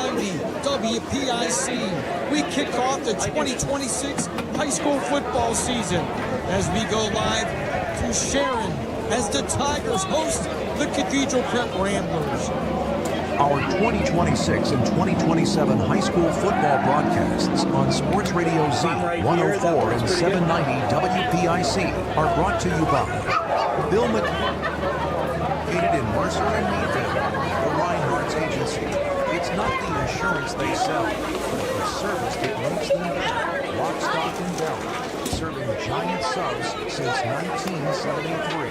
790 WPIC. We kick off the 2026 high school football season as we go live to Sharon as the Tigers host the Cathedral Prep Ramblers. Our 2026 and 2027 high school football broadcasts on Sports Radio Z 104 and 790 WPIC are brought to you by Bill located in Mercer and Meadville, the Reinhardt's Agency. It's not the insurance they sell, but the service that makes them better. Lock, stock, and barrel, serving giant subs since 1973.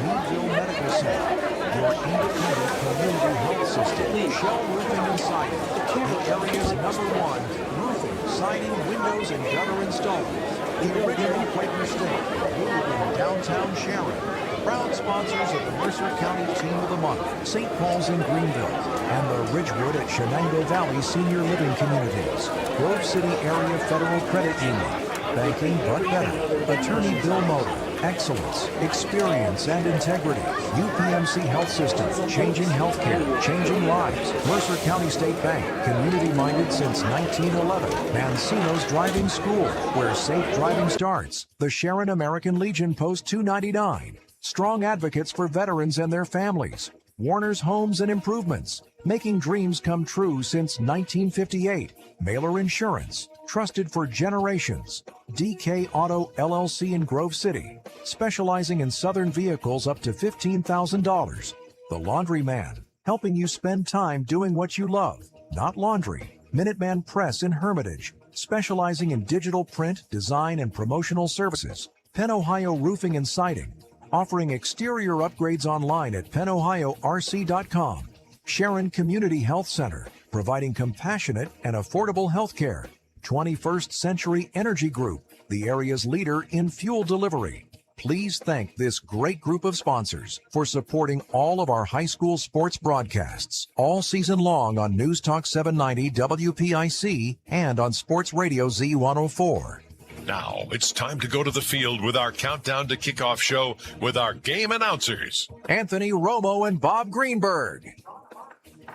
Meadville Medical Center, your independent community health system. Shell Roofing and Siding, the area's #1 roofing, siding, windows, and gutter installers. The original Quaker Steak, in downtown Sharon. Proud sponsors of the Mercer County Team of the Month, St. Paul's in Greenville, and the Ridgewood at Shenango Valley Senior Living Communities. Grove City Area Federal Credit Union. Banking but better. Attorney Bill Motor. Excellence, experience, and integrity. UPMC Health System, changing healthcare, changing lives. Mercer County State Bank, community-minded since 1911. Mancino's Driving School, where safe driving starts. The Sharon American Legion Post 299. Strong advocates for veterans and their families. Warner's Homes and Improvements, making dreams come true since 1958. Mailer Insurance, trusted for generations. DK Auto LLC in Grove City, specializing in Southern vehicles up to $15,000. The Laundryman, helping you spend time doing what you love, not laundry. Minuteman Press in Hermitage, specializing in digital print, design, and promotional services. Penn Ohio Roofing and Siding, offering exterior upgrades online at pennohiorc.com. Sharon Community Health Center, providing compassionate and affordable health care. 21st Century Energy Group, the area's leader in fuel delivery. Please thank this great group of sponsors for supporting all of our high school sports broadcasts all season long on News Talk 790 WPIC and on Sports Radio Z104. Now it's time to go to the field with our Countdown to Kickoff show with our game announcers, Anthony Romo and Bob Greenberg.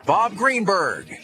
Bob Greenberg.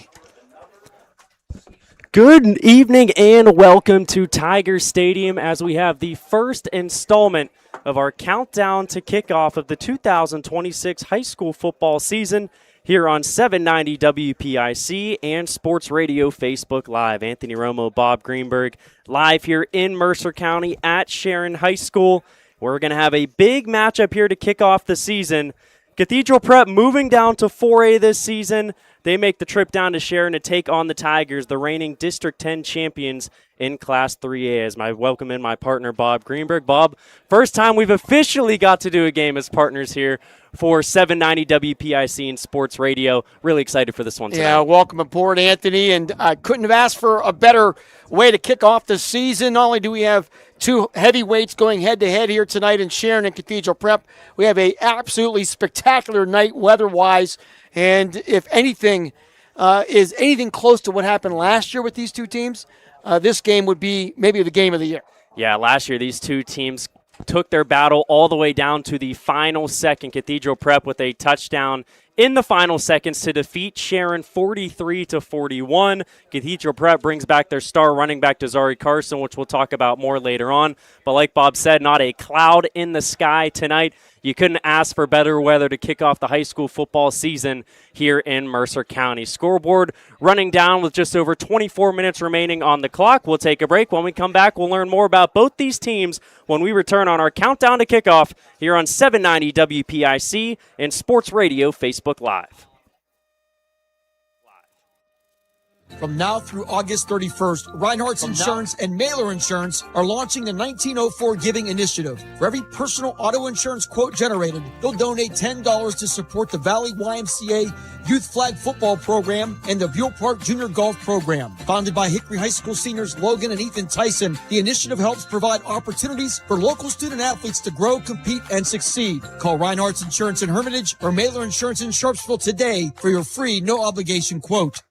Good evening and welcome to Tiger Stadium as we have the first installment of our Countdown to Kickoff of the 2026 high school football season here on 790 WPIC and Sports Radio Facebook Live. Anthony Romo, Bob Greenberg, live here in Mercer County at Sharon High School. We're going to have a big matchup here to kick off the season. Cathedral Prep moving down to 4A this season. They make the trip down to Sharon to take on the Tigers, the reigning District 10 champions in Class 3A. As I welcome in my partner, Bob Greenberg. Bob, first time we've officially got to do a game as partners here for 790 WPIC and Sports Radio. Really excited for this one tonight. Yeah, welcome aboard, Anthony. And I couldn't have asked for a better way to kick off the season. Not only do we have two heavyweights going head-to-head here tonight in Sharon and Cathedral Prep, we have a absolutely spectacular night weather-wise. And if anything is anything close to what happened last year with these two teams, this game would be maybe the game of the year. Yeah, last year these two teams took their battle all the way down to the final second. Cathedral Prep with a touchdown in the final seconds to defeat Sharon 43-41. Cathedral Prep brings back their star running back, Desari Carson, which we'll talk about more later on. But like Bob said, not a cloud in the sky tonight. You couldn't ask for better weather to kick off the high school football season here in Mercer County. Scoreboard running down with just over 24 minutes remaining on the clock. We'll take a break. When we come back, we'll learn more about both these teams when we return on our Countdown to Kickoff here on 790 WPIC and Sports Radio Facebook Live. From now through August 31st, Reinhardt's Insurance and Mailer Insurance are launching the 1904 Giving Initiative. For every personal auto insurance quote generated, they'll donate $10 to support the Valley YMCA Youth Flag Football Program and the Buell Park Junior Golf Program. Founded by Hickory High School seniors Logan and Ethan Tyson, the initiative helps provide opportunities for local student athletes to grow, compete, and succeed. Call Reinhardt's Insurance in Hermitage or Mailer Insurance in Sharpsville today for your free, no-obligation quote.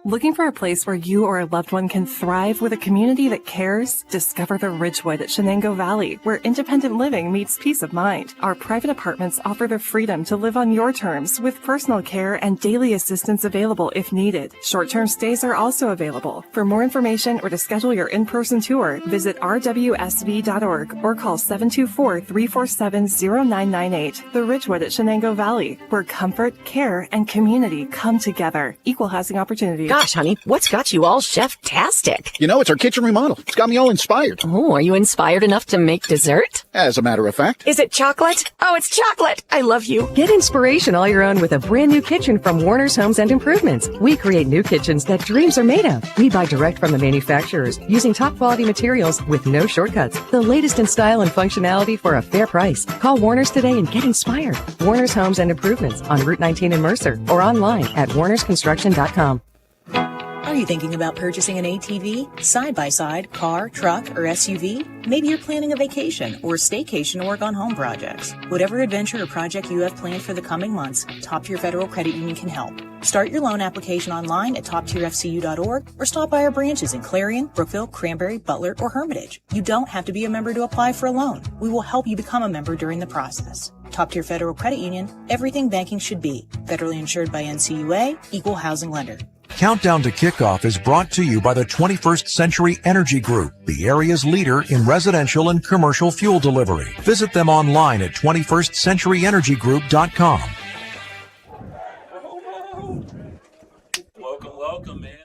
Looking for a place where you or a loved one can thrive with a community that cares? Discover the Ridgewood at Shenango Valley, where independent living meets peace of mind. Our private apartments offer the freedom to live on your terms with personal care and daily assistance available if needed. Short-term stays are also available. For more information or to schedule your in-person tour, visit rwsv.org or call 724-347-0998. The Ridgewood at Shenango Valley, where comfort, care, and community come together. Equal housing opportunity. Gosh, honey, what's got you all chef-tastic? You know, it's our kitchen remodel. It's got me all inspired. Oh, are you inspired enough to make dessert? As a matter of fact. Is it chocolate? Oh, it's chocolate. I love you. Get inspiration all your own with a brand new kitchen from Warner's Homes and Improvements. We create new kitchens that dreams are made of. We buy direct from the manufacturers using top quality materials with no shortcuts. The latest in style and functionality for a fair price. Call Warner's today and get inspired. Warner's Homes and Improvements on Route 19 in Mercer or online at warnersconstruction.com. Are you thinking about purchasing an ATV, side-by-side, car, truck, or SUV? Maybe you're planning a vacation or staycation to work on home projects. Whatever adventure or project you have planned for the coming months, Top Tier Federal Credit Union can help. Start your loan application online at toptierfcu.org or stop by our branches in Clarion, Brookville, Cranberry, Butler, or Hermitage. You don't have to be a member to apply for a loan. We will help you become a member during the process. Top Tier Federal Credit Union, everything banking should be. Federally insured by NCUA, Equal Housing Lender. Countdown to Kickoff is brought to you by the 21st Century Energy Group, the area's leader in residential and commercial fuel delivery. Visit them online at 21stcenturyenergygroup.com. Welcome, man.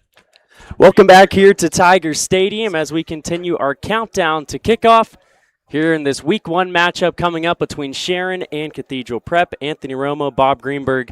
Welcome back here to Tiger Stadium as we continue our countdown to kickoff here in this Week 1 matchup coming up between Sharon and Cathedral Prep. Anthony Romo, Bob Greenberg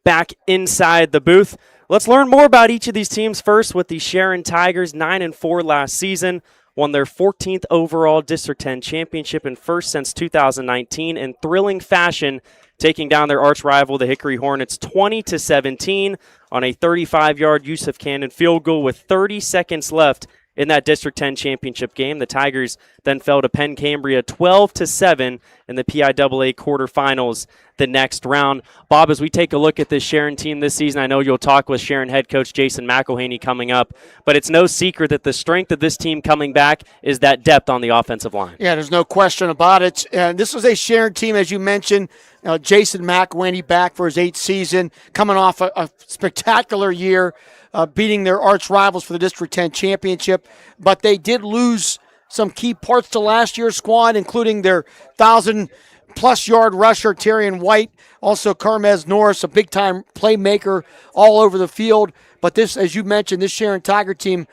back inside the booth. Let's learn more about each of these teams first with the Sharon Tigers, 9-4 last season, won their 14th overall District 10 championship and first since 2019 in thrilling fashion, taking down their arch rival, the Hickory Hornets, 20-17 on a 35-yard Yusuf Cannon field goal with 30 seconds left in that District 10 championship game. The Tigers then fell to Penn Cambria 12-7 in the PIAA quarterfinals the next round. Bob, as we take a look at this Sharon team this season, I know you'll talk with Sharon head coach Jason McElhaney coming up, but it's no secret that the strength of this team coming back is that depth on the offensive line. Yeah, there's no question about it. This was a Sharon team, as you mentioned. Jason McElhaney back for his 8th season, coming off a spectacular year, beating their arch rivals for the District 10 championship. But they did lose some key parts to last year's squad, including their 1,000-plus yard rusher, Terrian White, also Carmez Norris, a big-time playmaker all over the field. But this, as you mentioned, this Sharon Tiger team,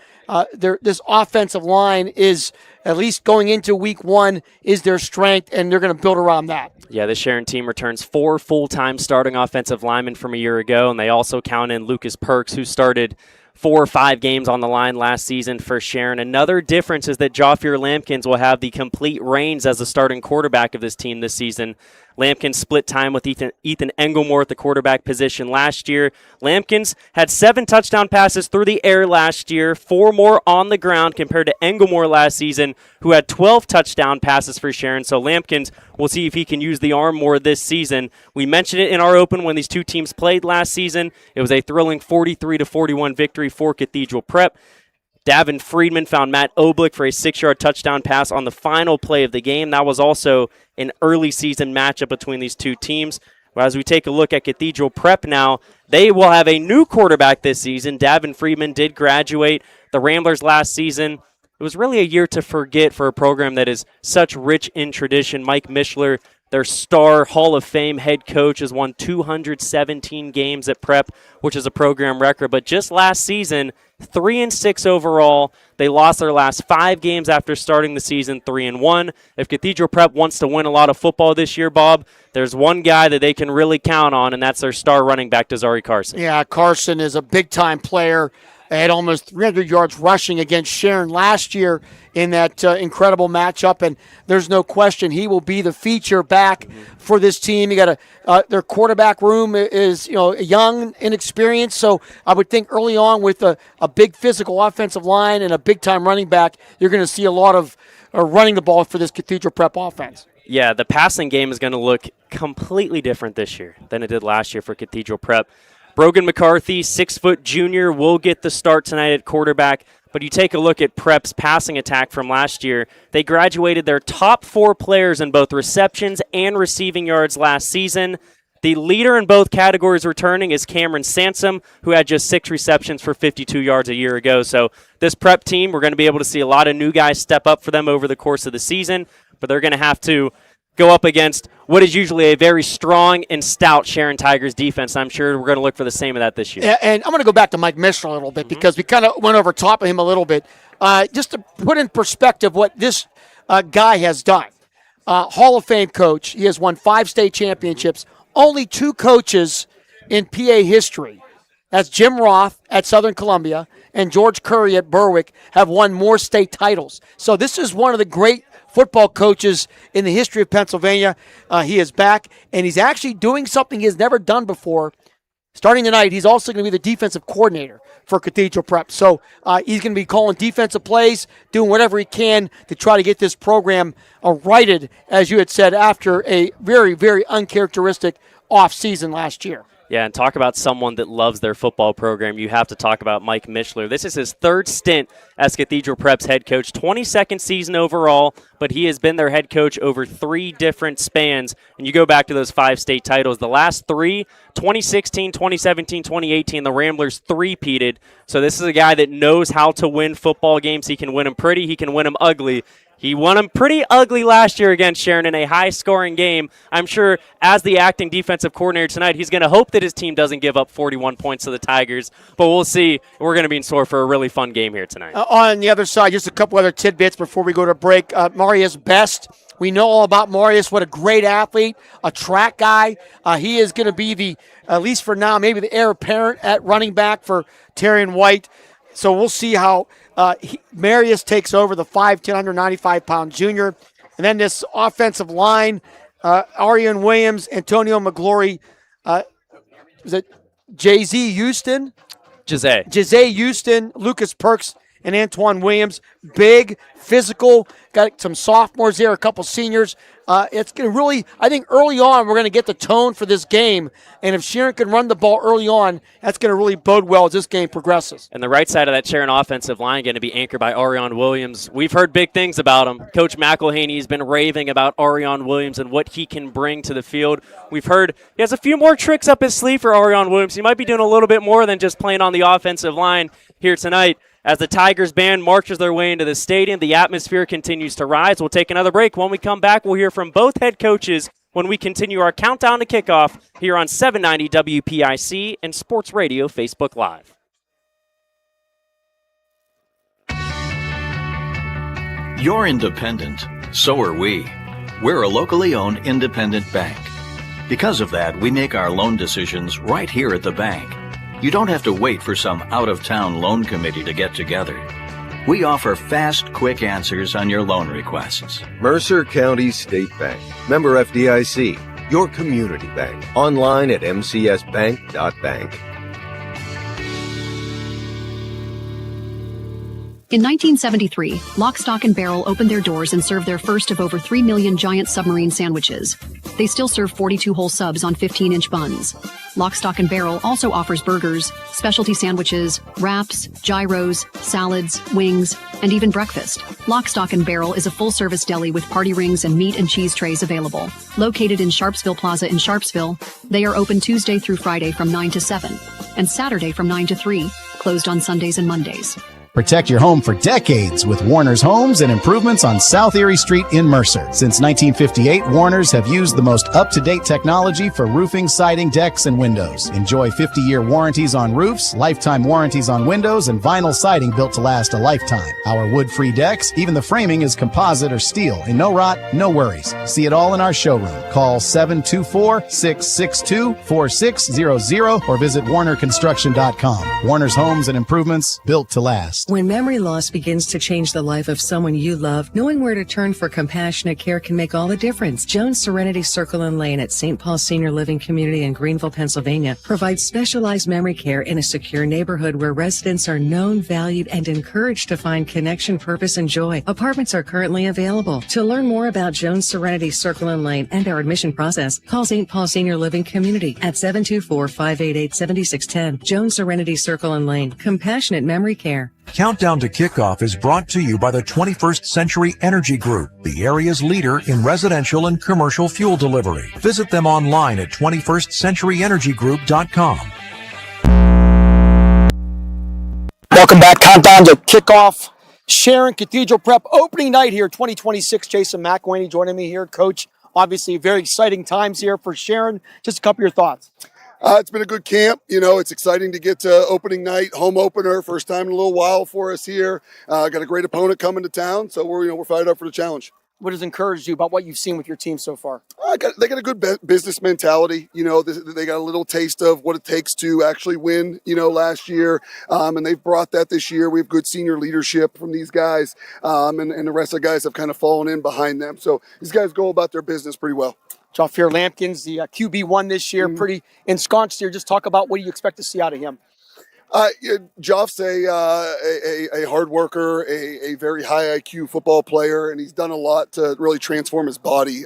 this offensive line is, at least going into Week 1, is their strength, and they're going to build around that. Yeah, the Sharon team returns 4 full-time starting offensive linemen from a year ago, and they also count in Lucas Perks, who started 4 or 5 games on the line last season for Sharon. Another difference is that Joffier Lampkins will have the complete reins as the starting quarterback of this team this season. Lampkins split time with Ethan Engelmore at the quarterback position last year. Lampkins had 7 touchdown passes through the air last year, 4 more on the ground compared to Engelmore last season, who had 12 touchdown passes for Sharon. So Lampkins, we'll see if he can use the arm more this season. We mentioned it in our open when these two teams played last season. It was a thrilling 43-41 victory for Cathedral Prep. Davin Friedman found Matt Oblick for a 6-yard touchdown pass on the final play of the game. That was also an early season matchup between these two teams. But as we take a look at Cathedral Prep now, they will have a new quarterback this season. Davin Friedman did graduate the Ramblers last season. It was really a year to forget for a program that is such rich in tradition. Mike Mishler, their star Hall of Fame head coach, has won 217 games at Prep, which is a program record. But just last season, 3-6 overall. They lost their last 5 games after starting the season 3-1. If Cathedral Prep wants to win a lot of football this year, Bob, there's one guy that they can really count on, and that's their star running back, Desari Carson. Yeah, Carson is a big-time player. They had almost 300 yards rushing against Sharon last year in that incredible matchup, and there's no question he will be the feature back for this team. You got their quarterback room is young, inexperienced, so I would think early on with a big physical offensive line and a big-time running back, you're going to see a lot of running the ball for this Cathedral Prep offense. Yeah, the passing game is going to look completely different this year than it did last year for Cathedral Prep. Brogan McCarthy, 6-foot junior, will get the start tonight at quarterback. But you take a look at Prep's passing attack from last year. They graduated their top 4 players in both receptions and receiving yards last season. The leader in both categories returning is Cameron Sansom, who had just 6 receptions for 52 yards a year ago. So this Prep team, we're going to be able to see a lot of new guys step up for them over the course of the season, but they're going to have to go up against what is usually a very strong and stout Sharon Tigers defense. I'm sure we're going to look for the same of that this year. Yeah, and I'm going to go back to Mike Mishler a little bit because we kind of went over top of him a little bit. Just to put in perspective what this guy has done. Hall of Fame coach. He has won 5 state championships. Only 2 coaches in PA history, that's Jim Roth at Southern Columbia and George Curry at Berwick, have won more state titles. So this is one of the great football coaches in the history of Pennsylvania. He is back, and he's actually doing something he has never done before. Starting tonight, he's also going to be the defensive coordinator for Cathedral Prep. So he's going to be calling defensive plays, doing whatever he can to try to get this program righted, as you had said, after a very, very uncharacteristic off-season last year. Yeah, and talk about someone that loves their football program. You have to talk about Mike Mishler. This is his 3rd stint as Cathedral Prep's head coach, 22nd season overall, but he has been their head coach over 3 different spans. And you go back to those 5 state titles. The last 3, 2016, 2017, 2018, the Ramblers three-peated. So this is a guy that knows how to win football games. He can win them pretty. He can win them ugly. He won them pretty ugly last year against Sharon in a high-scoring game. I'm sure as the acting defensive coordinator tonight, he's going to hope that his team doesn't give up 41 points to the Tigers. But we'll see. We're going to be in store for a really fun game here tonight. On the other side, just a couple other tidbits before we go to break. Marius Best. We know all about Marius. What a great athlete, a track guy. He is going to be at least for now, maybe the heir apparent at running back for Terrion White. So we'll see how Marius takes over, the 5'10", 195-pound junior. And then this offensive line, Arian Williams, Antonio McGlory, is it Jay-Z Houston? Jose Houston, Lucas Perks, and Antoine Williams. Big, physical, got some sophomores there, a couple seniors. It's going to really, I think early on, we're going to get the tone for this game. And if Sharon can run the ball early on, that's going to really bode well as this game progresses. And the right side of that Sharon offensive line going to be anchored by Arion Williams. We've heard big things about him. Coach McElhaney has been raving about Arion Williams and what he can bring to the field. We've heard he has a few more tricks up his sleeve for Arion Williams. He might be doing a little bit more than just playing on the offensive line here tonight. As the Tigers band marches their way into the stadium, the atmosphere continues to rise. We'll take another break. When we come back, we'll hear from both head coaches when we continue our countdown to kickoff here on 790 WPIC and Sports Radio Facebook Live. You're independent. So are we. We're a locally owned independent bank. Because of that, we make our loan decisions right here at the bank. You don't have to wait for some out-of-town loan committee to get together. We offer fast, quick answers on your loan requests. Mercer County State Bank. Member FDIC. Your community bank. Online at mcsbank.bank. In 1973, Lock, Stock, and Barrel opened their doors and served their first of over 3 million giant submarine sandwiches. They still serve 42 whole subs on 15-inch buns. Lock, Stock, and Barrel also offers burgers, specialty sandwiches, wraps, gyros, salads, wings, and even breakfast. Lock, Stock, and Barrel is a full-service deli with party rings and meat and cheese trays available. Located in Sharpsville Plaza in Sharpsville, they are open Tuesday through Friday from 9 to 7 and Saturday from 9 to 3, closed on Sundays and Mondays. Protect your home for decades with Warner's Homes and Improvements on South Erie Street in Mercer. Since 1958, Warner's have used the most up-to-date technology for roofing, siding, decks, and windows. Enjoy 50-year warranties on roofs, lifetime warranties on windows, and vinyl siding built to last a lifetime. Our wood-free decks, even the framing is composite or steel, and no rot, no worries. See it all in our showroom. Call 724-662-4600 or visit warnerconstruction.com. Warner's Homes and Improvements, built to last. first. When memory loss begins to change the life of someone you love, knowing where to turn for compassionate care can make all the difference. Jones Serenity Circle and Lane at St. Paul Senior Living Community in Greenville, Pennsylvania provides specialized memory care in a secure neighborhood where residents are known, valued, and encouraged to find connection, purpose, and joy. Apartments are currently available. To learn more about Jones Serenity Circle and Lane and our admission process, call St. Paul Senior Living Community at 724-588-7610. Jones Serenity Circle and Lane. Compassionate memory care. Countdown to Kickoff is brought to you by the 21st Century Energy Group, the area's leader in residential and commercial fuel delivery. Visit them online at 21stcenturyenergygroup.com. Welcome back. Countdown to Kickoff. Sharon, Cathedral Prep, opening night here, 2026. Jason McElwainey joining me here, Coach. Obviously, very exciting times here for Sharon. Just a couple of your thoughts. It's been a good camp. It's exciting to get to opening night, home opener, first time in a little while for us here. Got a great opponent coming to town, so we're fired up for the challenge. What has encouraged you about what you've seen with your team so far? They got a good business mentality. They got a little taste of what it takes to actually win, last year. And they've brought that this year. We have good senior leadership from these guys. And the rest of the guys have kind of fallen in behind them. So these guys go about their business pretty well. Jafir Lampkins, the QB1 this year, pretty ensconced here. Just talk about what do you expect to see out of him? Joff's a hard worker, a very high IQ football player, and he's done a lot to really transform his body.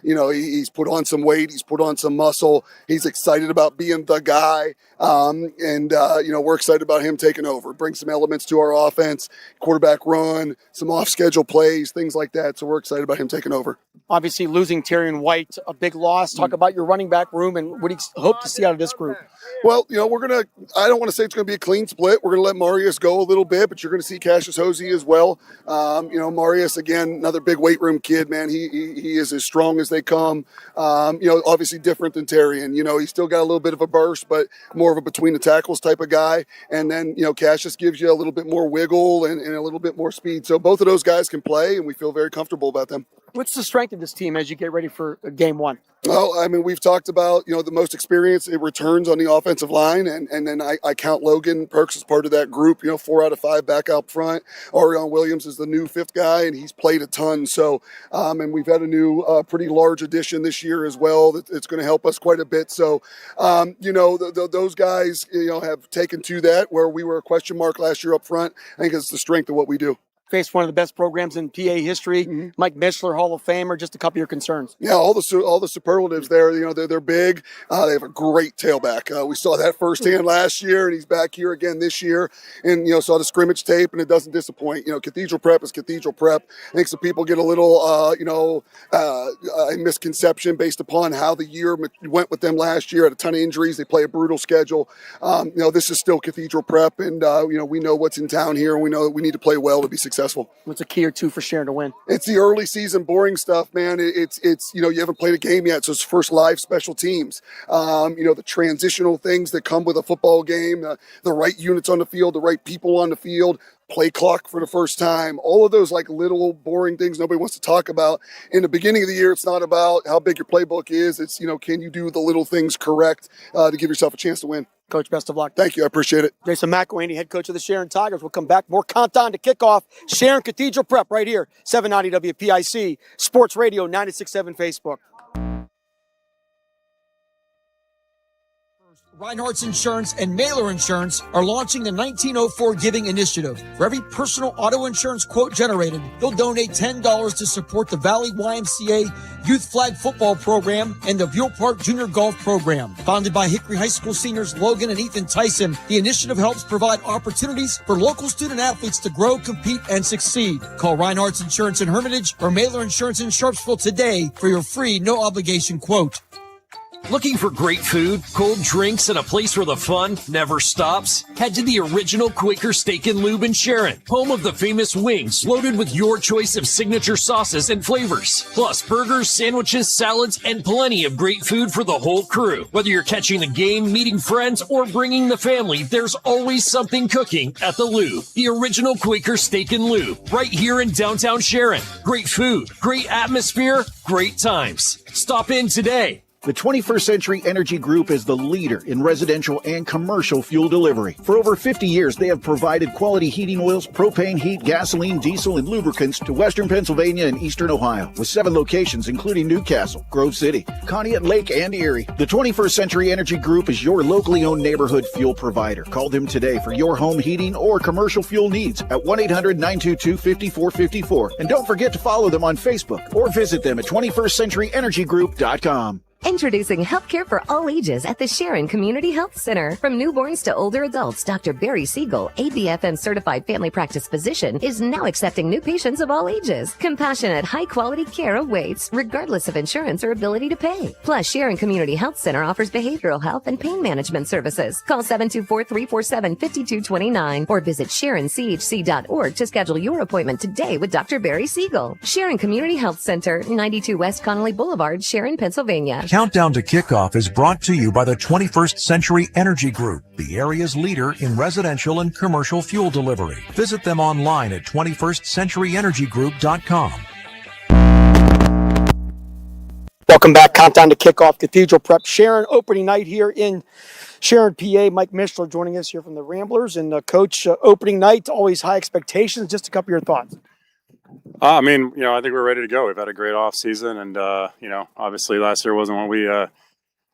He's put on some weight, he's put on some muscle. He's excited about being the guy, we're excited about him taking over. Bring some elements to our offense, quarterback run, some off-schedule plays, things like that. So we're excited about him taking over. Obviously, losing Terrion White, a big loss. Talk about your running back room and what do you hope to see out of this group? Well, I don't want to say it's going to be a clean split. We're going to let Marius go a little bit, but you're going to see Cassius Hosey as well. Marius, again, another big weight room kid, man. He is as strong as they come. Obviously different than Terrion. He's still got a little bit of a burst, but more of a between the tackles type of guy. And then, Cassius gives you a little bit more wiggle and a little bit more speed. So both of those guys can play, and we feel very comfortable about them. What's the strength of this team as you get ready for game one? Well, we've talked about, the most experience it returns on the offensive line. And then I count Logan Perks as part of that group, 4 out of 5 back out front. Arion Williams is the new 5th guy, and he's played a ton. So, and we've had a new pretty large addition this year as well. It's going to help us quite a bit. So, those guys, have taken to that where we were a question mark last year up front. I think it's the strength of what we do. Faced one of the best programs in PA history. Mike Mishler, Hall of Famer. Just a couple of your concerns. Yeah, all the superlatives there. They're big. They have a great tailback. We saw that firsthand last year, and he's back here again this year. And saw the scrimmage tape, and it doesn't disappoint. Cathedral Prep is Cathedral Prep. I think some people get a little a misconception based upon how the year went with them last year. Had a ton of injuries. They play a brutal schedule. This is still Cathedral Prep, and we know what's in town here, and we know that we need to play well to be successful. What's a key or two for Sharon to win? It's the early season boring stuff, man. It's you haven't played a game yet, so it's first live special teams. The transitional things that come with a football game, the right units on the field, the right people on the field, play clock for the first time, all of those little boring things nobody wants to talk about. In the beginning of the year, it's not about how big your playbook is. It's, can you do the little things correct to give yourself a chance to win? Coach, best of luck. Thank you. I appreciate it. Jason McElwainey, head coach of the Sharon Tigers. We'll come back. More countdown to kickoff. Sharon Cathedral Prep right here. 790 WPIC. Sports Radio 96.7 Facebook. Reinhardt's Insurance and Mailer Insurance are launching the 1904 Giving Initiative. For every personal auto insurance quote generated, they'll donate $10 to support the Valley YMCA Youth Flag Football Program and the Buell Park Junior Golf Program. Founded by Hickory High School seniors Logan and Ethan Tyson, the initiative helps provide opportunities for local student athletes to grow, compete, and succeed. Call Reinhardt's Insurance in Hermitage or Mailer Insurance in Sharpsville today for your free, no-obligation quote. Looking for great food, cold drinks, and a place where the fun never stops? Head to the original Quaker Steak and Lube in Sharon, home of the famous wings, loaded with your choice of signature sauces and flavors. Plus burgers, sandwiches, salads, and plenty of great food for the whole crew. Whether you're catching the game, meeting friends, or bringing the family, there's always something cooking at the Lube. The original Quaker Steak and Lube, right here in downtown Sharon. Great food, great atmosphere, great times. Stop in today. The 21st Century Energy Group is the leader in residential and commercial fuel delivery. For over 50 years, they have provided quality heating oils, propane, heat, gasoline, diesel, and lubricants to western Pennsylvania and eastern Ohio, with 7 locations including Newcastle, Grove City, Conneaut Lake, and Erie. The 21st Century Energy Group is your locally owned neighborhood fuel provider. Call them today for your home heating or commercial fuel needs at 1-800-922-5454. And don't forget to follow them on Facebook or visit them at 21stcenturyenergygroup.com. Introducing healthcare for all ages at the Sharon Community Health Center. From newborns to older adults, Dr. Barry Siegel, ABFN certified family practice physician, is now accepting new patients of all ages. Compassionate, high-quality care awaits, regardless of insurance or ability to pay. Plus, Sharon Community Health Center offers behavioral health and pain management services. Call 724-347-5229 or visit SharonCHC.org to schedule your appointment today with Dr. Barry Siegel. Sharon Community Health Center, 92 West Connolly Boulevard, Sharon, Pennsylvania. Countdown to Kickoff is brought to you by the 21st Century Energy Group, the area's leader in residential and commercial fuel delivery. Visit them online at 21stcenturyenergygroup.com. Welcome back. Countdown to Kickoff. Cathedral Prep Sharon opening night here in Sharon, PA. Mike Mishler joining us here from the Ramblers. And Coach, opening night, always high expectations. Just a couple of your thoughts. I think we're ready to go. We've had a great off season, and obviously last year wasn't what we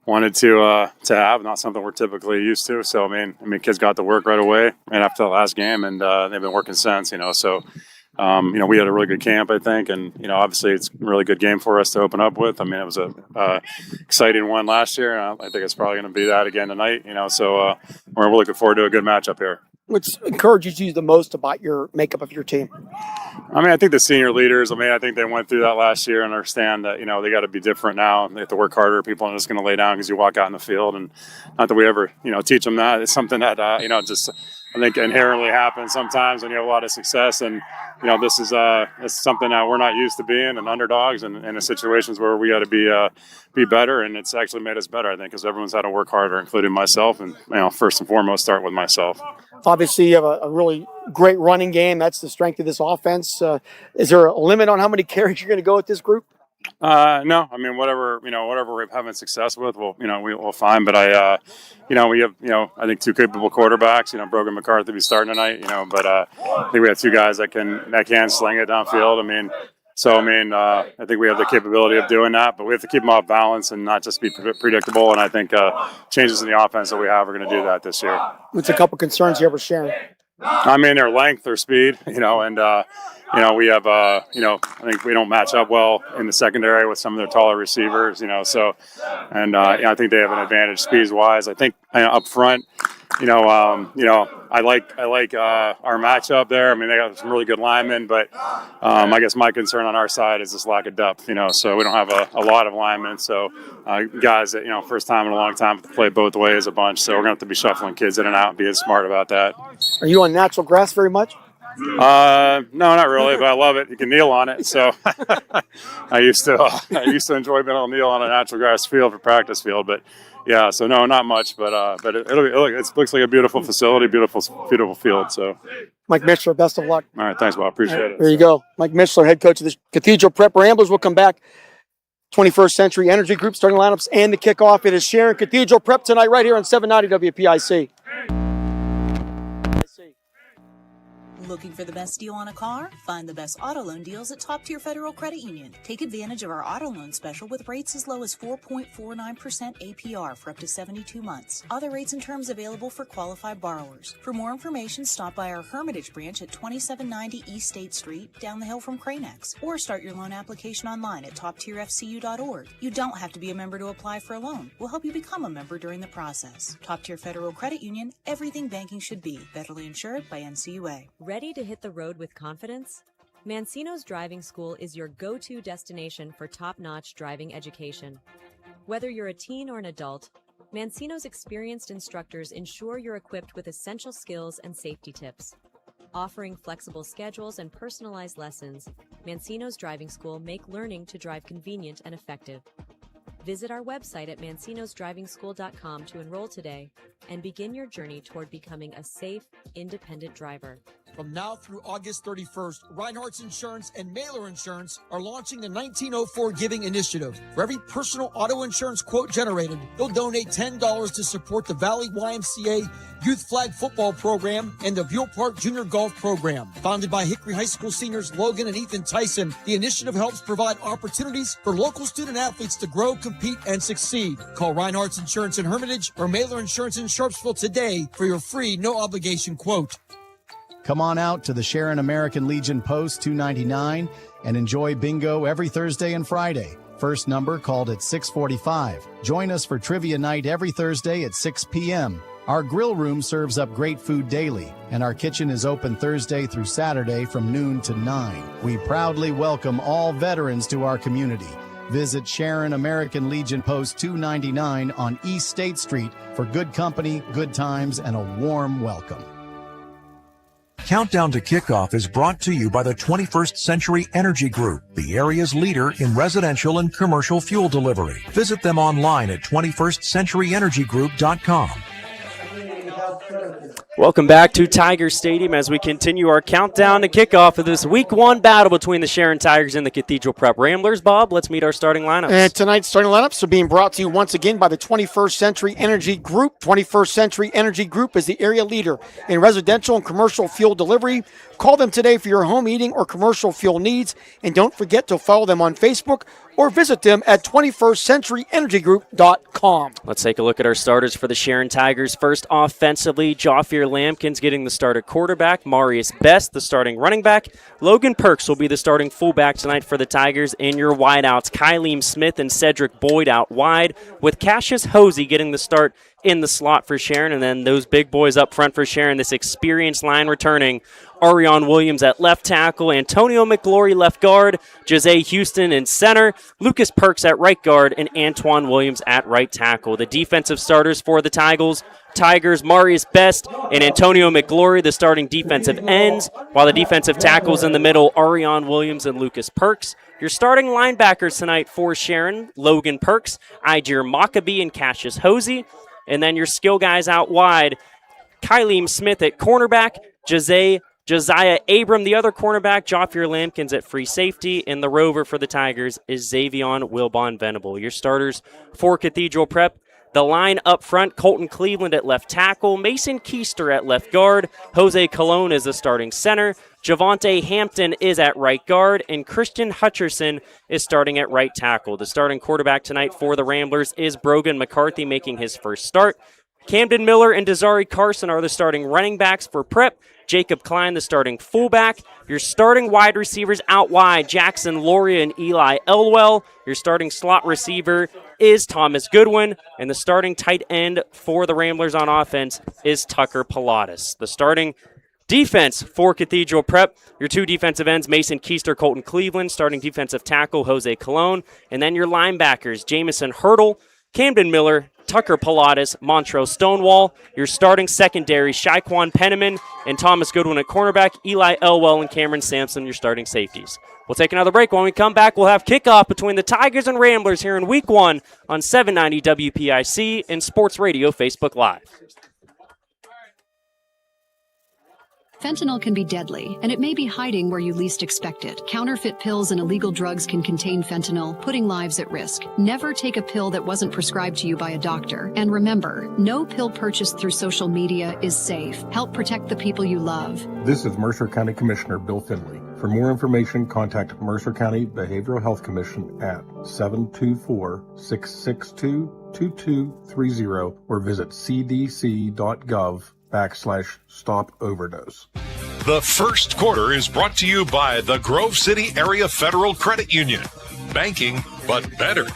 wanted to have. Not something we're typically used to. So I mean, kids got to work right away, and after the last game, and they've been working since. So we had a really good camp, I think, and obviously it's a really good game for us to open up with. I mean, it was a exciting one last year. I think it's probably going to be that again tonight. So we're looking forward to a good matchup here. What encourages you the most about your makeup of your team? I mean, I think the senior leaders, I think they went through that last year and understand that, they got to be different now. They have to work harder. People aren't just going to lay down because you walk out in the field. And not that we ever, teach them that. It's something that, just I think inherently happens sometimes when you have a lot of success. And, this is it's something that we're not used to being, and underdogs and in situations where we got to be better. And it's actually made us better, I think, because everyone's had to work harder, including myself. And, first and foremost, start with myself. Obviously, you have a really great running game. That's the strength of this offense. Is there a limit on how many carries you're going to go with this group? No. I mean, whatever we're having success with, we'll find. But we have, I think 2 capable quarterbacks. Brogan McCarthy be starting tonight. But I think we have 2 guys that can sling it downfield. I think we have the capability of doing that, but we have to keep them off balance and not just be predictable. And I think changes in the offense that we have are going to do that this year. What's a couple concerns you have with Sharon? I mean, their length, their speed, and we have, I think we don't match up well in the secondary with some of their taller receivers, I think they have an advantage speed-wise. I think up front, I like our matchup there. I mean, they got some really good linemen, but I guess my concern on our side is this lack of depth, so we don't have a lot of linemen. So guys that, first time in a long time have to play both ways a bunch. So we're going to have to be shuffling kids in and out and being smart about that. Are you on natural grass very much? No, not really, but I love it. You can kneel on it. So I used to enjoy being able to kneel on a natural grass field for practice field, but yeah, so no, not much, but it looks like a beautiful facility, beautiful field. So, Mike Mishler, best of luck. All right, thanks, Bob. Appreciate it. There you go, Mike Mishler, head coach of the Cathedral Prep Ramblers. We'll come back. 21st Century Energy Group starting lineups and the kickoff. It is Sharon Cathedral Prep tonight, right here on 790 WPIC. Looking for the best deal on a car? Find the best auto loan deals at Top Tier Federal Credit Union. Take advantage of our auto loan special with rates as low as 4.49% APR for up to 72 months. Other rates and terms available for qualified borrowers. For more information, stop by our Hermitage branch at 2790 East State Street, down the hill from Cranex, or start your loan application online at toptierfcu.org. You don't have to be a member to apply for a loan. We'll help you become a member during the process. Top Tier Federal Credit Union, everything banking should be. Federally insured by NCUA. Ready to hit the road with confidence? Mancino's Driving School is your go-to destination for top-notch driving education. Whether you're a teen or an adult, Mancino's experienced instructors ensure you're equipped with essential skills and safety tips. Offering flexible schedules and personalized lessons, Mancino's Driving School make learning to drive convenient and effective. Visit our website at mancinosdrivingschool.com to enroll today and begin your journey toward becoming a safe, independent driver. From now through August 31st, Reinhardt's Insurance and Mailer Insurance are launching the 1904 Giving Initiative. For every personal auto insurance quote generated, they'll donate $10 to support the Valley YMCA Youth Flag Football Program and the Buell Park Junior Golf Program. Founded by Hickory High School seniors Logan and Ethan Tyson, the initiative helps provide opportunities for local student athletes to grow, compete, and succeed. Call Reinhardt's Insurance in Hermitage or Mailer Insurance in Sharpsville today for your free, no-obligation quote. Come on out to the Sharon American Legion Post 299 and enjoy bingo every Thursday and Friday. First number called at 6:45. Join us for trivia night every Thursday at 6 p.m. Our grill room serves up great food daily, and our kitchen is open Thursday through Saturday from noon to 9. We proudly welcome all veterans to our community. Visit Sharon American Legion Post 299 on East State Street for good company, good times, and a warm welcome. Countdown to Kickoff is brought to you by the 21st Century Energy Group, the area's leader in residential and commercial fuel delivery. Visit them online at 21stcenturyenergygroup.com. Welcome back to Tiger Stadium as we continue our countdown to kickoff of this Week 1 battle between the Sharon Tigers and the Cathedral Prep Ramblers. Bob, let's meet our starting lineups. And tonight's starting lineups are being brought to you once again by the 21st Century Energy Group. 21st Century Energy Group is the area leader in residential and commercial fuel delivery. Call them today for your home heating or commercial fuel needs. And don't forget to follow them on Facebook or visit them at 21stcenturyenergygroup.com. Let's take a look at our starters for the Sharon Tigers. First, offensively, Joffier Lampkins getting the start at quarterback. Marius Best, the starting running back. Logan Perks will be the starting fullback tonight for the Tigers. In your wideouts, Kyleem Smith and Cedric Boyd out wide, with Cassius Hosey getting the start in the slot for Sharon. And then those big boys up front for Sharon, this experienced line returning. Arion Williams at left tackle, Antonio McGlory left guard, Jose Houston in center, Lucas Perks at right guard, and Antoine Williams at right tackle. The defensive starters for the Tigers, Marius Best and Antonio McGlory, the starting defensive ends, while the defensive tackles in the middle, Arion Williams and Lucas Perks. Your starting linebackers tonight for Sharon, Logan Perks, Ijir Maccabee, and Cassius Hosey. And then your skill guys out wide, Kyleem Smith at cornerback, Josiah Abram, the other cornerback, Joffier Lampkins at free safety, and the rover for the Tigers is Xavion Wilbon Venable. Your starters for Cathedral Prep, the line up front, Colton Cleveland at left tackle, Mason Keister at left guard, Jose Colon is the starting center, Javante Hampton is at right guard, and Christian Hutcherson is starting at right tackle. The starting quarterback tonight for the Ramblers is Brogan McCarthy making his first start. Camden Miller and Desari Carson are the starting running backs for Prep. Jacob Klein, the starting fullback. Your starting wide receivers out wide, Jackson Loria and Eli Elwell. Your starting slot receiver is Thomas Goodwin. And the starting tight end for the Ramblers on offense is Tucker Pilatus. The starting defense for Cathedral Prep, your two defensive ends, Mason Keister, Colton Cleveland. Starting defensive tackle, Jose Colon. And then your linebackers, Jamison Hurdle, Camden Miller, Tucker Pilatus, Montrose Stonewall. Your starting secondary, Shaquan Penniman and Thomas Goodwin at cornerback, Eli Elwell and Cameron Sampson, your starting safeties. We'll take another break. When we come back, we'll have kickoff between the Tigers and Ramblers here in Week 1 on 790 WPIC and Sports Radio Facebook Live. Fentanyl can be deadly, and it may be hiding where you least expect it. Counterfeit pills and illegal drugs can contain fentanyl, putting lives at risk. Never take a pill that wasn't prescribed to you by a doctor. And remember, no pill purchased through social media is safe. Help protect the people you love. This is Mercer County Commissioner Bill Finley. For more information, contact Mercer County Behavioral Health Commission at 724-662-2230 or visit cdc.gov/stop overdose. The first quarter is brought to you by the Grove City Area Federal Credit Union. Banking, but better.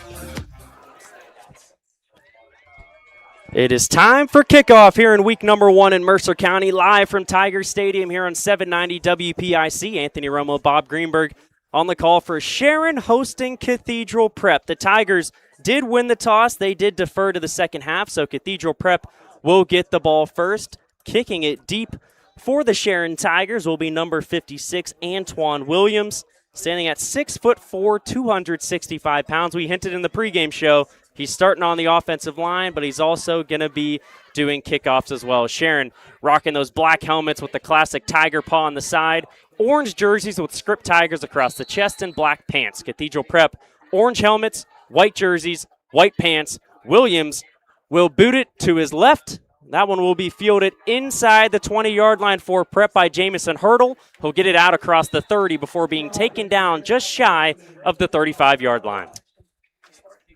It is time for kickoff here in week number 1 in Mercer County, live from Tiger Stadium here on 790 WPIC. Anthony Romo, Bob Greenberg on the call for Sharon hosting Cathedral Prep. The Tigers did win the toss. They did defer to the second half, so Cathedral Prep will get the ball first. Kicking it deep for the Sharon Tigers will be number 56, Antoine Williams, standing at 6'4", 265 pounds. We hinted in the pregame show he's starting on the offensive line, but he's also going to be doing kickoffs as well. Sharon rocking those black helmets with the classic tiger paw on the side, orange jerseys with script tigers across the chest, and black pants. Cathedral Prep, orange helmets, white jerseys, white pants. Williams will boot it to his left. That one will be fielded inside the 20-yard line for Prep by Jamison Hurdle. He'll get it out across the 30 before being taken down just shy of the 35-yard line.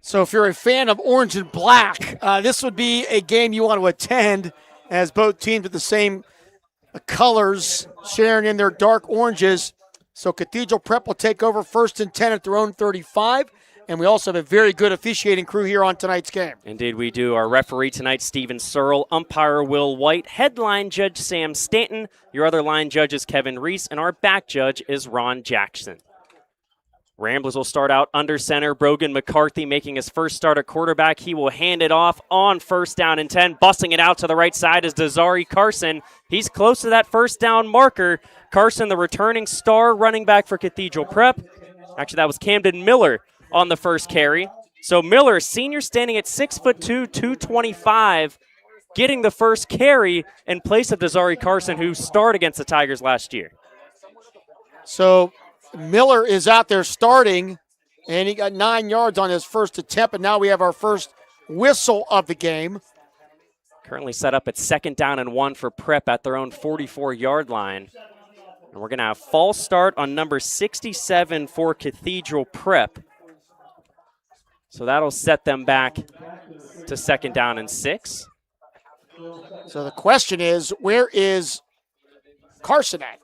So if you're a fan of orange and black, this would be a game you want to attend, as both teams with the same colors, sharing in their dark oranges. So Cathedral Prep will take over 1st and 10 at their own 35. And we also have a very good officiating crew here on tonight's game. Indeed, we do. Our referee tonight, Steven Searle, umpire Will White, headline judge Sam Stanton, your other line judge is Kevin Reese, and our back judge is Ron Jackson. Ramblers will start out under center. Brogan McCarthy making his first start at quarterback. He will hand it off on 1st down and 10. Busting it out to the right side is Desari Carson. He's close to that 1st down marker. Carson, the returning star running back for Cathedral Prep. Actually, that was Camden Miller on the first carry. So Miller, senior, standing at 6'2", 225, getting the first carry in place of Desari Carson, who starred against the Tigers last year. So Miller is out there starting, and he got 9 yards on his first attempt, and now we have our first whistle of the game. Currently set up at 2nd down and 1 for Prep at their own 44-yard line. And we're going to have false start on number 67 for Cathedral Prep. So that'll set them back to 2nd down and 6. So the question is, where is Carson at?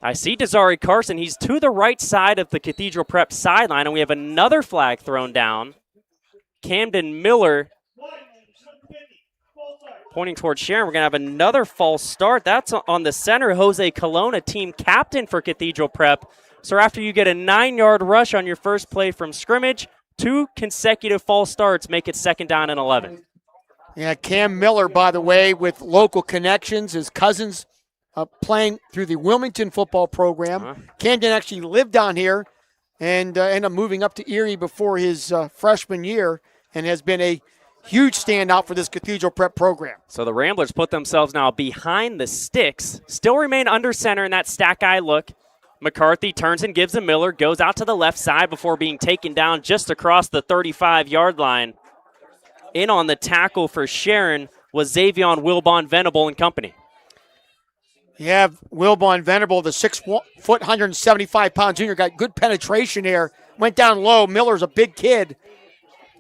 I see Desari Carson. He's to the right side of the Cathedral Prep sideline, and we have another flag thrown down. Camden Miller pointing towards Sharon. We're going to have another false start. That's on the center, Jose Colonna, team captain for Cathedral Prep. So after you get a 9-yard rush on your first play from scrimmage, 2 consecutive false starts make it 2nd down and 11. Yeah, Cam Miller, by the way, with local connections. His cousins playing through the Wilmington football program. Camden actually lived down here and ended up moving up to Erie before his freshman year and has been a huge standout for this Cathedral Prep program. So the Ramblers put themselves now behind the sticks, still remain under center in that stack eye look. McCarthy turns and gives to Miller, goes out to the left side before being taken down just across the 35-yard line. In on the tackle for Sharon was Xavion Wilbon Venable and company. You have Wilbon Venable, the 6', 175-pound junior, got good penetration there. Went down low. Miller's a big kid.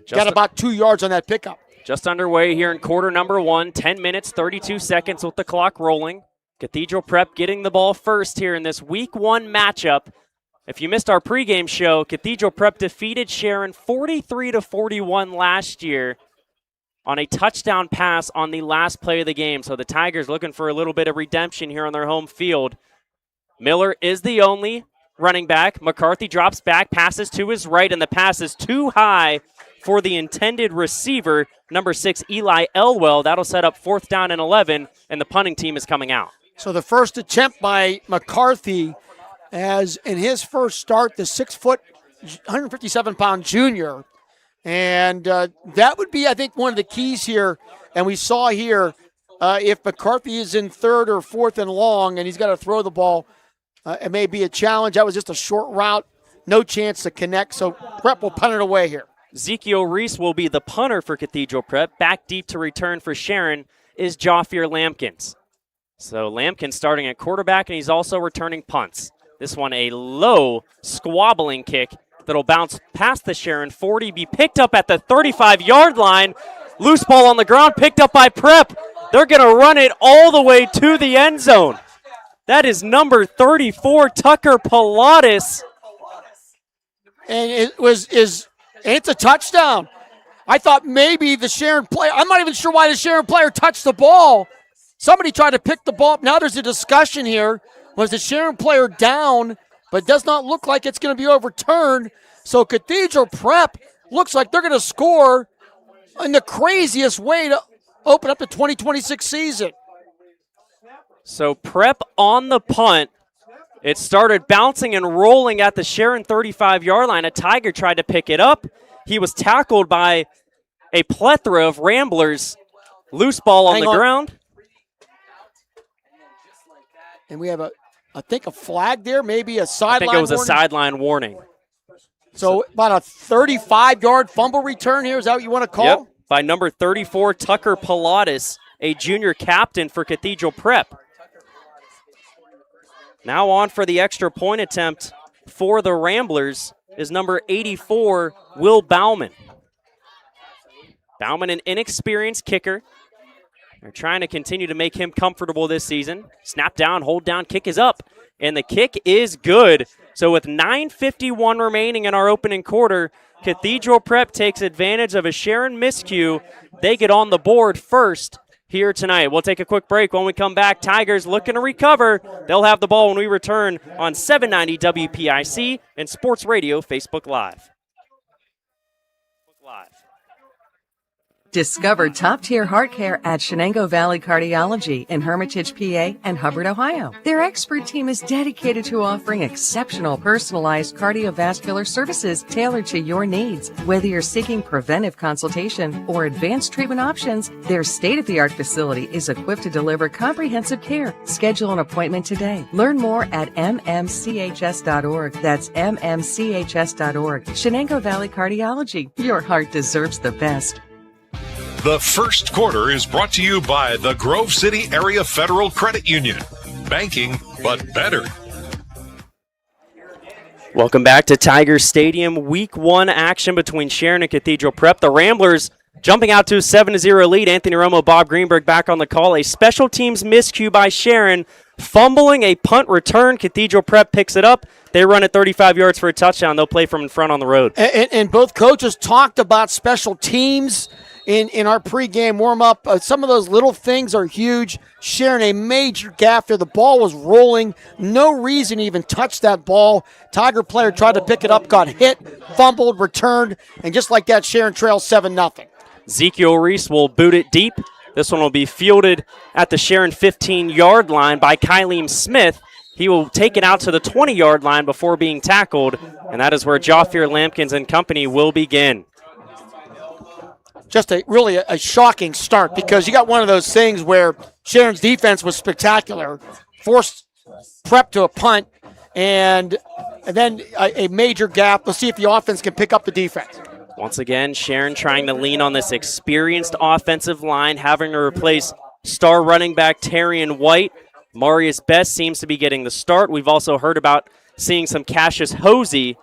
Got about 2 yards on that pickup. Just underway here in quarter number 1. 10 minutes, 32 seconds with the clock rolling. Cathedral Prep getting the ball first here in this Week 1 matchup. If you missed our pregame show, Cathedral Prep defeated Sharon 43-41 last year on a touchdown pass on the last play of the game. So the Tigers looking for a little bit of redemption here on their home field. Miller is the only running back. McCarthy drops back, passes to his right, and the pass is too high for the intended receiver, number 6, Eli Elwell. That'll set up 4th down and 11, and the punting team is coming out. So the first attempt by McCarthy, as in his first start, the 6', 157-pound junior. And that would be, I think, one of the keys here. And we saw here, if McCarthy is in 3rd or 4th and long and he's got to throw the ball, it may be a challenge. That was just a short route, no chance to connect. So Prep will punt it away here. Ezekiel Reese will be the punter for Cathedral Prep. Back deep to return for Sharon is Jaffier Lampkins. So Lampkins starting at quarterback, and he's also returning punts. This one a low, squabbling kick that'll bounce past the Sharon 40, be picked up at the 35-yard line. Loose ball on the ground, picked up by Prep. They're going to run it all the way to the end zone. That is number 34, Tucker Pilatus. And it's a touchdown. I thought maybe the Sharon player, I'm not even sure why the Sharon player touched the ball. Somebody tried to pick the ball up. Now there's a discussion here. Was the Sharon player down, but does not look like it's going to be overturned. So Cathedral Prep looks like they're going to score in the craziest way to open up the 2026 season. So Prep on the punt. It started bouncing and rolling at the Sharon 35-yard line. A Tiger tried to pick it up. He was tackled by a plethora of Ramblers Loose ball on Hang the ground. And we have I think a flag there, maybe a sideline I think it was warning. a sideline warning. So about a 35-yard fumble return here. Is that what you want to call? Yep, by number 34, Tucker Pilatus, a junior captain for Cathedral Prep. Now on for the extra point attempt for the Ramblers is number 84, Will Bauman. Bauman, an inexperienced kicker. They're trying to continue to make him comfortable this season. Snap down, hold down, kick is up, and the kick is good. So with 9:51 remaining in our opening quarter, Cathedral Prep takes advantage of a Sharon miscue. They get on the board first here tonight. We'll take a quick break. When we come back, Tigers looking to recover. They'll have the ball when we return on 790 WPIC and Sports Radio Facebook Live. Discover top-tier heart care at Shenango Valley Cardiology in Hermitage, PA, and Hubbard, Ohio. Their expert team is dedicated to offering exceptional personalized cardiovascular services tailored to your needs. Whether you're seeking preventive consultation or advanced treatment options, their state-of-the-art facility is equipped to deliver comprehensive care. Schedule an appointment today. Learn more at mmchs.org. That's mmchs.org. Shenango Valley Cardiology. Your heart deserves the best. The first quarter is brought to you by the Grove City Area Federal Credit Union. Banking, but better. Welcome back to Tiger Stadium. Week 1 action between Sharon and Cathedral Prep. The Ramblers jumping out to a 7-0 lead. Anthony Romo, Bob Greenberg back on the call. A special teams miscue by Sharon. Fumbling a punt return. Cathedral Prep picks it up. They run it 35 yards for a touchdown. They'll play from in front on the road. And both coaches talked about special teams in our pregame warm-up. Some of those little things are huge. Sharon, a major gaffe there. The ball was rolling. No reason to even touch that ball. Tiger player tried to pick it up, got hit, fumbled, returned, and just like that, Sharon trails 7-0. Ezekiel Reese will boot it deep. This one will be fielded at the Sharon 15-yard line by Kyleem Smith. He will take it out to the 20-yard line before being tackled, and that is where Jaffier Lampkins and company will begin. Just really a shocking start, because you got one of those things where Sharon's defense was spectacular, forced Prep to a punt, and then a major gap. Let's see if the offense can pick up the defense. Once again, Sharon trying to lean on this experienced offensive line, having to replace star running back Terrian White. Marius Best seems to be getting the start. We've also heard about seeing some Cassius Hosey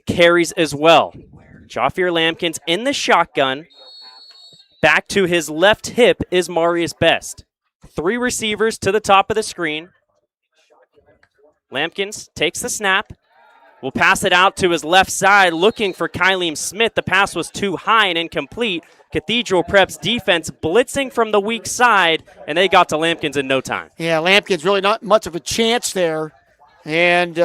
carries as well. Jaffier Lampkins in the shotgun. Back to his left hip is Marius Best. 3 receivers to the top of the screen. Lampkins takes the snap. Will pass it out to his left side, looking for Kyleem Smith. The pass was too high and incomplete. Cathedral Prep's defense blitzing from the weak side, and they got to Lampkins in no time. Yeah, Lampkins really not much of a chance there. And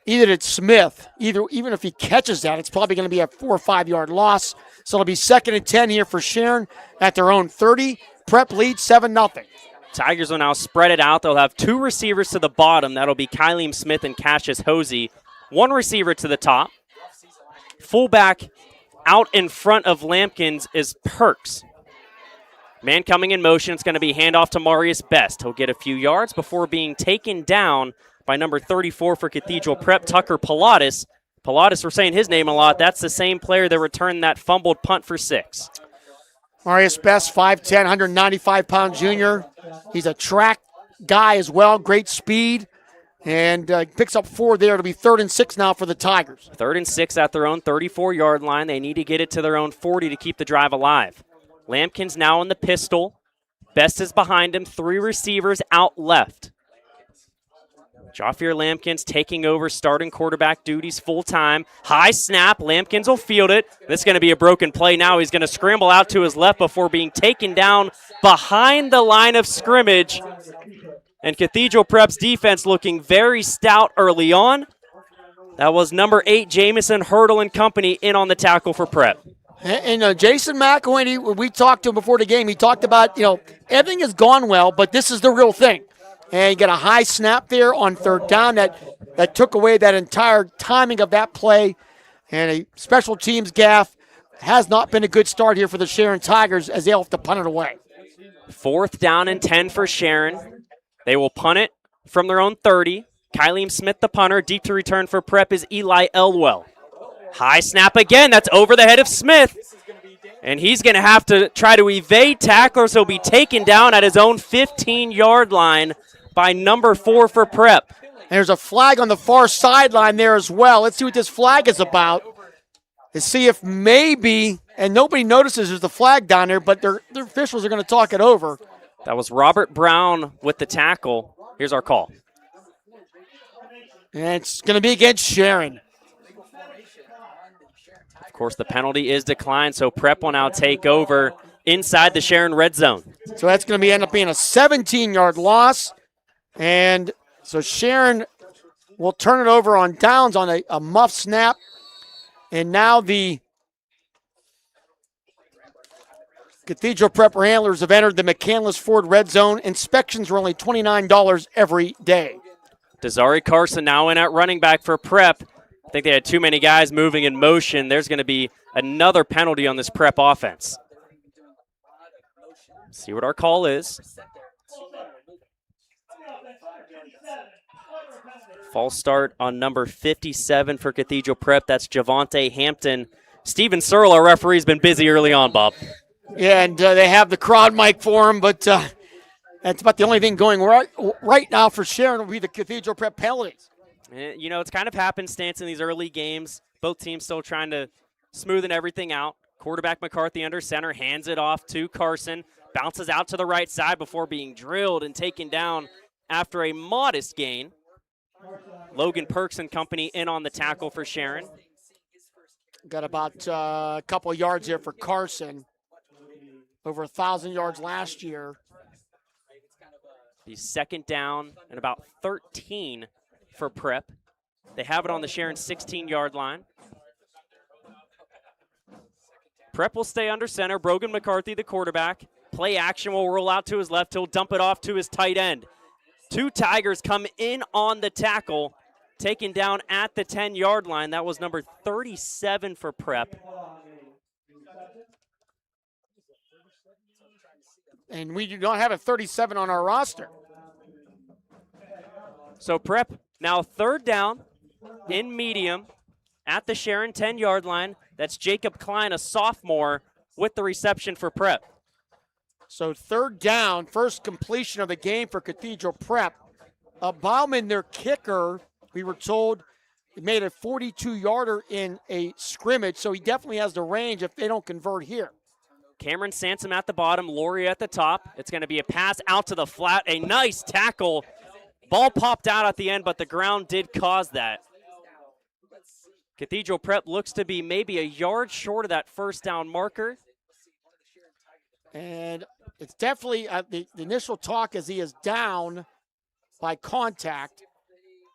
either did Smith. Even if he catches that, it's probably going to be a 4 or 5 yard loss. So it'll be 2nd and 10 here for Sharon at their own 30. Prep leads 7-0. Tigers will now spread it out. They'll have 2 receivers to the bottom. That'll be Kyleem Smith and Cassius Hosey. 1 receiver to the top. Fullback out in front of Lampkins is Perks. Man coming in motion. It's going to be handoff to Marius Best. He'll get a few yards before being taken down by number 34 for Cathedral Prep, Tucker Pilatus. Pilatus, we're saying his name a lot. That's the same player that returned that fumbled punt for 6. Marius Best, 5'10", 195-pound junior. He's a track guy as well, great speed, and picks up 4 there. It'll be 3rd and 6 now for the Tigers. 3rd and 6 at their own 34-yard line. They need to get it to their own 40 to keep the drive alive. Lampkins now in the pistol. Best is behind him. 3 receivers out left. Jaffier Lampkins taking over starting quarterback duties full-time. High snap. Lampkins will field it. This is going to be a broken play now. He's going to scramble out to his left before being taken down behind the line of scrimmage. And Cathedral Prep's defense looking very stout early on. That was number 8, Jamison Hurdle and company in on the tackle for Prep. And Jason McElwain, we talked to him before the game. He talked about, everything has gone well, but this is the real thing. And you get a high snap there on 3rd down that took away that entire timing of that play. And a special teams gaffe has not been a good start here for the Sharon Tigers as they'll have to punt it away. 4th down and 10 for Sharon. They will punt it from their own 30. Kylie Smith, the punter. Deep to return for Prep is Eli Elwell. High snap again. That's over the head of Smith. And he's going to have to try to evade tacklers. He'll be taken down at his own 15-yard line by number 4 for Prep. There's a flag on the far sideline there as well. Let's see what this flag is about. To see if maybe, and nobody notices there's the flag down there, but their officials are going to talk it over. That was Robert Brown with the tackle. Here's our call. And it's going to be against Sharon. Of course, the penalty is declined, so Prep will now take over inside the Sharon red zone. So that's going to end up being a 17-yard loss. And so Sharon will turn it over on downs on a muff snap. And now the Cathedral Prepper handlers have entered the McCandless Ford red zone. Inspections are only $29 every day. Desari Carson now in at running back for Prep. I think they had too many guys moving in motion. There's going to be another penalty on this Prep offense. See what our call is. False start on number 57 for Cathedral Prep. That's Javante Hampton. Steven Searle, our referee, has been busy early on, Bob. Yeah, and they have the crowd mic for him, but that's about the only thing going right now for Sharon will be the Cathedral Prep penalties. You know, it's kind of happenstance in these early games. Both teams still trying to smoothen everything out. Quarterback McCarthy under center, hands it off to Carson. Bounces out to the right side before being drilled and taken down after a modest gain. Logan Perks and company in on the tackle for Sharon. Got about a couple yards there for Carson. Over 1,000 yards last year. The 2nd down and about 13 for Prep. They have it on the Sharon 16-yard line. Prep will stay under center. Brogan McCarthy, the quarterback. Play action will roll out to his left. He'll dump it off to his tight end. 2 Tigers come in on the tackle, taken down at the 10-yard line. That was number 37 for Prep. And we do not have a 37 on our roster. So Prep now 3rd down in medium at the Sharon 10-yard line. That's Jacob Klein, a sophomore, with the reception for Prep. So 3rd down, first completion of the game for Cathedral Prep. Bauman, their kicker, we were told, made a 42-yarder in a scrimmage, so he definitely has the range if they don't convert here. Cameron Sansom at the bottom, Laurie at the top. It's going to be a pass out to the flat. A nice tackle. Ball popped out at the end, but the ground did cause that. Cathedral Prep looks to be maybe a yard short of that 1st down marker. And it's definitely, the initial talk is he is down by contact.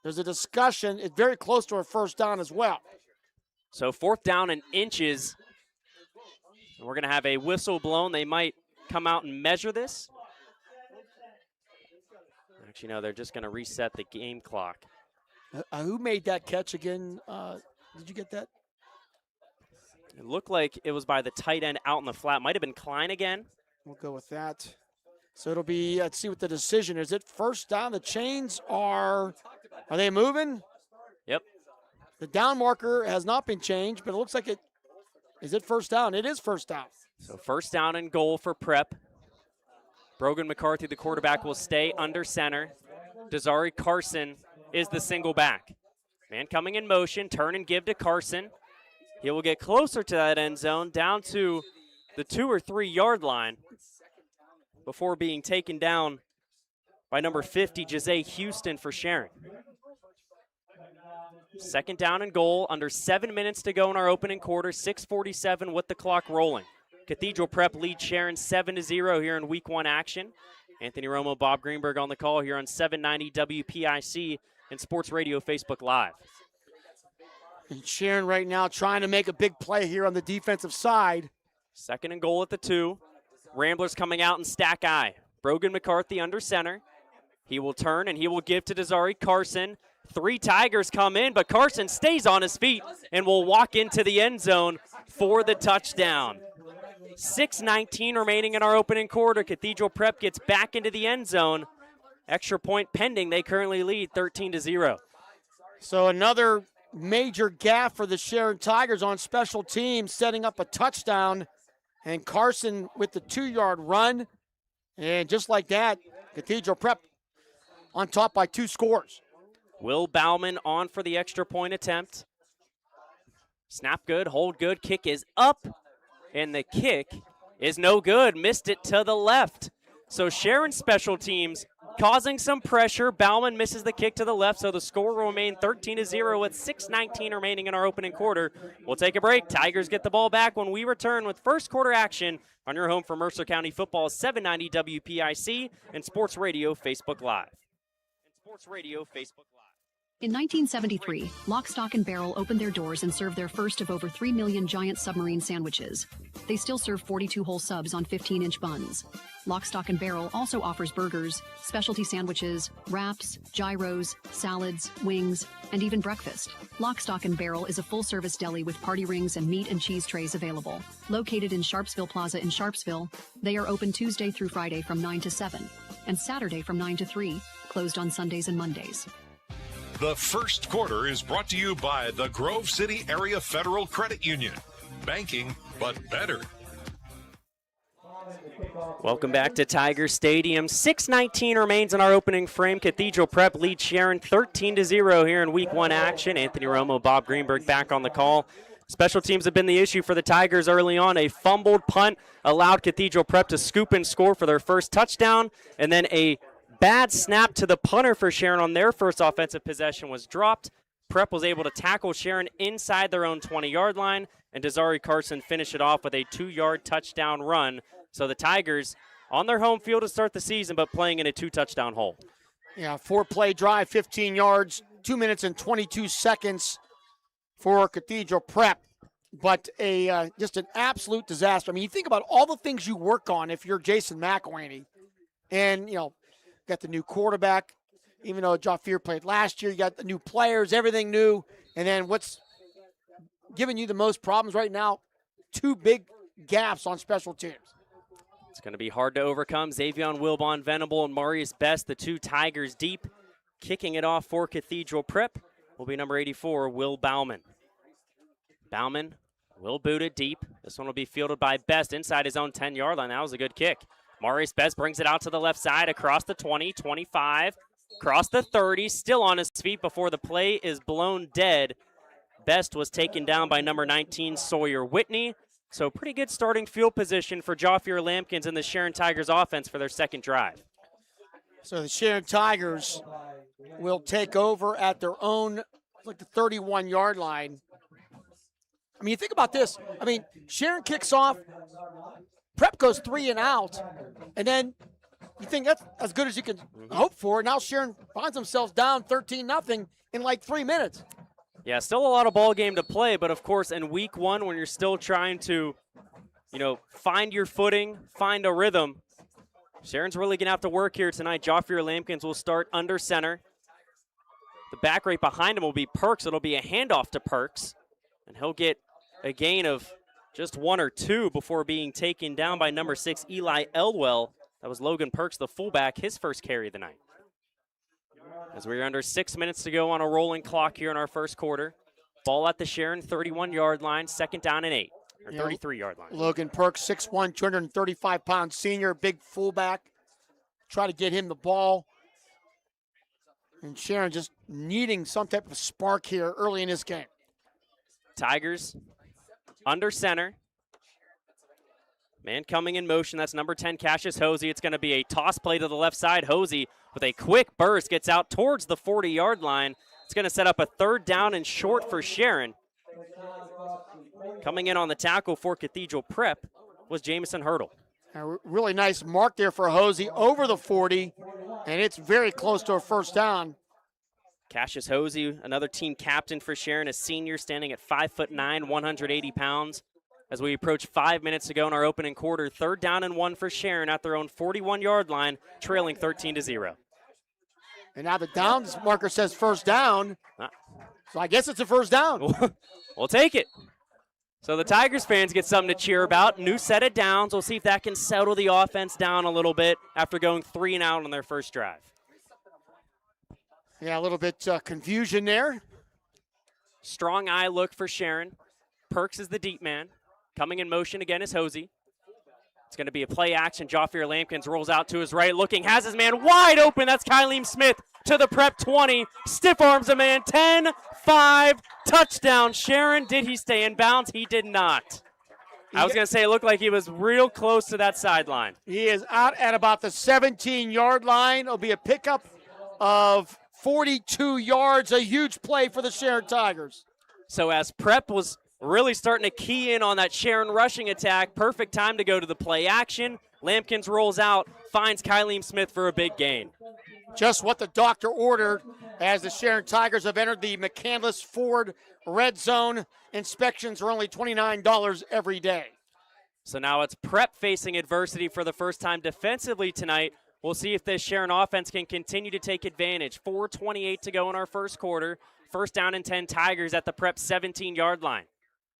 There's a discussion. It's very close to a 1st down as well. So 4th down and inches. We're going to have a whistle blown. They might come out and measure this. Actually, no, they're just going to reset the game clock. Who made that catch again? Did you get that? It looked like it was by the tight end out in the flat. Might have been Klein again. We'll go with that. So it'll be, let's see what the decision is. It 1st down? The chains are they moving? Yep. The down marker has not been changed, but it looks like it. Is it 1st down? It is 1st down. So 1st down and goal for Prep. Brogan McCarthy, the quarterback, will stay under center. Desari Carson is the single back. Man coming in motion, turn and give to Carson. He will get closer to that end zone, down to the 2 or 3 yard line before being taken down by number 50, Jose Houston for Sharon. 2nd down and goal, under 7 minutes to go in our opening quarter, 6:47 with the clock rolling. Cathedral Prep leads Sharon 7-0 here in Week 1 action. Anthony Romo, Bob Greenberg on the call here on 790 WPIC and Sports Radio Facebook Live. And Sharon right now trying to make a big play here on the defensive side. 2nd and goal at the 2. Ramblers coming out in stack eye. Brogan McCarthy under center. He will turn and he will give to Desari Carson. 3 Tigers come in, but Carson stays on his feet and will walk into the end zone for the touchdown. 6:19 remaining in our opening quarter. Cathedral Prep gets back into the end zone. Extra point pending. They currently lead 13-0. So another major gaffe for the Sharon Tigers on special teams, setting up a touchdown. And Carson with the 2-yard run. And just like that, Cathedral Prep on top by 2 scores. Will Bauman on for the extra point attempt. Snap good, hold good, kick is up, and the kick is no good. Missed it to the left. So Sharon special teams causing some pressure. Bauman misses the kick to the left, so the score will remain 13-0 with 6:19 remaining in our opening quarter. We'll take a break. Tigers get the ball back when we return with first quarter action on your home for Mercer County Football, 790 WPIC and Sports Radio Facebook Live. In 1973, Lock, Stock, and Barrel opened their doors and served their first of over 3 million giant submarine sandwiches. They still serve 42 whole subs on 15-inch buns. Lock, Stock, and Barrel also offers burgers, specialty sandwiches, wraps, gyros, salads, wings, and even breakfast. Lock, Stock, and Barrel is a full-service deli with party rings and meat and cheese trays available. Located in Sharpsville Plaza in Sharpsville, they are open Tuesday through Friday from 9 to 7 and Saturday from 9 to 3, closed on Sundays and Mondays. The first quarter is brought to you by the Grove City Area Federal Credit Union. Banking, but better. Welcome back to Tiger Stadium. 6:19 remains in our opening frame. Cathedral Prep leads Sharon 13-0 here in Week 1 action. Anthony Romo, Bob Greenberg back on the call. Special teams have been the issue for the Tigers early on. A fumbled punt allowed Cathedral Prep to scoop and score for their first touchdown, and then a bad snap to the punter for Sharon on their first offensive possession was dropped. Prep was able to tackle Sharon inside their own 20-yard line, and Desiree Carson finished it off with a 2-yard touchdown run. So the Tigers on their home field to start the season, but playing in a 2-touchdown hole. Yeah, 4-play drive, 15 yards, 2 minutes and 22 seconds for Cathedral Prep. But just an absolute disaster. I mean, you think about all the things you work on if you're Jason McElhaney. And, got the new quarterback, even though Jafir played last year. You got the new players, everything new. And then what's giving you the most problems right now? 2 big gaps on special teams. It's going to be hard to overcome. Xavion Wilbon Venable and Marius Best, the 2 Tigers deep. Kicking it off for Cathedral Prep will be number 84, Will Bauman. Bauman will boot it deep. This one will be fielded by Best inside his own 10-yard line. That was a good kick. Marius Best brings it out to the left side, across the 20, 25, across the 30, still on his feet before the play is blown dead. Best was taken down by number 19, Sawyer Whitney. So pretty good starting field position for Jafir Lampkins and the Sharon Tigers offense for their second drive. So the Sharon Tigers will take over at their own, like the 31-yard line. I mean, you think about this. I mean, Sharon kicks off. Prep goes 3 and out, and then you think that's as good as you can hope for. Now Sharon finds themselves down 13-0 in like 3 minutes. Yeah, still a lot of ball game to play, but of course in Week 1 when you're still trying to, find your footing, find a rhythm, Sharon's really going to have to work here tonight. Jafir Lampkins will start under center. The back right behind him will be Perks. It'll be a handoff to Perks, and he'll get a gain of just 1 or 2 before being taken down by number 6, Eli Eldwell. That was Logan Perks, the fullback, his first carry of the night. As we're under 6 minutes to go on a rolling clock here in our first quarter. Ball at the Sharon 31-yard line, 2nd down and 8, or 33-yard line. Logan Perks, 6'1", 235-pound senior, big fullback. Try to get him the ball. And Sharon just needing some type of spark here early in this game. Tigers under center. Man coming in motion. That's number 10, Cassius Hosey. It's going to be a toss play to the left side. Hosey with a quick burst gets out towards the 40-yard line. It's going to set up a 3rd down and short for Sharon. Coming in on the tackle for Cathedral Prep was Jamison Hurdle. A really nice mark there for Hosey over the 40, and it's very close to a 1st down. Cassius Hosey, another team captain for Sharon, a senior standing at 5'9", 180 pounds. As we approach 5 minutes to go in our opening quarter, 3rd down and 1 for Sharon at their own 41-yard line, trailing 13-0. And now the downs marker says first down. So I guess it's a first down. We'll take it. So the Tigers fans get something to cheer about. New set of downs. We'll see if that can settle the offense down a little bit after going 3 and out on their first drive. Yeah, a little bit confusion there. Strong eye look for Sharon. Perks is the deep man. Coming in motion again is Hosey. It's going to be a play action. Joffier Lampkins rolls out to his right, looking, has his man wide open. That's Kyleem Smith to the prep 20. Stiff arms a man. 10-5 touchdown. Sharon, did he stay in bounds? He did not. I was going to say it looked like he was real close to that sideline. He is out at about the 17-yard line. It'll be a pickup of 42 yards. A huge play for the Sharon Tigers. So as prep was really starting to key in on that Sharon rushing attack, perfect time to go to the play action. Lampkins rolls out, finds Kyleem Smith for a big gain. Just what the doctor ordered as the Sharon Tigers have entered the McCandless Ford Red Zone. Inspections are only $29 every day. So now it's prep facing adversity for the first time defensively tonight. We'll see if this Sharon offense can continue to take advantage. 4:28 to go in our first quarter. First down and 10 Tigers at the prep 17-yard line.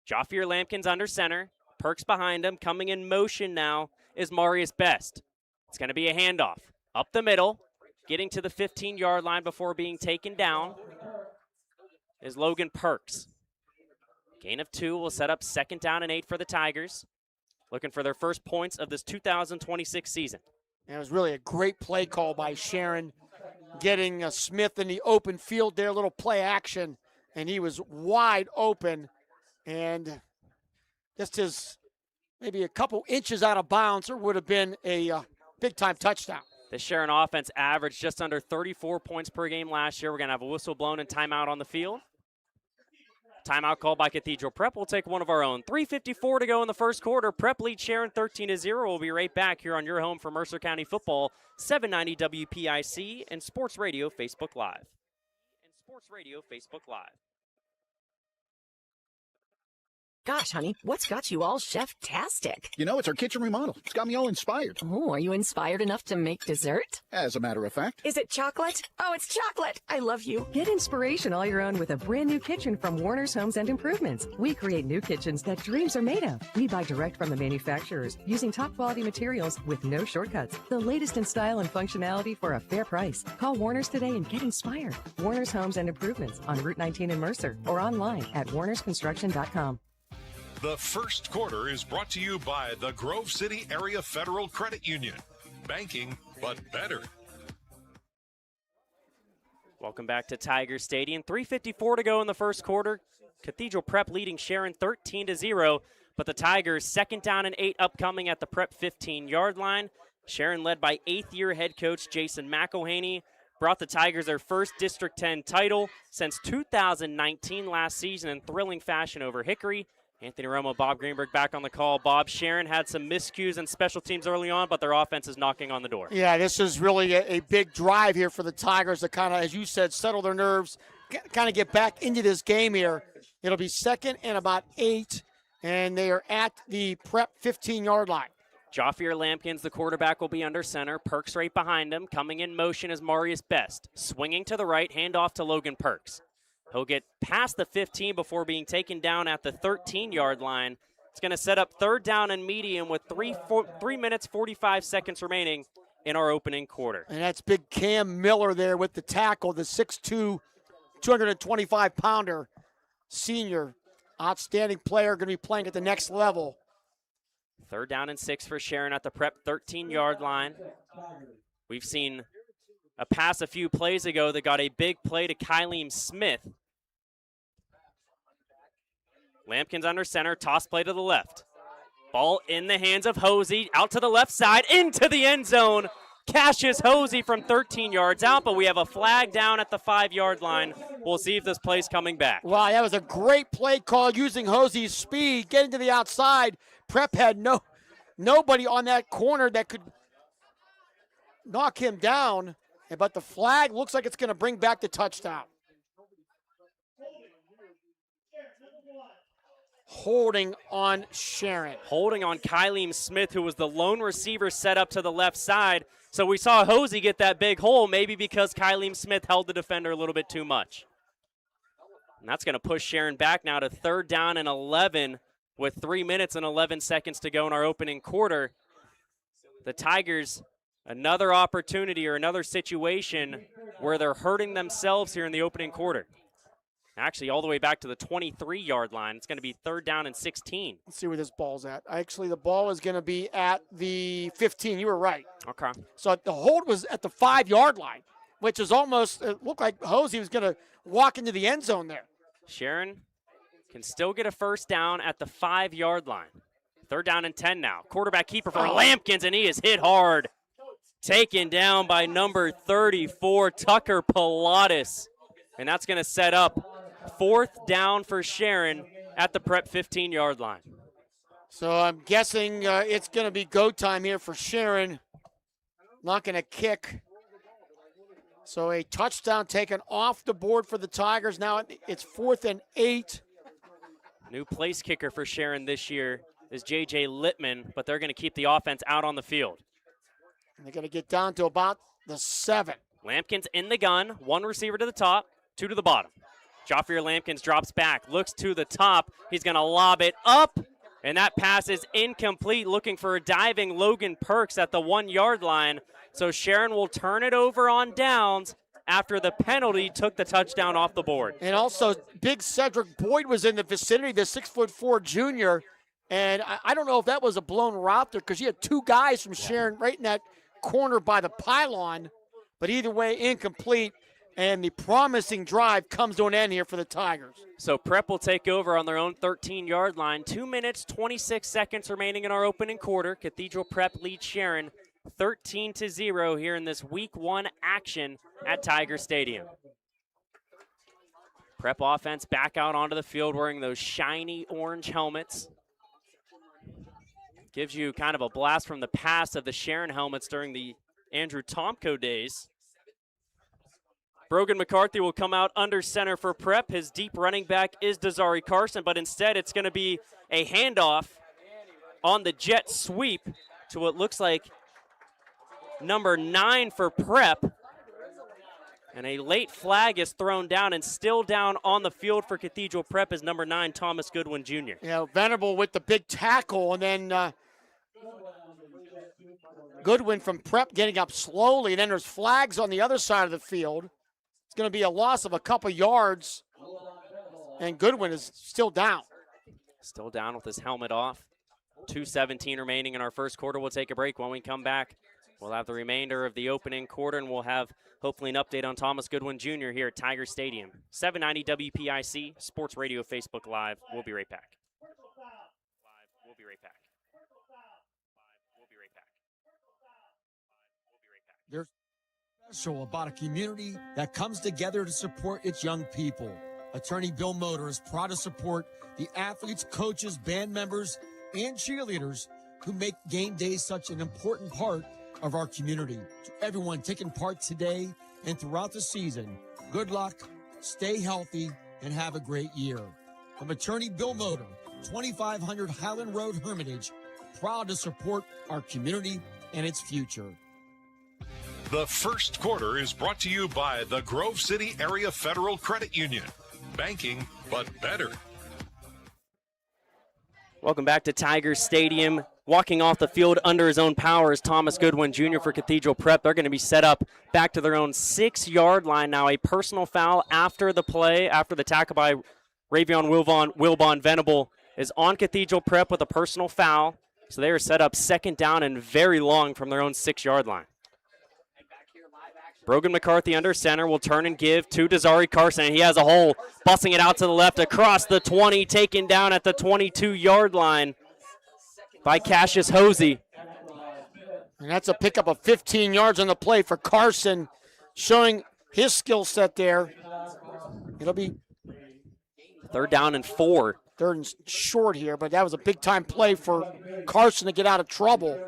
Joffier Lampkins under center. Perks behind him. Coming in motion now is Marius Best. It's going to be a handoff. Up the middle. Getting to the 15-yard line before being taken down is Logan Perks. Gain of 2 will set up 2nd down and 8 for the Tigers. Looking for their first points of this 2026 season. And it was really a great play call by Sharon, getting Smith in the open field there, little play action, and he was wide open. And just his maybe a couple inches out of bounds, there would have been a big-time touchdown. The Sharon offense averaged just under 34 points per game last year. We're going to have a whistle blown and timeout on the field. Timeout called by Cathedral Prep. We'll take one of our own. 3:54 to go in the first quarter. Prep lead Sharon 13-0. We'll be right back here on your home for Mercer County football, 790 WPIC and Sports Radio Facebook Live. Gosh, honey, what's got you all chef-tastic? You know, it's our kitchen remodel. It's got me all inspired. Oh, are you inspired enough to make dessert? As a matter of fact. Is it chocolate? Oh, it's chocolate! I love you. Get inspiration all your own with a brand new kitchen from Warner's Homes and Improvements. We create new kitchens that dreams are made of. We buy direct from the manufacturers using top quality materials with no shortcuts. The latest in style and functionality for a fair price. Call Warner's today and get inspired. Warner's Homes and Improvements on Route 19 in Mercer or online at warnersconstruction.com. The first quarter is brought to you by the Grove City Area Federal Credit Union. Banking, but better. Welcome back to Tiger Stadium. 3:54 to go in the first quarter. Cathedral Prep leading Sharon 13-0, but the Tigers 2nd down and 8 upcoming at the Prep 15-yard line. Sharon led by 8th-year head coach Jason McElhaney. Brought the Tigers their first District 10 title since 2019 last season in thrilling fashion over Hickory. Anthony Romo, Bob Greenberg back on the call. Bob, Sharon had some miscues and special teams early on, but their offense is knocking on the door. Yeah, this is really a big drive here for the Tigers to kind of, as you said, settle their nerves, kind of get back into this game here. It'll be 2nd and about 8, and they are at the Prep 15-yard line. Joffier Lampkins, the quarterback, will be under center. Perks right behind him. Coming in motion is Marius Best. Swinging to the right, handoff to Logan Perks. He'll get past the 15 before being taken down at the 13-yard line. It's going to set up 3rd down and medium with 3 minutes, 45 seconds remaining in our opening quarter. And that's big Cam Miller there with the tackle, the 6'2", 225-pounder senior. Outstanding player, going to be playing at the next level. 3rd down and 6 for Sharon at the Prep 13-yard line. We've seen a pass a few plays ago that got a big play to Kyleem Smith. Lampkins under center, toss play to the left. Ball in the hands of Hosey, out to the left side, into the end zone. Cashes Hosey from 13 yards out, but we have a flag down at the 5-yard line. We'll see if this play's coming back. Wow, that was a great play call using Hosey's speed, getting to the outside. Prep had nobody on that corner that could knock him down. But the flag looks like it's going to bring back the touchdown. holding on Sharon. Holding on Kylie Smith, who was the lone receiver set up to the left side. So we saw Hosey get that big hole, maybe because Kylie Smith held the defender a little bit too much. And that's going to push Sharon back now to 3rd down and 11 with 3 minutes and 11 seconds to go in our opening quarter. The Tigers, another opportunity or another situation where they're hurting themselves here in the opening quarter. Actually, all the way back to the 23-yard line. It's going to be 3rd down and 16. Let's see where this ball's at. Actually, the ball is going to be at the 15. You were right. Okay. So the hold was at the 5-yard line, which is almost, it looked like Hosey was going to walk into the end zone there. Sharon can still get a 1st down at the 5-yard line. 3rd down and 10 now. Quarterback keeper for Lampkins, and he is hit hard. Taken down by number 34, Tucker Pilatus. And that's going to set up 4th down for Sharon at the Prep 15-yard line. So I'm guessing it's going to be go time here for Sharon. Not going to kick. So a touchdown taken off the board for the Tigers. Now it's 4th and 8. New place kicker for Sharon this year is J.J. Littman, but they're going to keep the offense out on the field. And they're going to get down to about the 7. Lampkins in the gun. 1 receiver to the top, 2 to the bottom. Jaffier Lampkins drops back, looks to the top. He's going to lob it up, and that pass is incomplete, looking for a diving Logan Perks at the 1-yard line. So Sharon will turn it over on downs after the penalty took the touchdown off the board. And also, big Cedric Boyd was in the vicinity, the 6'4" junior. And I don't know if that was a blown route there because you had 2 guys from Sharon right in that corner by the pylon. But either way, incomplete. And the promising drive comes to an end here for the Tigers. So Prep will take over on their own 13-yard line. 2 minutes, 26 seconds remaining in our opening quarter. Cathedral Prep leads Sharon 13-0 here in this Week 1 action at Tiger Stadium. Prep offense back out onto the field wearing those shiny orange helmets. Gives you kind of a blast from the past of the Sharon helmets during the Andrew Tomko days. Brogan McCarthy will come out under center for Prep. His deep running back is Desari Carson, but instead it's going to be a handoff on the jet sweep to what looks like number 9 for Prep. And a late flag is thrown down, and still down on the field for Cathedral Prep is number 9, Thomas Goodwin Jr. Yeah, Venable with the big tackle, and then Goodwin from Prep getting up slowly. And then there's flags on the other side of the field. Going to be a loss of a couple yards, and Goodwin is still down. Still down with his helmet off. 2:17 remaining in our first quarter. We'll take a break. When we come back, we'll have the remainder of the opening quarter, and we'll have hopefully an update on Thomas Goodwin Jr. here at Tiger Stadium. 790 WPIC, Sports Radio, Facebook Live. We'll be right back. There's special about a community that comes together to support its young people. Attorney Bill Motor is proud to support the athletes, coaches, band members, and cheerleaders who make game day such an important part of our community. To everyone taking part today and throughout the season, good luck, stay healthy, and have a great year. From Attorney Bill Motor, 2500 Highland Road, Hermitage, proud to support our community and its future. The first quarter is brought to you by the Grove City Area Federal Credit Union. Banking, but better. Welcome back to Tiger Stadium. Walking off the field under his own power is Thomas Goodwin Jr. for Cathedral Prep. They're going to be set up back to their own 6-yard line now. A personal foul after the play, after the tackle by Ravion Wilbon Venable is on Cathedral Prep with a personal foul. So they are set up 2nd down and very long from their own 6-yard line. Brogan McCarthy under center will turn and give to Desari Carson. He has a hole, busting it out to the left across the 20, taken down at the 22-yard line by Cassius Hosey. And that's a pickup of 15 yards on the play for Carson, showing his skill set there. It'll be 3rd down and 4. 3rd and short here, but that was a big-time play for Carson to get out of trouble.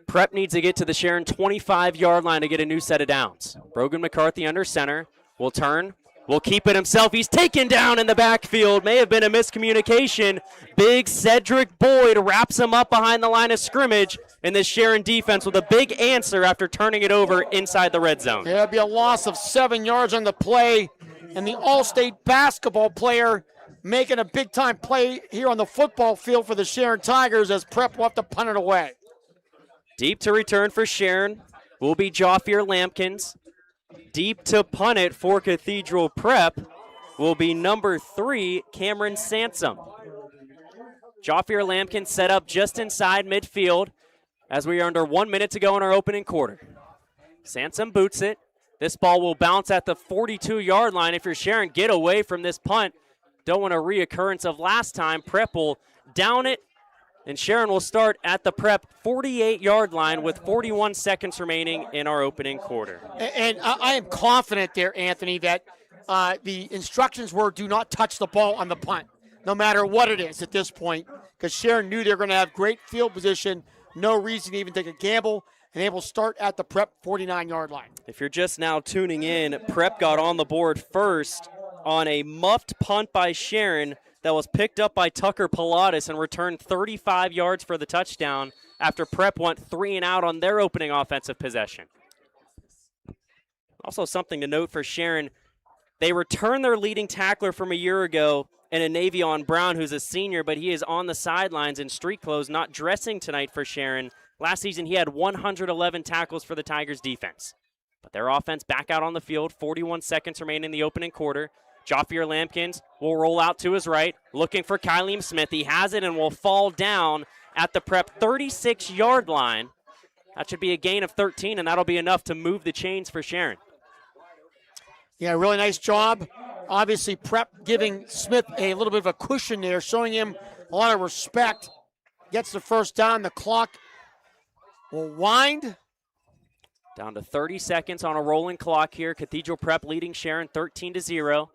Prep needs to get to the Sharon 25-yard line to get a new set of downs. Brogan McCarthy under center will turn, will keep it himself. He's taken down in the backfield. May have been a miscommunication. Big Cedric Boyd wraps him up behind the line of scrimmage, and the Sharon defense with a big answer after turning it over inside the red zone. There'll be a loss of 7 yards on the play, and the All-State basketball player making a big-time play here on the football field for the Sharon Tigers as Prep will have to punt it away. Deep to return for Sharon will be Joffier Lampkins. Deep to punt it for Cathedral Prep will be number 3, Cameron Sansom. Joffier Lampkins set up just inside midfield as we are under 1 minute to go in our opening quarter. Sansom boots it. This ball will bounce at the 42-yard line. If you're Sharon, get away from this punt. Don't want a reoccurrence of last time. Prep will down it, and Sharon will start at the Prep 48-yard line with 41 seconds remaining in our opening quarter. And I am confident there, Anthony, that the instructions were do not touch the ball on the punt, no matter what it is at this point, because Sharon knew they were going to have great field position, no reason to even take a gamble, and they will start at the Prep 49-yard line. If you're just now tuning in, Prep got on the board first on a muffed punt by Sharon that was picked up by Tucker Pilatus and returned 35 yards for the touchdown after Prep went 3 and out on their opening offensive possession. Also something to note for Sharon, they returned their leading tackler from a year ago in a Navion Brown, who's a senior, but he is on the sidelines in street clothes, not dressing tonight for Sharon. Last season, he had 111 tackles for the Tigers defense. But their offense back out on the field, 41 seconds remain in the opening quarter. Joffier Lampkins will roll out to his right, looking for Kyleem Smith. He has it and will fall down at the Prep 36-yard line. That should be a gain of 13, and that'll be enough to move the chains for Sharon. Yeah, really nice job. Obviously, Prep giving Smith a little bit of a cushion there, showing him a lot of respect. Gets the first down. The clock will wind. Down to 30 seconds on a rolling clock here. Cathedral Prep leading Sharon 13-0.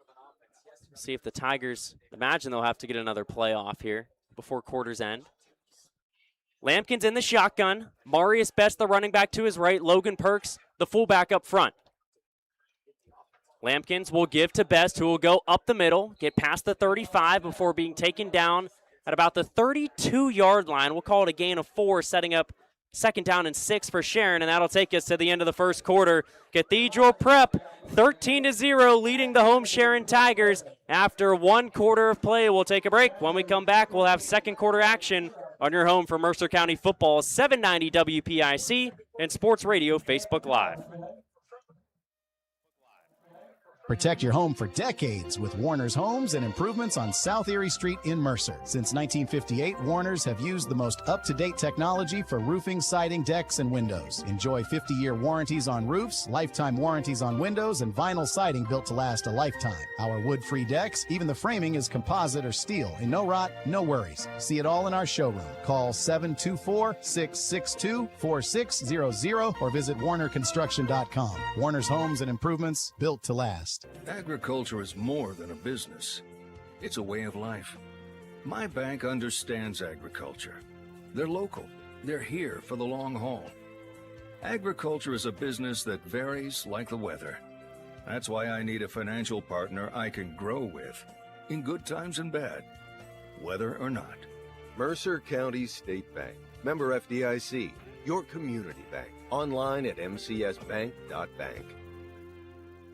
See if the Tigers, imagine they'll have to get another play off here before quarters end. Lampkins in the shotgun. Marius Best, the running back, to his right. Logan Perks, the fullback, up front. Lampkins will give to Best, who will go up the middle, get past the 35 before being taken down at about the 32-yard line. We'll call it a gain of 4, setting up second down and 6 for Sharon, and that'll take us to the end of the first quarter. Cathedral Prep 13-0, leading the home Sharon Tigers. After 1 quarter of play, we'll take a break. When we come back, we'll have second quarter action on your home for Mercer County football, 790 WPIC and Sports Radio Facebook Live. Protect your home for decades with Warner's Homes and Improvements on South Erie Street in Mercer. Since 1958, Warner's have used the most up-to-date technology for roofing, siding, decks, and windows. Enjoy 50-year warranties on roofs, lifetime warranties on windows, and vinyl siding built to last a lifetime. Our wood-free decks, even the framing is composite or steel, and no rot, no worries. See it all in our showroom. Call 724-662-4600 or visit warnerconstruction.com. Warner's Homes and Improvements, built to last. Agriculture is more than a business. It's a way of life. My bank understands agriculture. They're local. They're here for the long haul. Agriculture is a business that varies like the weather. That's why I need a financial partner I can grow with, in good times and bad, weather or not. Mercer County State Bank. Member FDIC. Your community bank. Online at mcsbank.bank.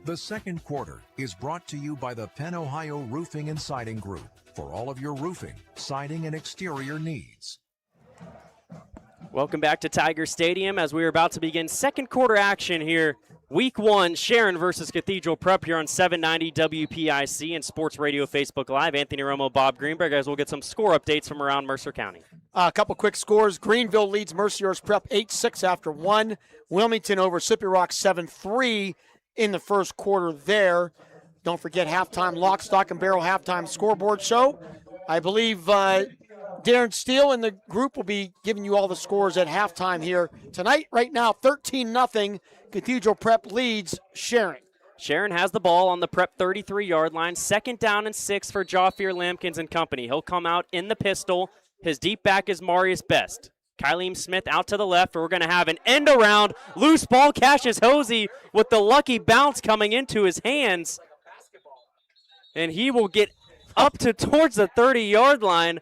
The second quarter is brought to you by the Penn Ohio Roofing and Siding Group for all of your roofing, siding, and exterior needs. Welcome back to Tiger Stadium as we are about to begin second quarter action here. Week 1, Sharon versus Cathedral Prep here on 790 WPIC and Sports Radio Facebook Live. Anthony Romo, Bob Greenberg, as we'll get some score updates from around Mercer County. A couple quick scores. Greenville leads Mercyhurst Prep 8-6 after 1. Wilmington over Sippy Rock 7-3. In the first quarter there. Don't forget halftime Lock, Stock, and Barrel halftime scoreboard show. I believe Darren Steele and the group will be giving you all the scores at halftime here tonight. Right now, 13-0. Cathedral Prep leads Sharon. Sharon has the ball on the Prep 33-yard line. Second down and 6 for Joffier Lampkins and company. He'll come out in the pistol. His deep back is Marius Best. Kyleem Smith out to the left. We're going to have an end around. Loose ball. Cassius Hosey with the lucky bounce coming into his hands. and he will get up to towards the 30-yard line.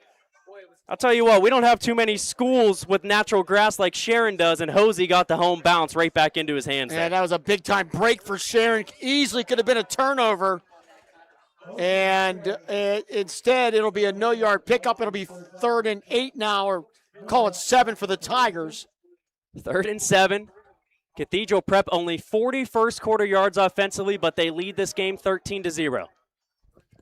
I'll tell you what, we don't have too many schools with natural grass like Sharon does, and Hosey got the home bounce right back into his hands. Yeah, that was a big-time break for Sharon. Easily could have been a turnover. And instead, it'll be a no-yard pickup. It'll be 3rd and 8 now, or call it 7 for the Tigers. 3rd and 7. Cathedral Prep only 40 first-quarter yards offensively, but they lead this game 13-0.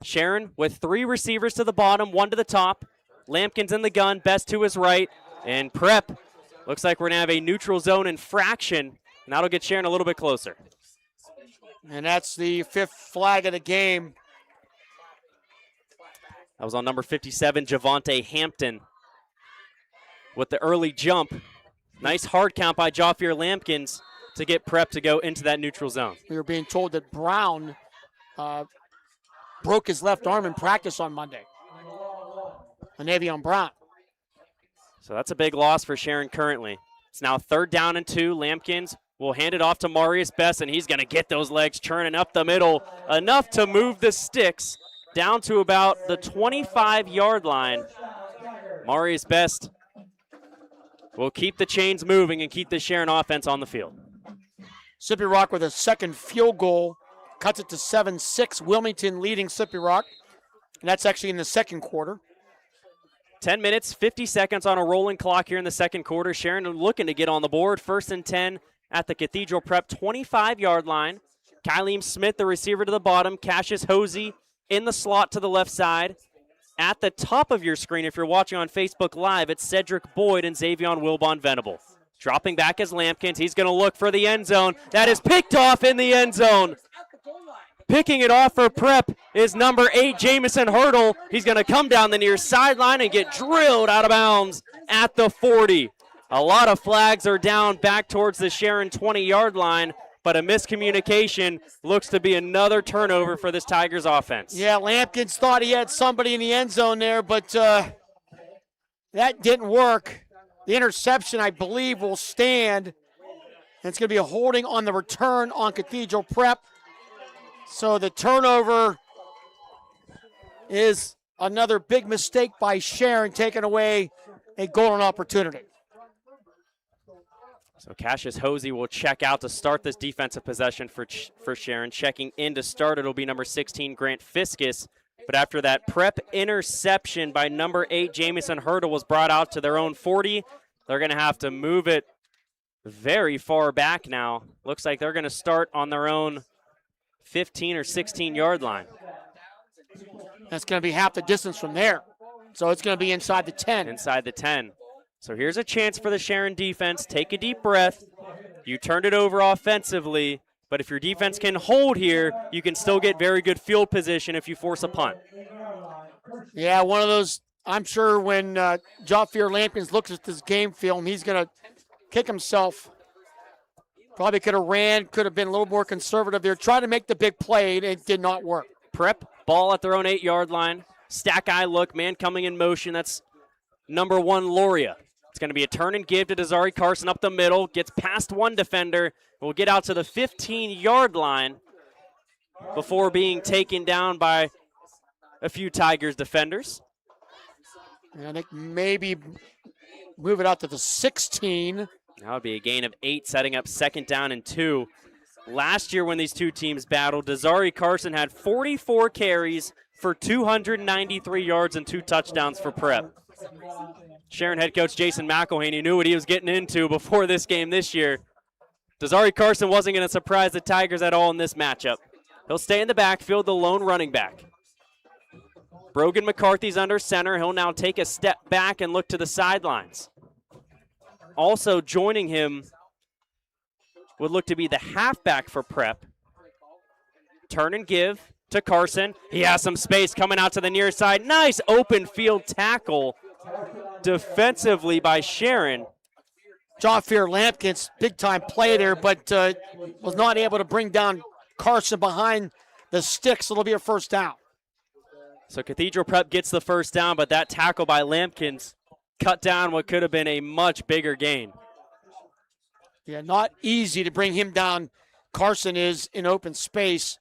Sharon with 3 receivers to the bottom, 1 to the top. Lampkin's in the gun, Best to his right. And Prep looks like we're going to have a neutral zone infraction, and that'll get Sharon a little bit closer. And that's the 5th flag of the game. That was on number 57, Javante Hampton, with the early jump. Nice hard count by Jaffier Lampkins to get Prep to go into that neutral zone. We were being told that Brown broke his left arm in practice on Monday. Navion Brown. So that's a big loss for Sharon currently. It's now 3rd down and 2. Lampkins will hand it off to Marius Best, and he's going to get those legs churning up the middle, enough to move the sticks down to about the 25-yard line. Marius Best will keep the chains moving and keep the Sharon offense on the field. Sippy Rock with a second field goal, cuts it to 7-6. Wilmington leading Sippy Rock, and that's actually in the second quarter. 10 minutes, 50 seconds on a rolling clock here in the second quarter. Sharon looking to get on the board. 1st and 10 at the Cathedral Prep 25-yard line. Kyleem Smith, the receiver to the bottom. Cassius Hosey in the slot to the left side. At the top of your screen, if you're watching on Facebook Live, it's Cedric Boyd and Xavion Wilbon Venable. Dropping back as Lampkins. He's going to look for the end zone. That is picked off in the end zone. Picking it off for Prep is number 8, Jamison Hurdle. He's going to come down the near sideline and get drilled out of bounds at the 40. A lot of flags are down back towards the Sharon 20-yard line, but a miscommunication looks to be another turnover for this Tigers offense. Yeah, Lampkins thought he had somebody in the end zone there, but that didn't work. The interception, I believe, will stand. And it's going to be a holding on the return on Cathedral Prep. So the turnover is another big mistake by Sharon, taking away a golden opportunity. So Cassius Hosey will check out to start this defensive possession for Sharon. Checking in to start, it'll be number 16, Grant Fiskus. But after that Prep interception by number 8, Jamison Hurdle, was brought out to their own 40, they're going to have to move it very far back now. Looks like they're going to start on their own 15 or 16-yard line. That's going to be half the distance from there. So it's going to be inside the 10. Inside the 10. So here's a chance for the Sharon defense. Take a deep breath. You turned it over offensively, but if your defense can hold here, you can still get very good field position if you force a punt. Yeah, one of those, I'm sure when Jaffier Lampkins looks at this game film, he's going to kick himself. Probably could have ran, could have been a little more conservative there. Tried to make the big play, and it did not work. Prep, ball at their own 8-yard line. Stack eye look, man coming in motion. That's number 1, Loria. It's going to be a turn and give to Desari Carson up the middle. Gets past one defender. Will get out to the 15-yard line before being taken down by a few Tigers defenders. And I think maybe move it out to the 16. That would be a gain of 8, setting up 2nd down and 2. Last year when these two teams battled, Desari Carson had 44 carries for 293 yards and 2 touchdowns for Prep. Sharon head coach Jason McElhaney knew what he was getting into before this game this year. Desari Carson wasn't going to surprise the Tigers at all in this matchup. He'll stay in the backfield, the lone running back. Brogan McCarthy's under center. He'll now take a step back and look to the sidelines. Also joining him would look to be the halfback for Prep. Turn and give to Carson. He has some space coming out to the near side. Nice open field tackle defensively by Sharon. Jaffier Lampkins, big-time play there, but was not able to bring down Carson behind the sticks, so it'll be a 1st down. So Cathedral Prep gets the 1st down, but that tackle by Lampkins cut down what could have been a much bigger gain. Yeah, not easy to bring him down. Carson is in open space.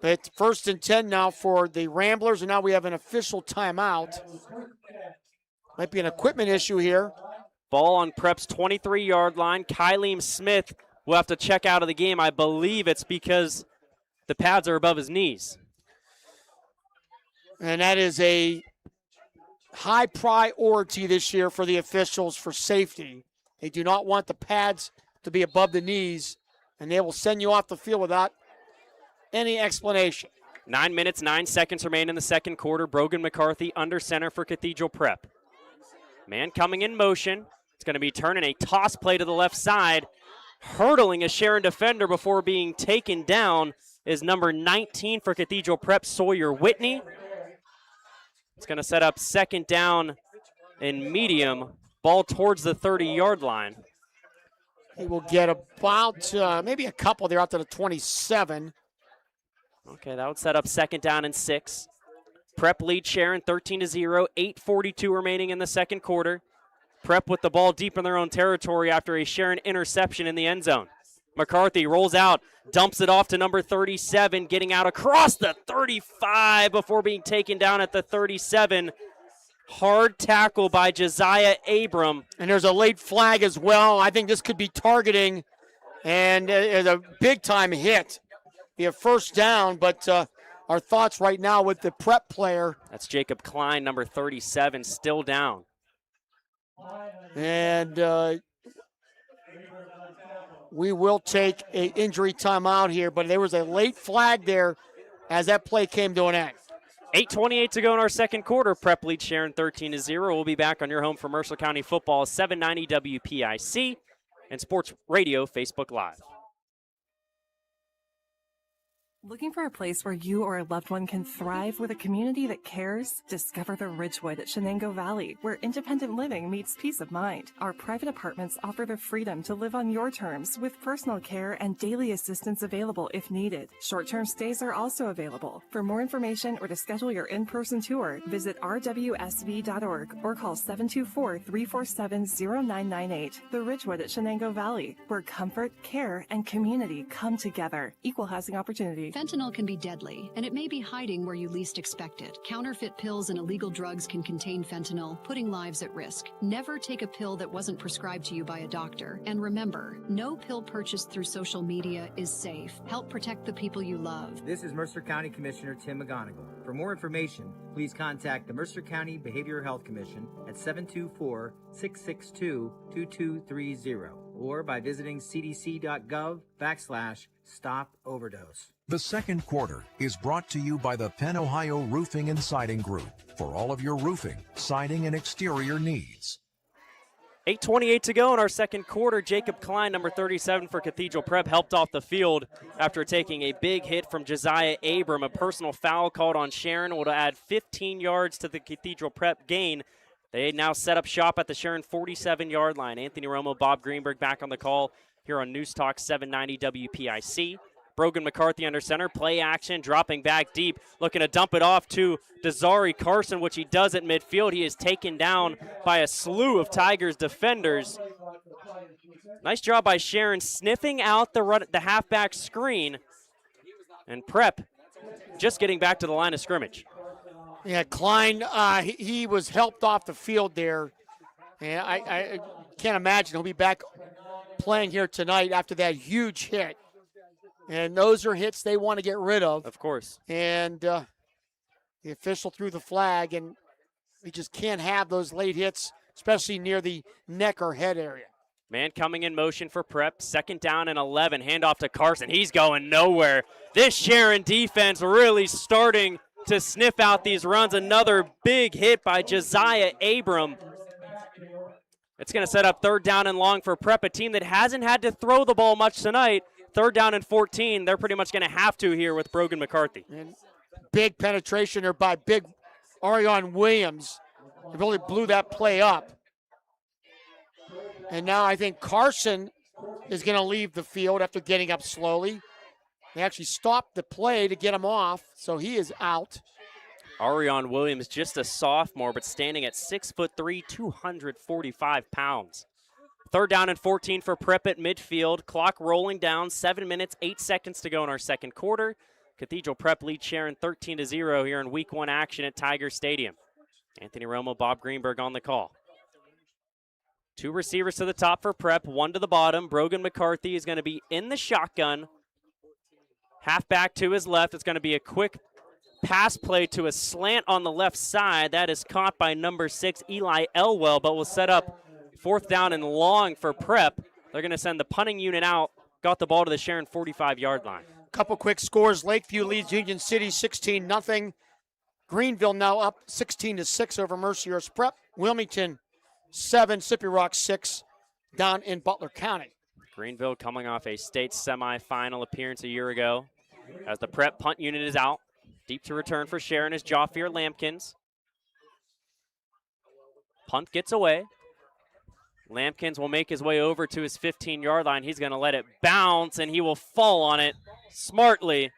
It's 1st and 10 now for the Ramblers, and now we have an official timeout. Might be an equipment issue here. Ball on Prep's 23-yard line. Kyleem Smith will have to check out of the game. I believe it's because the pads are above his knees. And that is a high priority this year for the officials for safety. They do not want the pads to be above the knees, and they will send you off the field without any explanation. 9 minutes, 9 seconds remain in the second quarter. Brogan McCarthy under center for Cathedral Prep. Man coming in motion. It's going to be turning a toss play to the left side. Hurdling a Sharon defender before being taken down is number 19 for Cathedral Prep, Sawyer Whitney. It's going to set up second down in medium. Ball towards the 30-yard line. He will get about maybe a couple there out to the 27. Okay, that would set up second down and 6. Prep lead Sharon 13-0, 8:42 remaining in the second quarter. Prep with the ball deep in their own territory after a Sharon interception in the end zone. McCarthy rolls out, dumps it off to number 37, getting out across the 35 before being taken down at the 37. Hard tackle by Josiah Abram. And there's a late flag as well. I think this could be targeting, and a big-time hit. Be a first down, but our thoughts right now with the Prep player. That's Jacob Klein, number 37, still down. And we will take an injury timeout here, but there was a late flag there as that play came to an end. 8:28 to go in our second quarter. Prep lead Sharon 13-0. We'll be back on your home for Mercer County football, 790 WPIC and Sports Radio Facebook Live. Looking for a place where you or a loved one can thrive with a community that cares? Discover the Ridgewood at Shenango Valley, where independent living meets peace of mind. Our private apartments offer the freedom to live on your terms with personal care and daily assistance available if needed. Short-term stays are also available. For more information or to schedule your in-person tour, visit rwsv.org or call 724-347-0998. The Ridgewood at Shenango Valley, where comfort, care, and community come together. Equal housing opportunity. Fentanyl can be deadly, and it may be hiding where you least expect it. Counterfeit pills and illegal drugs can contain fentanyl, putting lives at risk. Never take a pill that wasn't prescribed to you by a doctor. And remember, no pill purchased through social media is safe. Help protect the people you love. This is Mercer County Commissioner Tim McGonigal. For more information, please contact the Mercer County Behavioral Health Commission at 724-662-2230 or by visiting cdc.gov/stop overdose. The second quarter is brought to you by the Penn Ohio Roofing and Siding Group for all of your roofing, siding, and exterior needs. 8:28 to go in our second quarter. Jacob Klein, number 37 for Cathedral Prep, helped off the field after taking a big hit from Josiah Abram. A personal foul called on Sharon will add 15 yards to the Cathedral Prep gain. They now set up shop at the Sharon 47-yard line. Anthony Romo, Bob Greenberg back on the call here on News Talk 790 WPIC. Brogan McCarthy under center, play action, dropping back deep, looking to dump it off to Desari Carson, which he does at midfield. He is taken down by a slew of Tigers defenders. Nice job by Sharon sniffing out the halfback screen, and Prep just getting back to the line of scrimmage. Yeah, Klein, he was helped off the field there, and I can't imagine he'll be back playing here tonight after that huge hit. And those are hits they want to get rid of. Of course. And the official threw the flag, and we just can't have those late hits, especially near the neck or head area. Man coming in motion for Prep. Second down and 11. Handoff to Carson. He's going nowhere. This Sharon defense really starting to sniff out these runs. Another big hit by Josiah Abram. It's going to set up third down and long for Prep, a team that hasn't had to throw the ball much tonight. Third down and 14. They're pretty much going to have to here with Brogan McCarthy. And big penetration there by big Arion Williams. He really blew that play up. And now I think Carson is going to leave the field after getting up slowly. They actually stopped the play to get him off, so he is out. Arion Williams, just a sophomore, but standing at 6'3", 245 pounds. Third down and 14 for Prep at midfield. Clock rolling down. 7 minutes, 8 seconds to go in our second quarter. Cathedral Prep leads Sharon 13-0 here in Week 1 action at Tiger Stadium. Anthony Romo, Bob Greenberg on the call. 2 receivers to the top for Prep, 1 to the bottom. Brogan McCarthy is going to be in the shotgun. Halfback to his left. It's going to be a quick pass play to a slant on the left side. That is caught by number 6, Eli Elwell, but will set up 4th down and long for Prep. They're going to send the punting unit out. Got the ball to the Sharon 45-yard line. Couple quick scores. Lakeview leads Union City 16-0. Greenville now up 16-6 over Mercyhurst Prep. Wilmington 7, Sippy Rock 6 down in Butler County. Greenville coming off a state semifinal appearance a year ago. As the Prep punt unit is out. Deep to return for Sharon is Joffier Lampkins. Punt gets away. Lampkins will make his way over to his 15-yard line. He's going to let it bounce, and he will fall on it smartly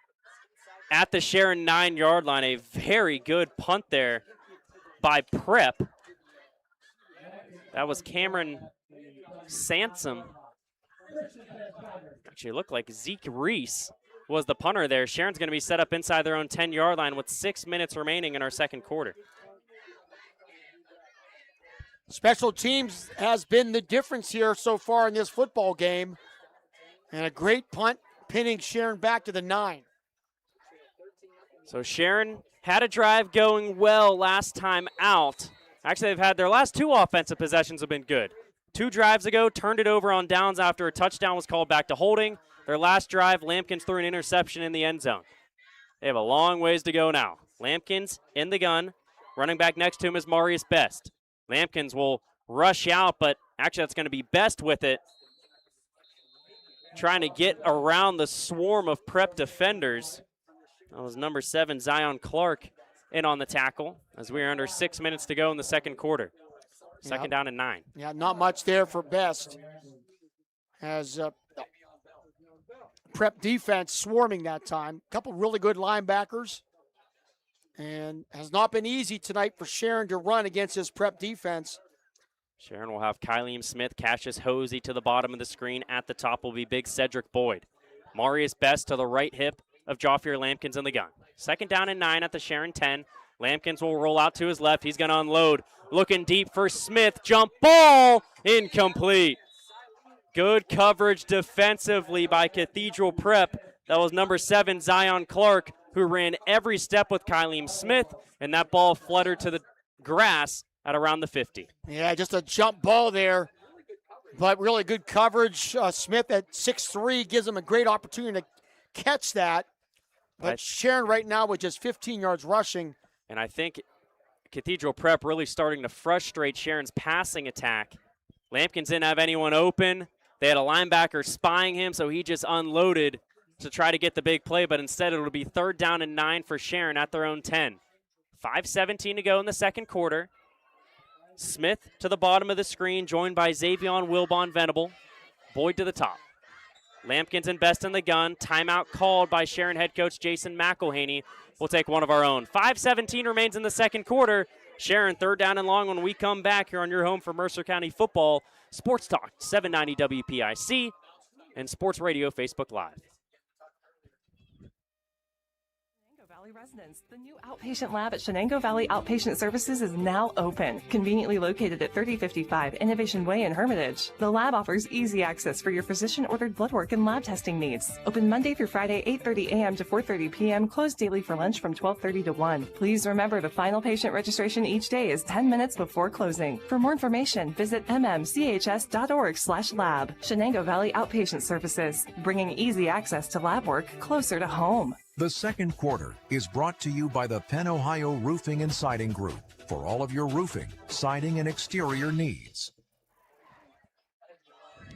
at the Sharon 9-yard line. A very good punt there by Prep. That was Cameron Sansom. Actually looked like Zeke Reese was the punter there. Sharon's going to be set up inside their own 10-yard line with 6 minutes remaining in our second quarter. Special teams has been the difference here so far in this football game. And a great punt pinning Sharon back to the 9. So Sharon had a drive going well last time out. Actually, they've had their last 2 offensive possessions have been good. 2 drives ago, turned it over on downs after a touchdown was called back to holding. Their last drive, Lampkins threw an interception in the end zone. They have a long ways to go now. Lampkins in the gun. Running back next to him is Marius Best. Lampkins will rush out, but actually that's going to be Best with it. Trying to get around the swarm of Prep defenders. That was number 7, Zion Clark, in on the tackle as we are under 6 minutes to go in the second quarter. Second down and 9. Yeah, not much there for Best. As Prep defense swarming that time. A couple really good linebackers. And has not been easy tonight for Sharon to run against his Prep defense. Sharon will have Kylie Smith, Cassius Hosey to the bottom of the screen. At the top will be big Cedric Boyd. Marius Best to the right hip of Joffier Lampkins in the gun. Second down and 9 at the Sharon 10. Lampkins will roll out to his left. He's going to unload. Looking deep for Smith. Jump ball. Incomplete. Good coverage defensively by Cathedral Prep. That was number 7, Zion Clark, who ran every step with Kylie Smith, and that ball fluttered to the grass at around the 50. Yeah, just a jump ball there, but really good coverage. Smith at 6'3" gives him a great opportunity to catch that. But Sharon right now with just 15 yards rushing. And I think Cathedral Prep really starting to frustrate Sharon's passing attack. Lampkins didn't have anyone open. They had a linebacker spying him, so he just unloaded to try to get the big play, but instead it'll be 3rd down and 9 for Sharon at their own 10. 5:17 to go in the second quarter. Smith to the bottom of the screen, joined by Xavion Wilbon Venable. Boyd to the top. Lampkins and Best in the gun. Timeout called by Sharon head coach Jason McElhaney. We'll take one of our own. 5:17 remains in the second quarter. Sharon 3rd down and long when we come back here on your home for Mercer County football. Sports Talk 790 WPIC and Sports Radio Facebook Live. Valley residents, the new outpatient lab at Shenango Valley Outpatient Services is now open, conveniently located at 3055 Innovation Way in Hermitage. The lab offers easy access for your physician-ordered blood work and lab testing needs. Open Monday through Friday, 8:30 a.m. to 4:30 p.m., closed daily for lunch from 12:30 to 1. Please remember the final patient registration each day is 10 minutes before closing. For more information, visit mmchs.org/lab. Shenango Valley Outpatient Services, bringing easy access to lab work closer to home. The second quarter is brought to you by the Penn Ohio Roofing and Siding Group for all of your roofing, siding, and exterior needs.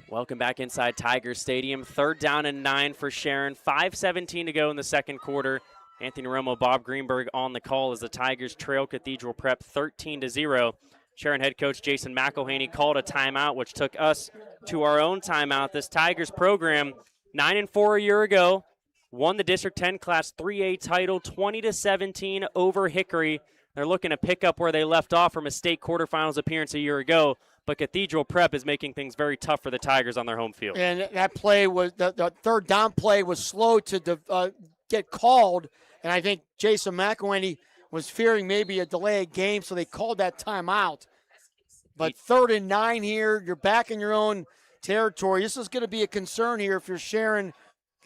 Welcome back inside Tiger Stadium. 3rd down and 9 for Sharon. 5:17 to go in the second quarter. Anthony Romo, Bob Greenberg on the call as the Tigers trail Cathedral Prep 13-0. Sharon head coach Jason McElhaney called a timeout, which took us to our own timeout. This Tigers program, 9-4 a year ago. Won the District 10 Class 3A title 20-17 over Hickory. They're looking to pick up where they left off from a state quarterfinals appearance a year ago, but Cathedral Prep is making things very tough for the Tigers on their home field. And that play was the 3rd down play was slow to get called, and I think Jason McElwain was fearing maybe a delay of game, so they called that timeout. But 3rd and 9 here, you're back in your own territory. This is going to be a concern here if you're Sharon.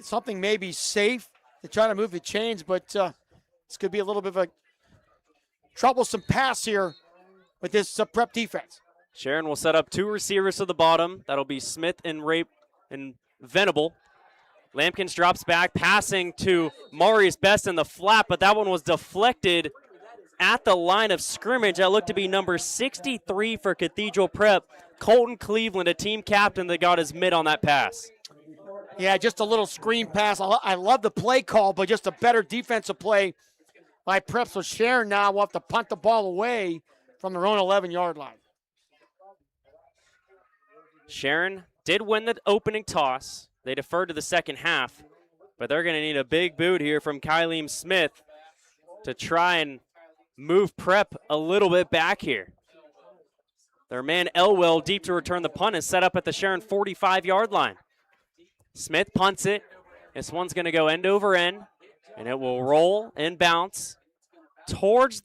Something maybe safe to try to move the chains, but this could be a little bit of a troublesome pass here with this Prep defense. Sharon will set up 2 receivers to the bottom. That'll be Smith and Rape and Venable. Lampkins drops back, passing to Marius Best in the flat, but that one was deflected at the line of scrimmage. That looked to be number 63 for Cathedral Prep, Colton Cleveland, a team captain that got his mid on that pass. Yeah, just a little screen pass. I love the play call, but just a better defensive play by Prep. So Sharon now will have to punt the ball away from their own 11-yard line. Sharon did win the opening toss. They deferred to the second half, but they're going to need a big boot here from Kyleem Smith to try and move Prep a little bit back here. Their man Elwell, deep to return the punt, is set up at the Sharon 45-yard line. Smith punts it. This one's going to go end over end, and it will roll and bounce towards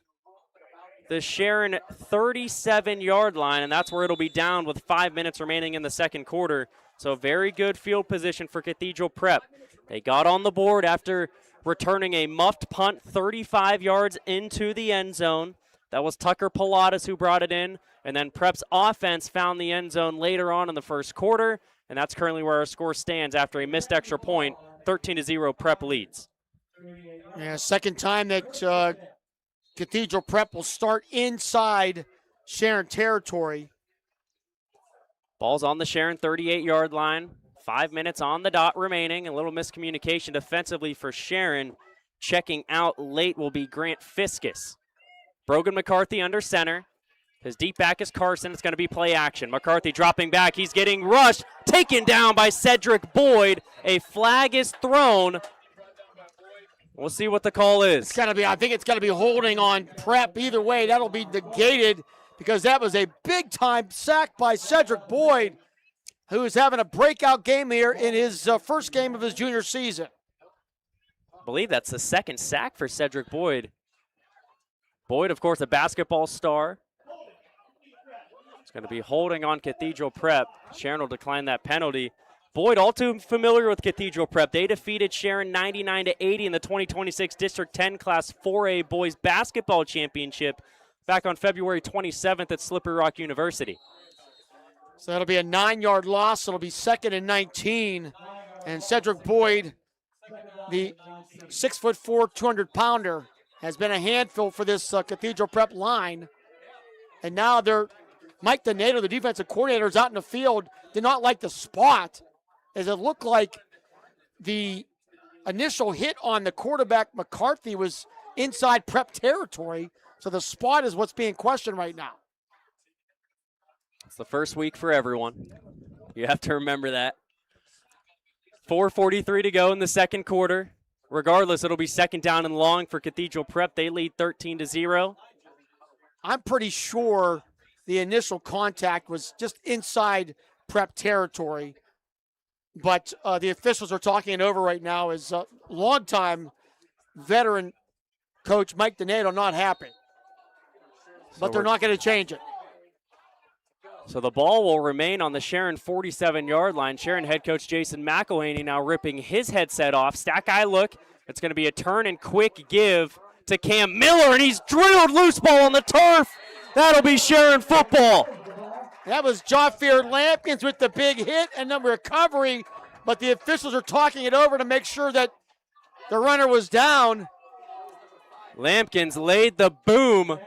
the Sharon 37-yard line, and that's where it'll be down with 5 minutes remaining in the second quarter. So very good field position for Cathedral Prep. They got on the board after returning a muffed punt 35 yards into the end zone. That was Tucker Pilatus who brought it in, and then Prep's offense found the end zone later on in the first quarter, and that's currently where our score stands after a missed extra point. 13-0 Prep leads. Yeah, second time that Cathedral Prep will start inside Sharon territory. Ball's on the Sharon 38-yard line. 5 minutes on the dot remaining. A little miscommunication defensively for Sharon. Checking out late will be Grant Fiskus. Brogan McCarthy under center. His deep back is Carson. It's going to be play action. McCarthy dropping back. He's getting rushed. Taken down by Cedric Boyd. A flag is thrown. We'll see what the call is. It's got to be, I think it's got to be holding on Prep. Either way, that'll be negated because that was a big-time sack by Cedric Boyd, who is having a breakout game here in his first game of his junior season. I believe that's the second sack for Cedric Boyd. Boyd, of course, a basketball star. It's going to be holding on Cathedral Prep. Sharon will decline that penalty. Boyd, all too familiar with Cathedral Prep. They defeated Sharon 99-80 in the 2026 District 10 Class 4A Boys Basketball Championship back on February 27th at Slippery Rock University. So that'll be a 9-yard loss. It'll be 2nd and 19. And Cedric Boyd, the 6'4", 200-pounder, has been a handful for this Cathedral Prep line. And now Mike Donato, the defensive coordinator, is out in the field, did not like the spot, as it looked like the initial hit on the quarterback, McCarthy, was inside Prep territory. So the spot is what's being questioned right now. It's the first week for everyone. You have to remember that. 4:43 to go in the second quarter. Regardless, it'll be second down and long for Cathedral Prep. They lead 13-0. I'm pretty sure the initial contact was just inside Prep territory. But the officials are talking it over right now as longtime veteran coach Mike Donato not happy. But they're not going to change it. So the ball will remain on the Sharon 47-yard line. Sharon head coach Jason McElhaney now ripping his headset off. Stack eye look. It's going to be a turn and quick give to Cam Miller, and he's drilled loose ball on the turf. That'll be Sharon football. That was Jaffier Lampkins with the big hit and the recovery, but the officials are talking it over to make sure that the runner was down. Lampkins laid the boom.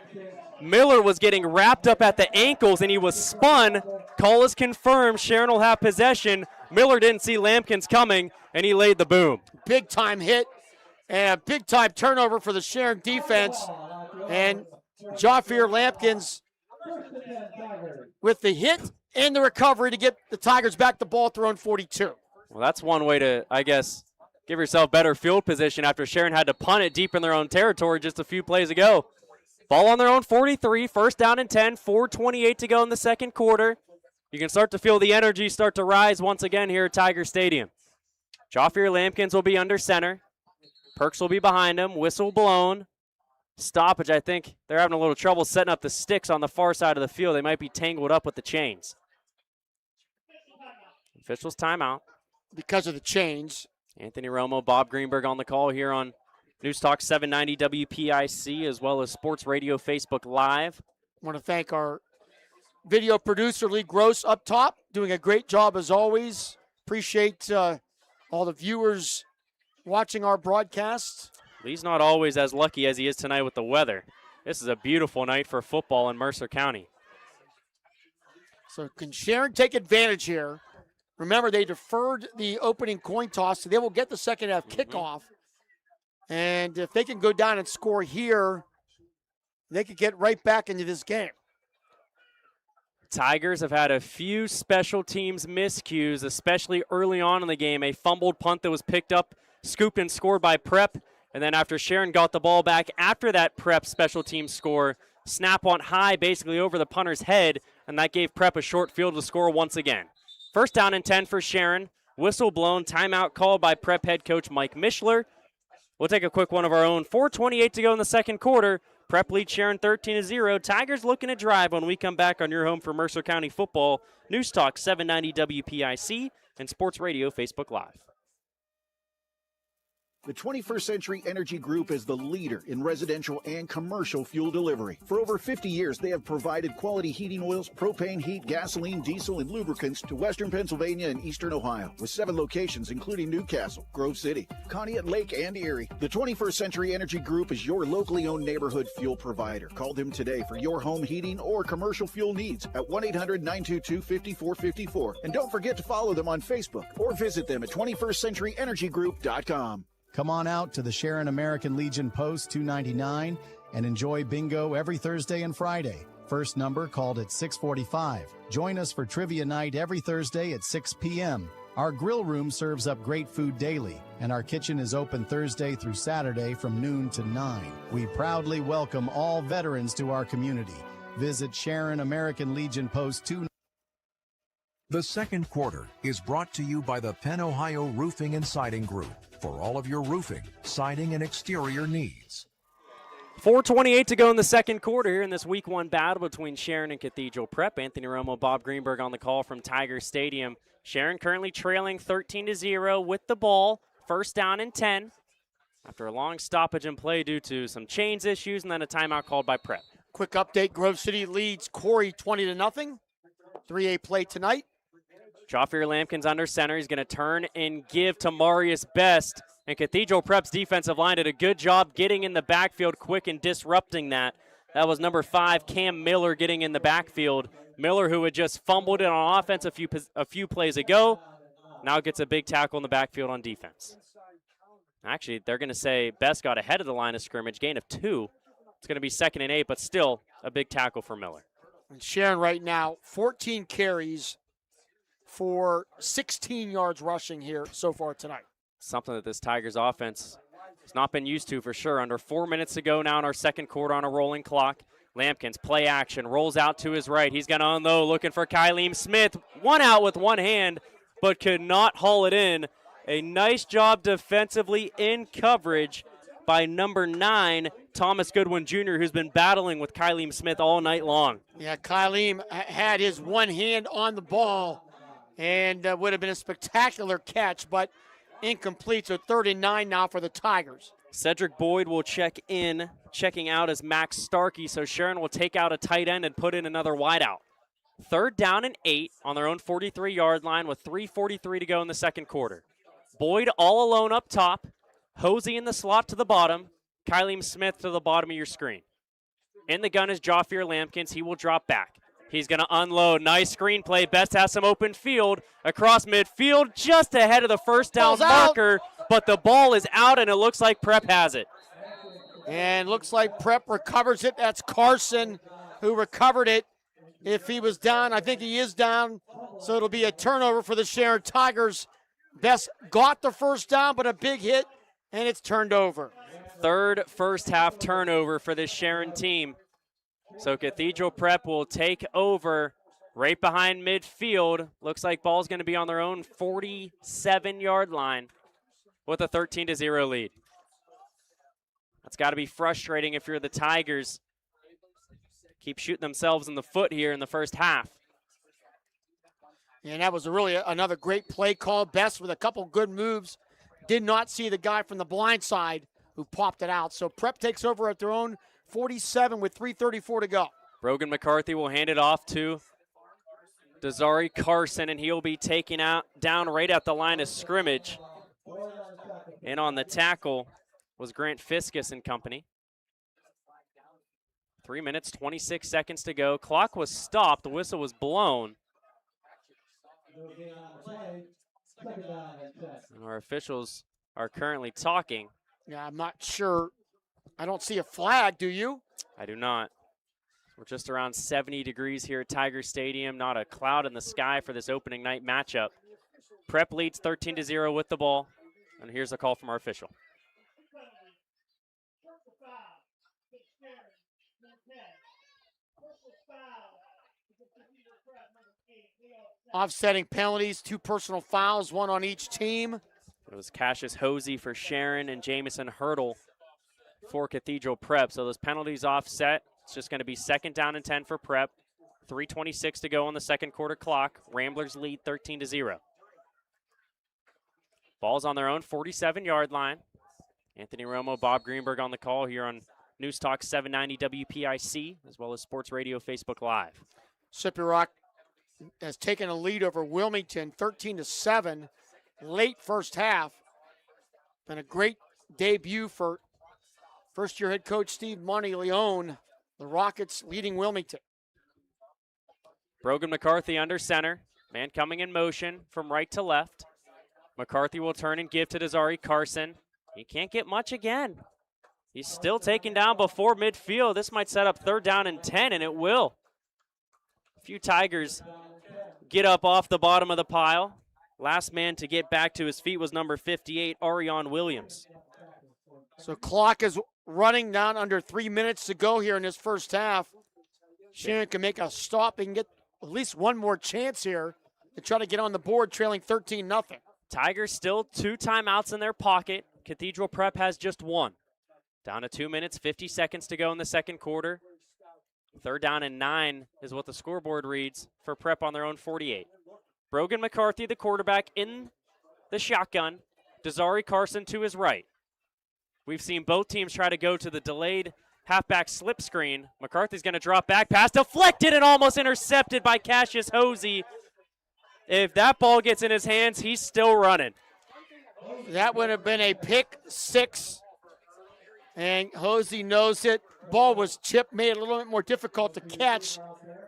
Miller was getting wrapped up at the ankles, and he was spun. Call is confirmed. Sharon will have possession. Miller didn't see Lampkins coming, and he laid the boom. Big-time hit and a big-time turnover for the Sharon defense. And Jaffier Lampkins with the hit and the recovery to get the Tigers back the ball thrown 42. Well, that's one way to, I guess, give yourself better field position after Sharon had to punt it deep in their own territory just a few plays ago. Ball on their own 43, first down and 10, 4:28 to go in the second quarter. You can start to feel the energy start to rise once again here at Tiger Stadium. Jaffier Lampkins will be under center. Perks will be behind him. Whistle blown. Stoppage, I think they're having a little trouble setting up the sticks on the far side of the field. They might be tangled up with the chains. Officials timeout. Because of the chains. Anthony Romo, Bob Greenberg on the call here on News Talk 790 WPIC as well as Sports Radio Facebook Live. I want to thank our video producer, Lee Gross, up top, doing a great job as always. Appreciate all the viewers watching our broadcast. Lee's not always as lucky as he is tonight with the weather. This is a beautiful night for football in Mercer County. So can Sharon take advantage here? Remember, they deferred the opening coin toss, so they will get the second half kickoff. And if they can go down and score here, they could get right back into this game. Tigers have had a few special teams miscues, especially early on in the game. A fumbled punt that was picked up, scooped and scored by Prep. And then after Sharon got the ball back after that Prep special team score, snap went high basically over the punter's head, and that gave Prep a short field to score once again. First down and 10 for Sharon. Whistle blown, timeout called by Prep head coach Mike Mishler. We'll take a quick one of our own. 4:28 to go in the second quarter. Prep leads Sharon 13-0. Tigers looking to drive when we come back on your home for Mercer County football. News Talk 790 WPIC and Sports Radio Facebook Live. The 21st Century Energy Group is the leader in residential and commercial fuel delivery. For over 50 years, they have provided quality heating oils, propane, heat, gasoline, diesel, and lubricants to western Pennsylvania and eastern Ohio, with 7 locations including Newcastle, Grove City, Conneaut Lake, and Erie. The 21st Century Energy Group is your locally owned neighborhood fuel provider. Call them today for your home heating or commercial fuel needs at 1-800-922-5454. And don't forget to follow them on Facebook or visit them at 21stcenturyenergygroup.com. Come on out to the Sharon American Legion Post 299 and enjoy bingo every Thursday and Friday. First number called at 6:45. Join us for trivia night every Thursday at 6 p.m. Our grill room serves up great food daily, and our kitchen is open Thursday through Saturday from noon to 9. We proudly welcome all veterans to our community. Visit Sharon American Legion Post 299. The second quarter is brought to you by the Penn Ohio Roofing and Siding Group for all of your roofing, siding, and exterior needs. 4:28 to go in the second quarter here in this Week 1 battle between Sharon and Cathedral Prep. Anthony Romo, Bob Greenberg on the call from Tiger Stadium. Sharon currently trailing 13-0 with the ball. First down and 10 after a long stoppage in play due to some chains issues and then a timeout called by Prep. Quick update, Grove City leads Corey 20-0. 3A play tonight. Joffier Lampkins under center. He's going to turn and give to Marius Best. And Cathedral Prep's defensive line did a good job getting in the backfield quick and disrupting that. That was number 5, Cam Miller, getting in the backfield. Miller, who had just fumbled it on offense a few plays ago, now gets a big tackle in the backfield on defense. Actually, they're going to say Best got ahead of the line of scrimmage, gain of 2. It's going to be 2nd and 8, but still a big tackle for Miller. And Sharon right now, 14 carries for 16 yards rushing here so far tonight. Something that this Tigers offense has not been used to for sure. Under 4 minutes to go now in our second quarter on a rolling clock. Lampkins, play action, rolls out to his right. He's going to unload, looking for Kyleem Smith. One out with one hand, but could not haul it in. A nice job defensively in coverage by number 9, Thomas Goodwin Jr., who's been battling with Kyleem Smith all night long. Yeah, Kyleem had his one hand on the ball and would have been a spectacular catch, but incomplete. So 3rd and 9 now for the Tigers. Cedric Boyd will checking out as Max Starkey, so Sharon will take out a tight end and put in another wideout. 3rd down and 8 on their own 43-yard line with 3:43 to go in the second quarter. Boyd all alone up top. Hosey in the slot to the bottom. Kyleem Smith to the bottom of your screen. In the gun is Joffier Lampkins. He will drop back. He's going to unload. Nice screenplay. Best has some open field across midfield just ahead of the first down marker, but the ball is out, and it looks like Prep has it. And looks like Prep recovers it. That's Carson who recovered it. If he was down, I think he is down, so it'll be a turnover for the Sharon Tigers. Best got the first down, but a big hit, and it's turned over. 3rd first half turnover for this Sharon team. So Cathedral Prep will take over right behind midfield. Looks like ball's going to be on their own 47-yard line with a 13-0 lead. That's got to be frustrating if you're the Tigers. Keep shooting themselves in the foot here in the first half. And that was really another great play call. Best with a couple good moves. Did not see the guy from the blind side who popped it out. So Prep takes over at their own 47 with 3:34 to go. Brogan McCarthy will hand it off to Desari Carson, and he'll be taken down right at the line of scrimmage. And on the tackle was Grant Fiskus and company. 3 minutes, 26 seconds to go. Clock was stopped. The whistle was blown. And our officials are currently talking. Yeah, I'm not sure. I don't see a flag, do you? I do not. We're just around 70 degrees here at Tiger Stadium. Not a cloud in the sky for this opening night matchup. Prep leads 13-0 with the ball. And here's a call from our official. Offsetting penalties, 2 personal fouls, 1 on each team. It was Cassius Hosey for Sharon and Jamison Hurdle for Cathedral Prep. So those penalties offset. It's just going to be 2nd down and 10 for Prep. 3:26 to go on the second quarter clock. Ramblers lead 13-0. Ball's on their own 47-yard line. Anthony Romo, Bob Greenberg on the call here on News Talk 790 WPIC, as well as Sports Radio Facebook Live. Sippy Rock has taken a lead over Wilmington, 13-7, late first half. Been a great debut for first-year head coach Steve Monteleone. The Rockets leading Wilmington. Brogan McCarthy under center. Man coming in motion from right to left. McCarthy will turn and give to Desari Carson. He can't get much again. He's still taken down before midfield. This might set up 3rd down and 10, and it will. A few Tigers get up off the bottom of the pile. Last man to get back to his feet was number 58, Arion Williams. So clock is running down under 3 minutes to go here in this first half. Sharon can make a stop and get at least one more chance here to try to get on the board, trailing 13-0. Tigers still 2 timeouts in their pocket. Cathedral Prep has just 1. Down to 2 minutes, 50 seconds to go in the second quarter. 3rd down and 9 is what the scoreboard reads for Prep on their own 48. Brogan McCarthy, the quarterback, in the shotgun. Desari Carson to his right. We've seen both teams try to go to the delayed halfback slip screen. McCarthy's going to drop back. Pass deflected and almost intercepted by Cassius Hosey. If that ball gets in his hands, he's still running. That would have been a pick 6. And Hosey knows it. Ball was chipped, made it a little bit more difficult to catch.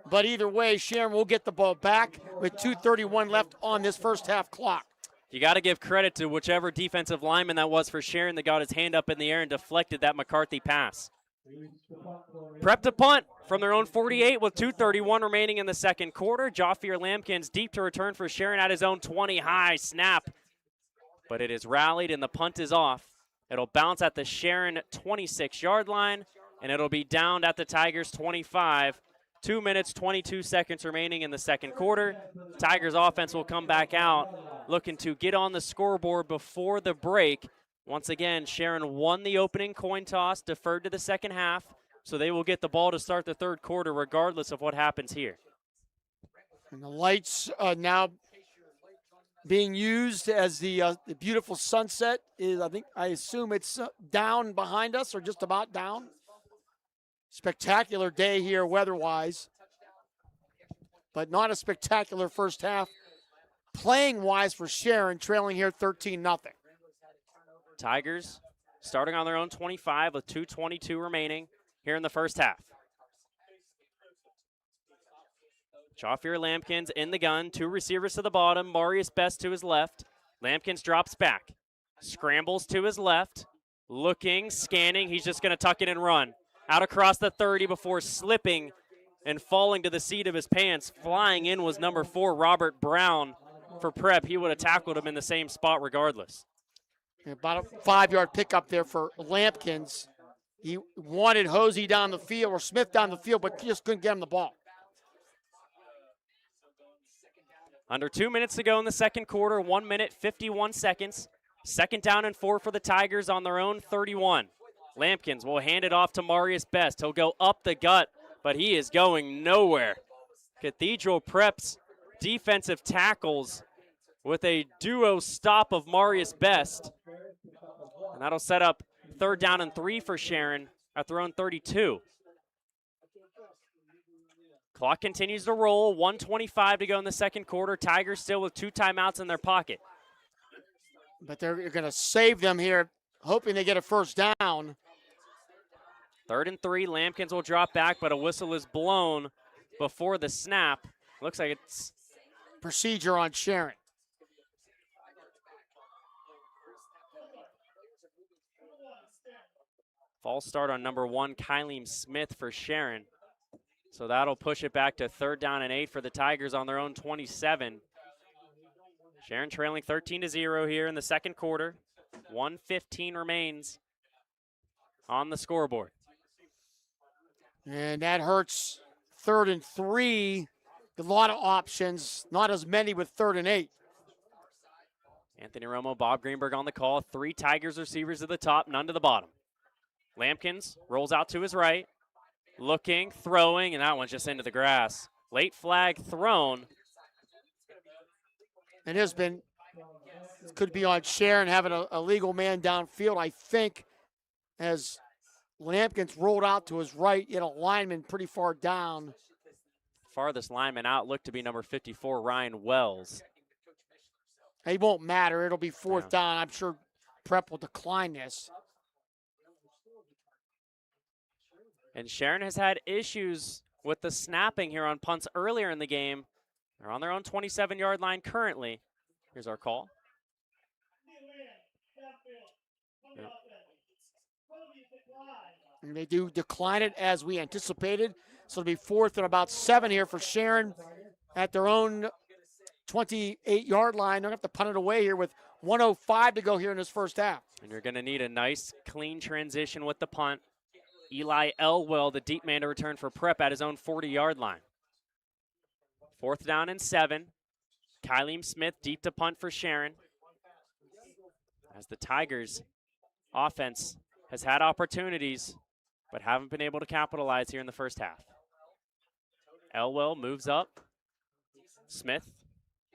But either way, Sharon will get the ball back with 2:31 left on this first half clock. You got to give credit to whichever defensive lineman that was for Sharon that got his hand up in the air and deflected that McCarthy pass. Prep to punt from their own 48 with 2:31 remaining in the second quarter. Joffier Lampkins deep to return for Sharon at his own 20 high snap. But it is rallied and the punt is off. It'll bounce at the Sharon 26-yard line, and it'll be downed at the Tigers 25. 2 minutes, 22 seconds remaining in the second quarter. Tigers offense will come back out, looking to get on the scoreboard before the break. Once again, Sharon won the opening coin toss, deferred to the second half, so they will get the ball to start the third quarter regardless of what happens here. And the lights now being used as the beautiful sunset is, I assume it's down behind us or just about down. Spectacular day here weather-wise, but not a spectacular first half playing-wise for Sharon, trailing here 13-0. Tigers starting on their own 25 with 2:22 remaining here in the first half. Joffier Lampkins in the gun, 2 receivers to the bottom, Marius Best to his left. Lampkins drops back, scrambles to his left, looking, scanning, he's just going to tuck it and run. Out across the 30 before slipping and falling to the seat of his pants. Flying in was number 4, Robert Brown for Prep. He would have tackled him in the same spot regardless. About a 5-yard pickup there for Lampkins. He wanted Hosey down the field or Smith down the field, but just couldn't get him the ball. Under 2 minutes to go in the second quarter, 1 minute, 51 seconds. 2nd down and 4 for the Tigers on their own 31. Lampkins will hand it off to Marius Best. He'll go up the gut, but he is going nowhere. Cathedral Prep's defensive tackles with a duo stop of Marius Best. And that'll set up 3rd down and 3 for Sharon at their own 32. Clock continues to roll. 1:25 to go in the second quarter. Tigers still with 2 timeouts in their pocket. But they're going to save them here, hoping they get a first down. 3rd and 3. Lampkins will drop back, but a whistle is blown before the snap. Looks like it's procedure on Sharon. False start on number 1, Kylie Smith for Sharon. So that'll push it back to 3rd down and 8 for the Tigers on their own 27. Sharon trailing 13-0 here in the second quarter. 1:15 remains on the scoreboard. And that hurts 3rd and 3. A lot of options, not as many with 3rd and 8. Anthony Romo, Bob Greenberg on the call. 3 Tigers receivers at the top, none to the bottom. Lampkins rolls out to his right. Looking, throwing, and that one's just into the grass. Late flag thrown. It has been, could be on Sharon having a legal man downfield, I think, as Lampkins rolled out to his right, a lineman pretty far down. Farthest lineman out looked to be number 54, Ryan Wells. It won't matter. It'll be 4th down. I'm sure Prep will decline this. And Sharon has had issues with the snapping here on punts earlier in the game. They're on their own 27-yard line currently. Here's our call. Yep. And they do decline it as we anticipated. So it'll be 4th and about 7 here for Sharon at their own 28-yard line. They're going to have to punt it away here with 1:05 to go here in this first half. And you're going to need a nice, clean transition with the punt. Eli Elwell, the deep man to return for Prep at his own 40-yard line. 4th down and 7. Kylie Smith deep to punt for Sharon. As the Tigers offense has had opportunities, but haven't been able to capitalize here in the first half. Elwell moves up. Smith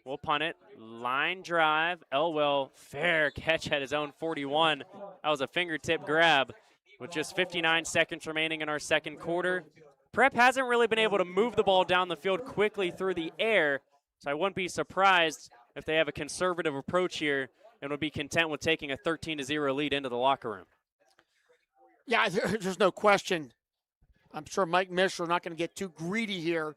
will punt it. Line drive. Elwell, fair catch at his own 41. That was a fingertip grab. With just 59 seconds remaining in our second quarter, Prep hasn't really been able to move the ball down the field quickly through the air, so I wouldn't be surprised if they have a conservative approach here and would be content with taking a 13-0 lead into the locker room. Yeah, there's no question. I'm sure Mike Mishler not going to get too greedy here.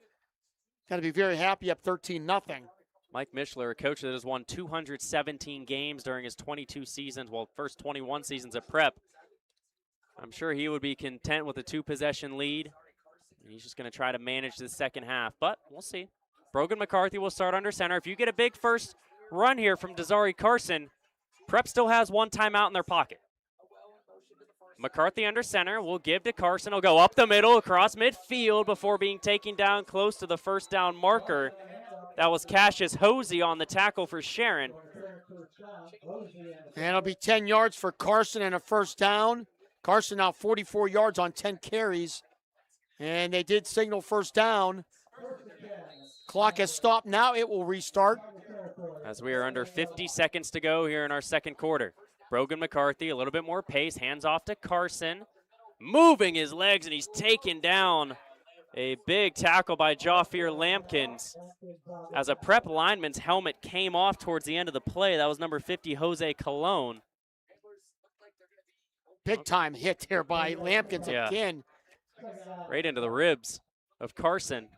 Got to be very happy up 13-0. Mike Mishler, a coach that has won 217 games during his 22 seasons, first 21 seasons at Prep. I'm sure he would be content with a 2-possession lead. He's just going to try to manage the second half, but we'll see. Brogan McCarthy will start under center. If you get a big first run here from Desari Carson, Prep still has 1 timeout in their pocket. McCarthy under center will give to Carson. He'll go up the middle across midfield before being taken down close to the first down marker. That was Cassius Hosey on the tackle for Sharon. And it'll be 10 yards for Carson and a first down. Carson now 44 yards on 10 carries. And they did signal first down. Clock has stopped. Now it will restart. As we are under 50 seconds to go here in our second quarter. Brogan McCarthy, a little bit more pace. Hands off to Carson. Moving his legs, and he's taken down. A big tackle by Jafir Lampkins. As a Prep lineman's helmet came off towards the end of the play. That was number 50, Jose Colon. Big time hit there by Lampkins again. Right into the ribs of Carson.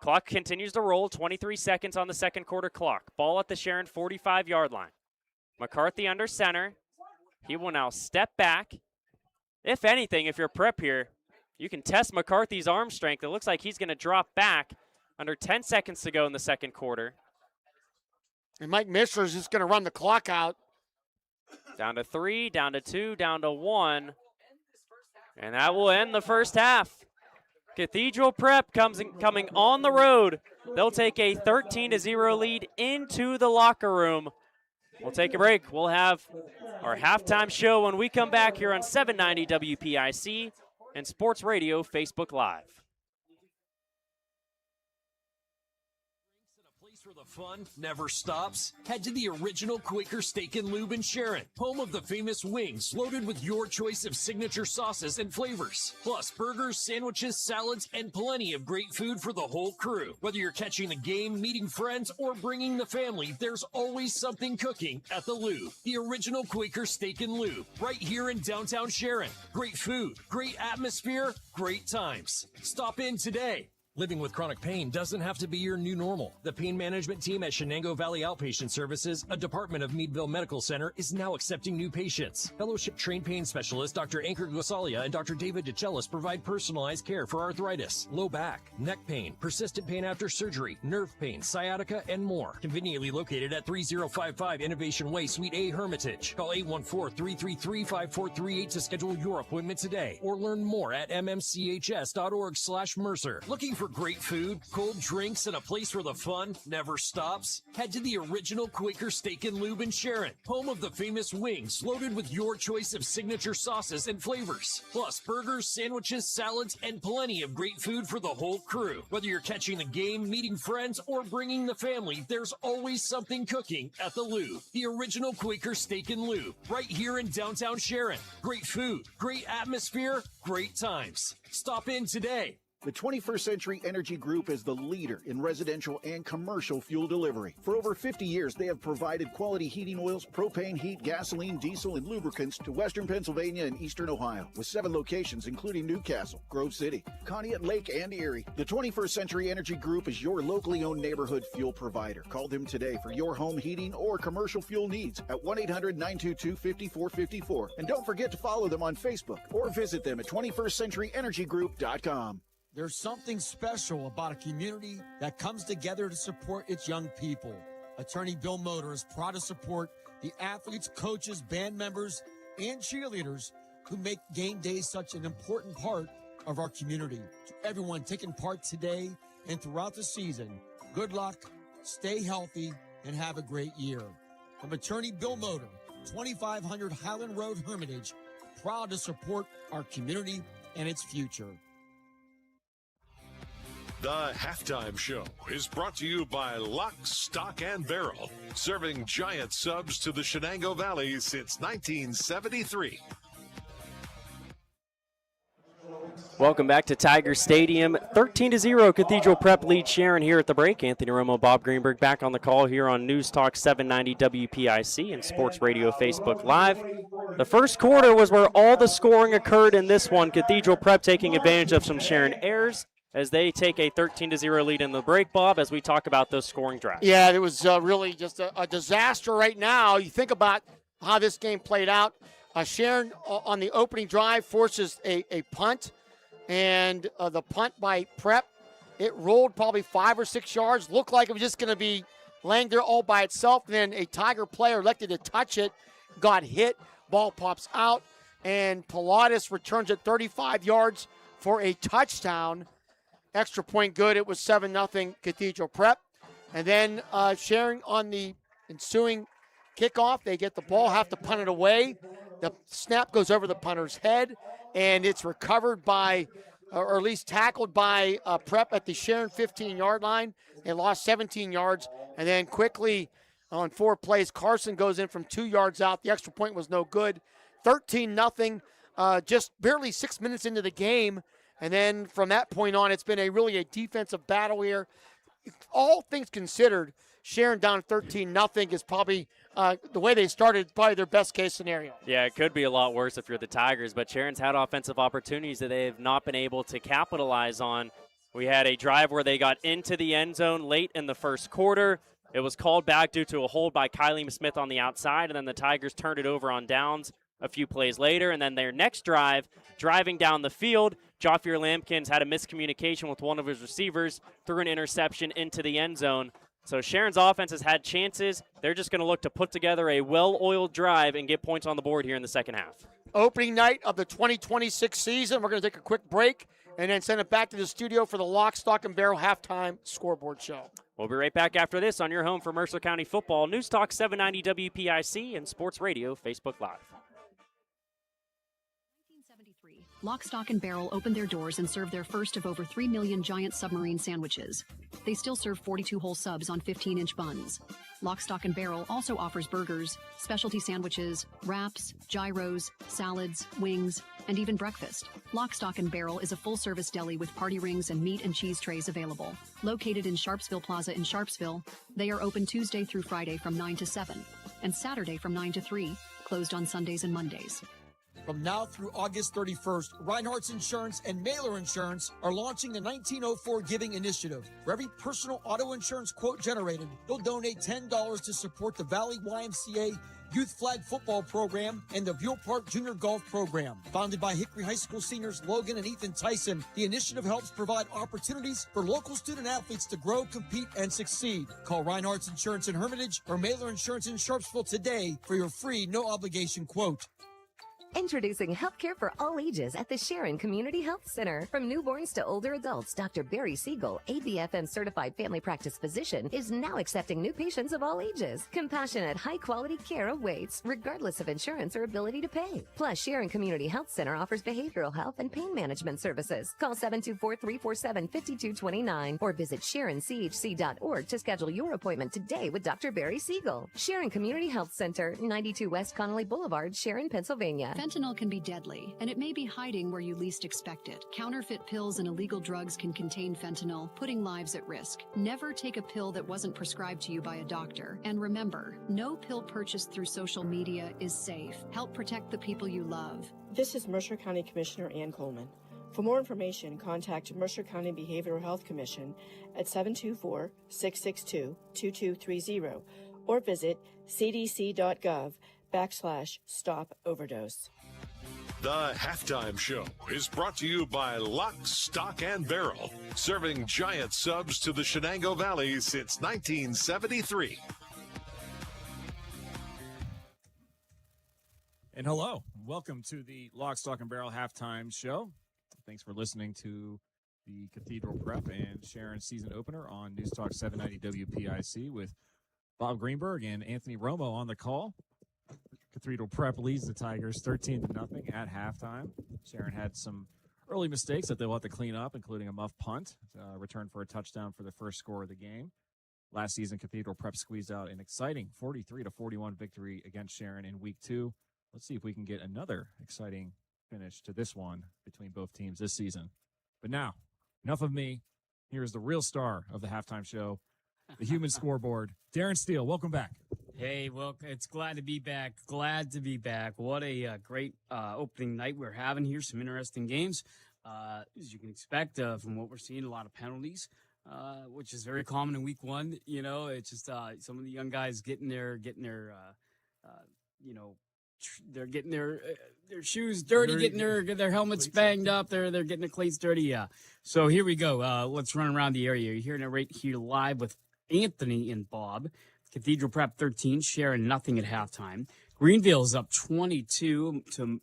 Clock continues to roll. 23 seconds on the second quarter clock. Ball at the Sharon 45-yard line. McCarthy under center. He will now step back. If anything, if you're Prep here, you can test McCarthy's arm strength. It looks like he's going to drop back under 10 seconds to go in the second quarter. And Mike Mishler is just going to run the clock out. Down to 3, down to 2, down to 1. And that will end the first half. Cathedral Prep coming on the road. They'll take a 13-0 lead into the locker room. We'll take a break. We'll have our halftime show when we come back here on 790 WPIC and Sports Radio Facebook Live. Where the fun never stops? Head to the original Quaker Steak and Lube in Sharon, home of the famous wings, loaded with your choice of signature sauces and flavors. Plus burgers, sandwiches, salads, and plenty of great food for the whole crew. Whether you're catching the game, meeting friends, or bringing the family, there's always something cooking at the Lube. The original Quaker Steak and Lube, right here in downtown Sharon. Great food, great atmosphere, great times. Stop in today. Living with chronic pain doesn't have to be your new normal. The pain management team at Shenango Valley Outpatient Services, a department of Meadville Medical Center, is now accepting new patients. Fellowship-trained pain specialist Dr. Ankur Gosalia and Dr. David DeCellis provide personalized care for arthritis, low back, neck pain, persistent pain after surgery, nerve pain, sciatica, and more. Conveniently located at 3055 Innovation Way, Suite A, Hermitage. Call 814-333-5438 to schedule your appointment today, or learn more at mmchs.org/Mercer. Looking for great food, cold drinks, and a place where the fun never stops? Head to the original Quaker Steak and Lube in Sharon, home of the famous wings, loaded with your choice of signature sauces and flavors. Plus burgers, sandwiches, salads, and plenty of great food for the whole crew. Whether you're catching the game, meeting friends, or bringing the family, there's always something cooking at the Lube. The original Quaker Steak and Lube, right here in downtown Sharon. Great food, great atmosphere, great times. Stop in today. The 21st Century Energy Group is the leader in residential and commercial fuel delivery. For over 50 years, they have provided quality heating oils, propane, heat, gasoline, diesel, and lubricants to Western Pennsylvania and Eastern Ohio, with 7 locations including Newcastle, Grove City, Conneaut Lake, and Erie. The 21st Century Energy Group is your locally owned neighborhood fuel provider. Call them today for your home heating or commercial fuel needs at 1-800-922-5454. And don't forget to follow them on Facebook or visit them at 21stcenturyenergygroup.com. There's something special about a community that comes together to support its young people. Attorney Bill Moder is proud to support the athletes, coaches, band members, and cheerleaders who make game day such an important part of our community. To everyone taking part today and throughout the season, good luck, stay healthy, and have a great year. From Attorney Bill Moder, 2500 Highland Road, Hermitage, proud to support our community and its future. The Halftime Show is brought to you by Lock, Stock, and Barrel, serving giant subs to the Shenango Valley since 1973. Welcome back to Tiger Stadium. 13-0 Cathedral Prep leads Sharon here at the break. Anthony Romo, Bob Greenberg back on the call here on News Talk 790 WPIC and Sports Radio Facebook Live. The first quarter was where all the scoring occurred in this one. Cathedral Prep taking advantage of some Sharon errors as they take a 13-0 lead in the break, Bob, as we talk about those scoring drives. Yeah, it was really just a disaster right now. You think about how this game played out. Sharon, on the opening drive, forces a punt, and the punt by Prep, it rolled probably 5 or 6 yards. Looked like it was just going to be laying there all by itself. Then a Tiger player elected to touch it, got hit, ball pops out, and Pilatus returns it 35 yards for a touchdown. Extra point good. It was 7-0 Cathedral Prep. And then Sharon on the ensuing kickoff, they get the ball, have to punt it away. The snap goes over the punter's head, and it's recovered by, or at least tackled by Prep at the Sharon 15-yard line. They lost 17 yards. And then quickly on 4 plays, Carson goes in from 2 yards out. The extra point was no good. 13-0, just barely 6 minutes into the game. And then from that point on, it's been really a defensive battle here. All things considered, Sharon down 13-0 is probably the way they started, probably their best case scenario. Yeah, it could be a lot worse if you're the Tigers, but Sharon's had offensive opportunities that they have not been able to capitalize on. We had a drive where they got into the end zone late in the first quarter. It was called back due to a hold by Kylie Smith on the outside, and then the Tigers turned it over on downs a few plays later. And then their next drive, driving down the field, Joffier Lampkins had a miscommunication with one of his receivers, threw an interception into the end zone. So Sharon's offense has had chances. They're just going to look to put together a well-oiled drive and get points on the board here in the second half. Opening night of the 2026 season. We're going to take a quick break and then send it back to the studio for the Lock, Stock, and Barrel halftime scoreboard show. We'll be right back after this on your home for Mercer County football. News Talk 790 WPIC and Sports Radio Facebook Live. Lock, Stock, and Barrel opened their doors and served their first of over 3 million giant submarine sandwiches. They still serve 42 whole subs on 15-inch buns. Lock, Stock, and Barrel also offers burgers, specialty sandwiches, wraps, gyros, salads, wings, and even breakfast. Lock, Stock, and Barrel is a full-service deli with party rings and meat and cheese trays available. Located in Sharpsville Plaza in Sharpsville, they are open Tuesday through Friday from 9 to 7 and Saturday from 9 to 3, closed on Sundays and Mondays. From now through August 31st, Reinhardt's Insurance and Mailer Insurance are launching the 1904 Giving Initiative. For every personal auto insurance quote generated, they'll donate $10 to support the Valley YMCA Youth Flag Football Program and the Buell Park Junior Golf Program. Founded by Hickory High School seniors Logan and Ethan Tyson, the initiative helps provide opportunities for local student athletes to grow, compete, and succeed. Call Reinhardt's Insurance in Hermitage or Mailer Insurance in Sharpsville today for your free, no-obligation quote. Introducing healthcare for all ages at the Sharon Community Health Center. From newborns to older adults, Dr. Barry Siegel, ABFN certified family practice physician, is now accepting new patients of all ages. Compassionate, high-quality care awaits, regardless of insurance or ability to pay. Plus, Sharon Community Health Center offers behavioral health and pain management services. Call 724-347-5229 or visit SharonCHC.org to schedule your appointment today with Dr. Barry Siegel. Sharon Community Health Center, 92 West Connolly Boulevard, Sharon, Pennsylvania. Fentanyl can be deadly, and it may be hiding where you least expect it. Counterfeit pills and illegal drugs can contain fentanyl, putting lives at risk. Never take a pill that wasn't prescribed to you by a doctor. And remember, no pill purchased through social media is safe. Help protect the people you love. This is Mercer County Commissioner Ann Coleman. For more information, contact Mercer County Behavioral Health Commission at 724-662-2230 or visit cdc.gov/stop overdose. The Halftime Show is brought to you by Lock, Stock, and Barrel, serving giant subs to the Shenango Valley since 1973. And hello, welcome to the Lock, Stock, and Barrel Halftime Show. Thanks for listening to the Cathedral Prep and Sharon season opener on News Talk 790 WPIC with Bob Greenberg and Anthony Romo on the call. Cathedral Prep leads the Tigers 13-0 at halftime. Sharon had some early mistakes that they'll have to clean up, including a muff punt, return for a touchdown for the first score of the game. Last season, Cathedral Prep squeezed out an exciting 43-41 victory against Sharon in Week 2. Let's see if we can get another exciting finish to this one between both teams this season. But now, enough of me. Here is the real star of the halftime show, the human scoreboard, Darren Steele. Welcome back. Hey, well, it's glad to be back. Glad to be back. What a great opening night we're having here. Some interesting games. As you can expect from what we're seeing, a lot of penalties, which is very common in Week 1. You know, it's just some of the young guys getting their they're getting their shoes dirty, getting their helmets banged up, they're getting their cleats dirty. Yeah. So here we go. Let's run around the area. You're hearing it right here live with Anthony and Bob. Cathedral Prep 13, Sharon nothing at halftime. Greenville's up 22 to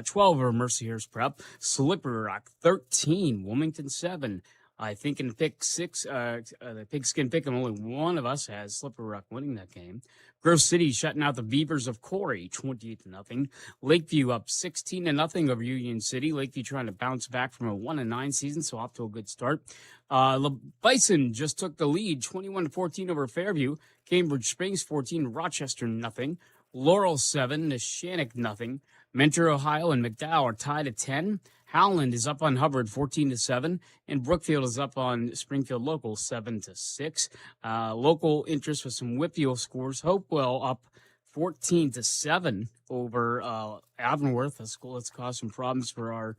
12 over Mercyhurst Prep. Slippery Rock 13, Wilmington 7. I think in pick 6, the pigskin pick, and only one of us has Slippery Rock winning that game. Grove City shutting out the Beavers of Corey 28-0. Lakeview up 16-0 over Union City. Lakeview trying to bounce back from a 1-9 season, so off to a good start. Bison just took the lead 21-14 over Fairview. Cambridge Springs 14, Rochester 0. Laurel 7, Neshannock 0. Mentor, Ohio, and McDowell are tied at 10. Howland is up on Hubbard 14-7, and Brookfield is up on Springfield Local 7-6. Local interest with some Whitfield scores. Hopewell up 14-7 over Avonworth, a school that's caused some problems for our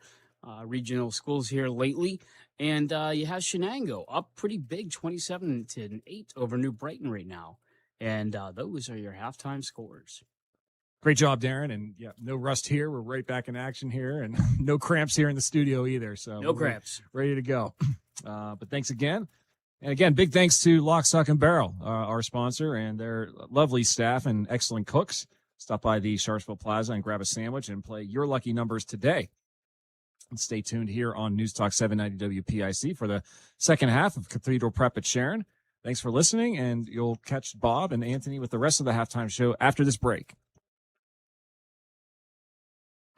regional schools here lately. And you have Shenango up pretty big, 27-8 over New Brighton right now. And those are your halftime scores. Great job, Darren. And yeah, no rust here. We're right back in action here, and no cramps here in the studio either. So no cramps. Ready to go. But thanks again. And again, big thanks to Lock, Stock, and Barrel, our sponsor, and their lovely staff and excellent cooks. Stop by the Sharpsville Plaza and grab a sandwich and play your lucky numbers today. And stay tuned here on News Talk 790 WPIC for the second half of Cathedral Prep at Sharon. Thanks for listening, and you'll catch Bob and Anthony with the rest of the halftime show after this break.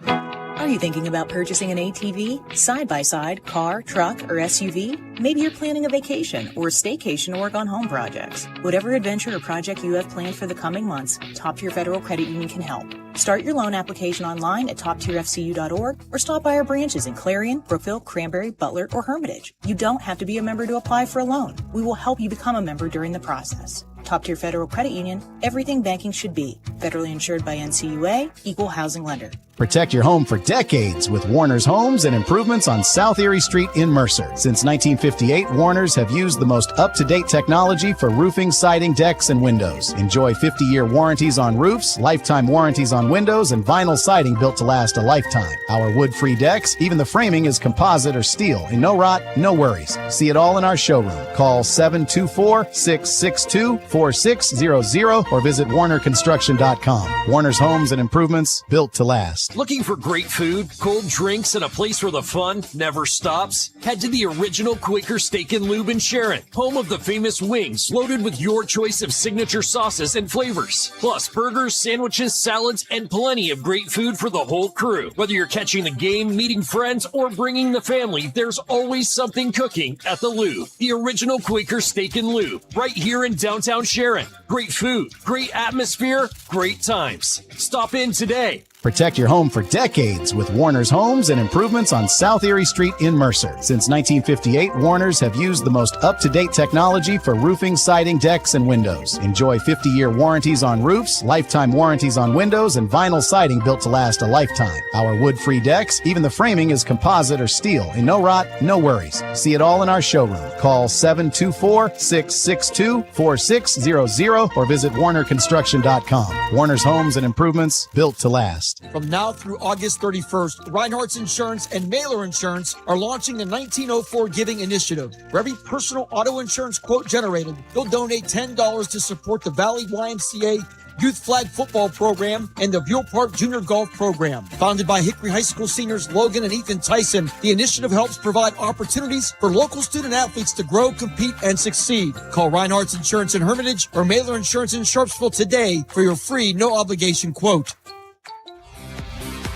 Are you thinking about purchasing an ATV, side-by-side, car, truck, or SUV? Maybe you're planning a vacation or staycation to work on home projects. Whatever adventure or project you have planned for the coming months, Top Tier Federal Credit Union can help. Start your loan application online at toptierfcu.org or stop by our branches in Clarion, Brookville, Cranberry, Butler, or Hermitage. You don't have to be a member to apply for a loan. We will help you become a member during the process. Top Tier Federal Credit Union, everything banking should be. Federally insured by NCUA, Equal Housing Lender. Protect your home for decades with Warner's Homes and Improvements on South Erie Street in Mercer. Since 1958, Warner's have used the most up-to-date technology for roofing, siding, decks, and windows. Enjoy 50-year warranties on roofs, lifetime warranties on windows, and vinyl siding built to last a lifetime. Our wood-free decks, even the framing is composite or steel, and no rot, no worries. See it all in our showroom. Call 724-662-4600 or visit warnerconstruction.com. Warner's Homes and Improvements, built to last. Looking for great food, cold drinks, and a place where the fun never stops? Head to the original Quaker Steak and Lube in Sharon, home of the famous wings, loaded with your choice of signature sauces and flavors. Plus burgers, sandwiches, salads, and plenty of great food for the whole crew. Whether you're catching the game, meeting friends, or bringing the family, there's always something cooking at the Lube. The original Quaker Steak and Lube, right here in downtown Sharon. Great food, great atmosphere, great times. Stop in today. Protect your home for decades with Warner's Homes and Improvements on South Erie Street in Mercer. Since 1958, Warner's have used the most up-to-date technology for roofing, siding, decks, and windows. Enjoy 50-year warranties on roofs, lifetime warranties on windows, and vinyl siding built to last a lifetime. Our wood-free decks, even the framing is composite or steel, and no rot, no worries. See it all in our showroom. Call 724-662-4600 or visit warnerconstruction.com. Warner's Homes and Improvements, built to last. From now through August 31st, Reinhardt's Insurance and Mailer Insurance are launching the 1904 Giving Initiative. For every personal auto insurance quote generated, they'll donate $10 to support the Valley YMCA Youth Flag Football Program and the Buell Park Junior Golf Program. Founded by Hickory High School seniors Logan and Ethan Tyson, the initiative helps provide opportunities for local student athletes to grow, compete, and succeed. Call Reinhardt's Insurance in Hermitage or Mailer Insurance in Sharpsville today for your free, no-obligation quote.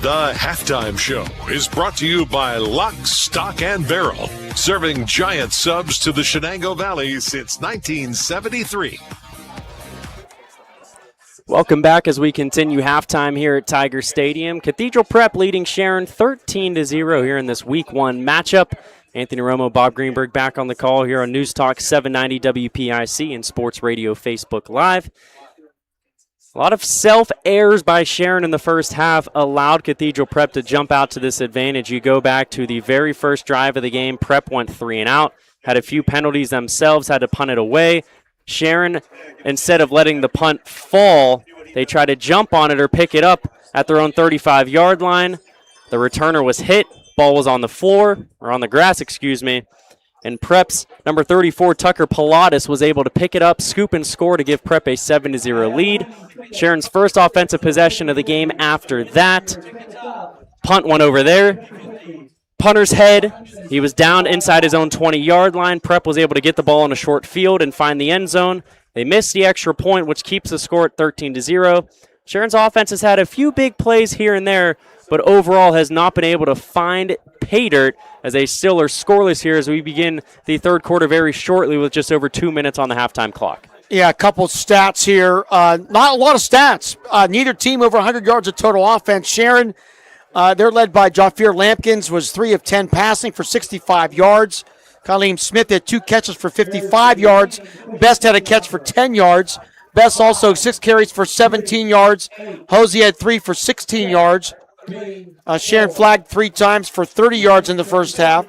The Halftime Show is brought to you by Lock, Stock, and Barrel, serving giant subs to the Shenango Valley since 1973. Welcome back as we continue halftime here at Tiger Stadium. Cathedral Prep leading Sharon 13-0 here in this Week 1 matchup. Anthony Romo, Bob Greenberg back on the call here on News Talk 790 WPIC and Sports Radio Facebook Live. A lot of self-errors by Sharon in the first half allowed Cathedral Prep to jump out to this advantage. You go back to the very first drive of the game, Prep went 3 and out, had a few penalties themselves, had to punt it away. Sharon, instead of letting the punt fall, they try to jump on it or pick it up at their own 35-yard line. The returner was hit, ball was on the floor, or on the grass, excuse me. And Prep's number 34, Tucker Pilatus, was able to pick it up, scoop, and score to give Prep a 7-0 lead. Sharon's first offensive possession of the game after that. Punt went over there. Punter's head. He was down inside his own 20-yard line. Prep was able to get the ball in a short field and find the end zone. They missed the extra point, which keeps the score at 13-0. Sharon's offense has had a few big plays here and there, but overall has not been able to find pay dirt as they still are scoreless here as we begin the third quarter very shortly with just over 2 minutes on the halftime clock. Yeah, a couple stats here. Not a lot of stats. Neither team over 100 yards of total offense. Sharon, they're led by Jafir Lampkins, was 3 of 10 passing for 65 yards. Kaleem Smith had 2 catches for 55 yards. Best had a catch for 10 yards. Best also 6 carries for 17 yards. Hosey had 3 for 16 yards. Sharon flagged 3 times for 30 yards in the first half.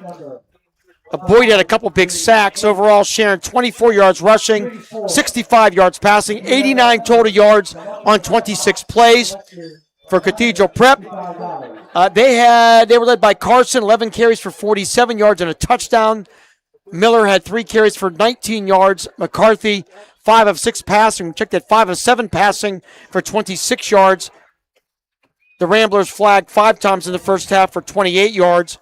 Boyd had a couple big sacks. Overall, Sharon 24 yards rushing, 65 yards passing, 89 total yards on 26 plays. For Cathedral Prep, they were led by Carson, 11 carries for 47 yards and a touchdown. Miller had 3 carries for 19 yards. McCarthy, 5 of 6 passing. Check that, 5 of 7 passing for 26 yards. The Ramblers flagged 5 times in the first half for 28 yards.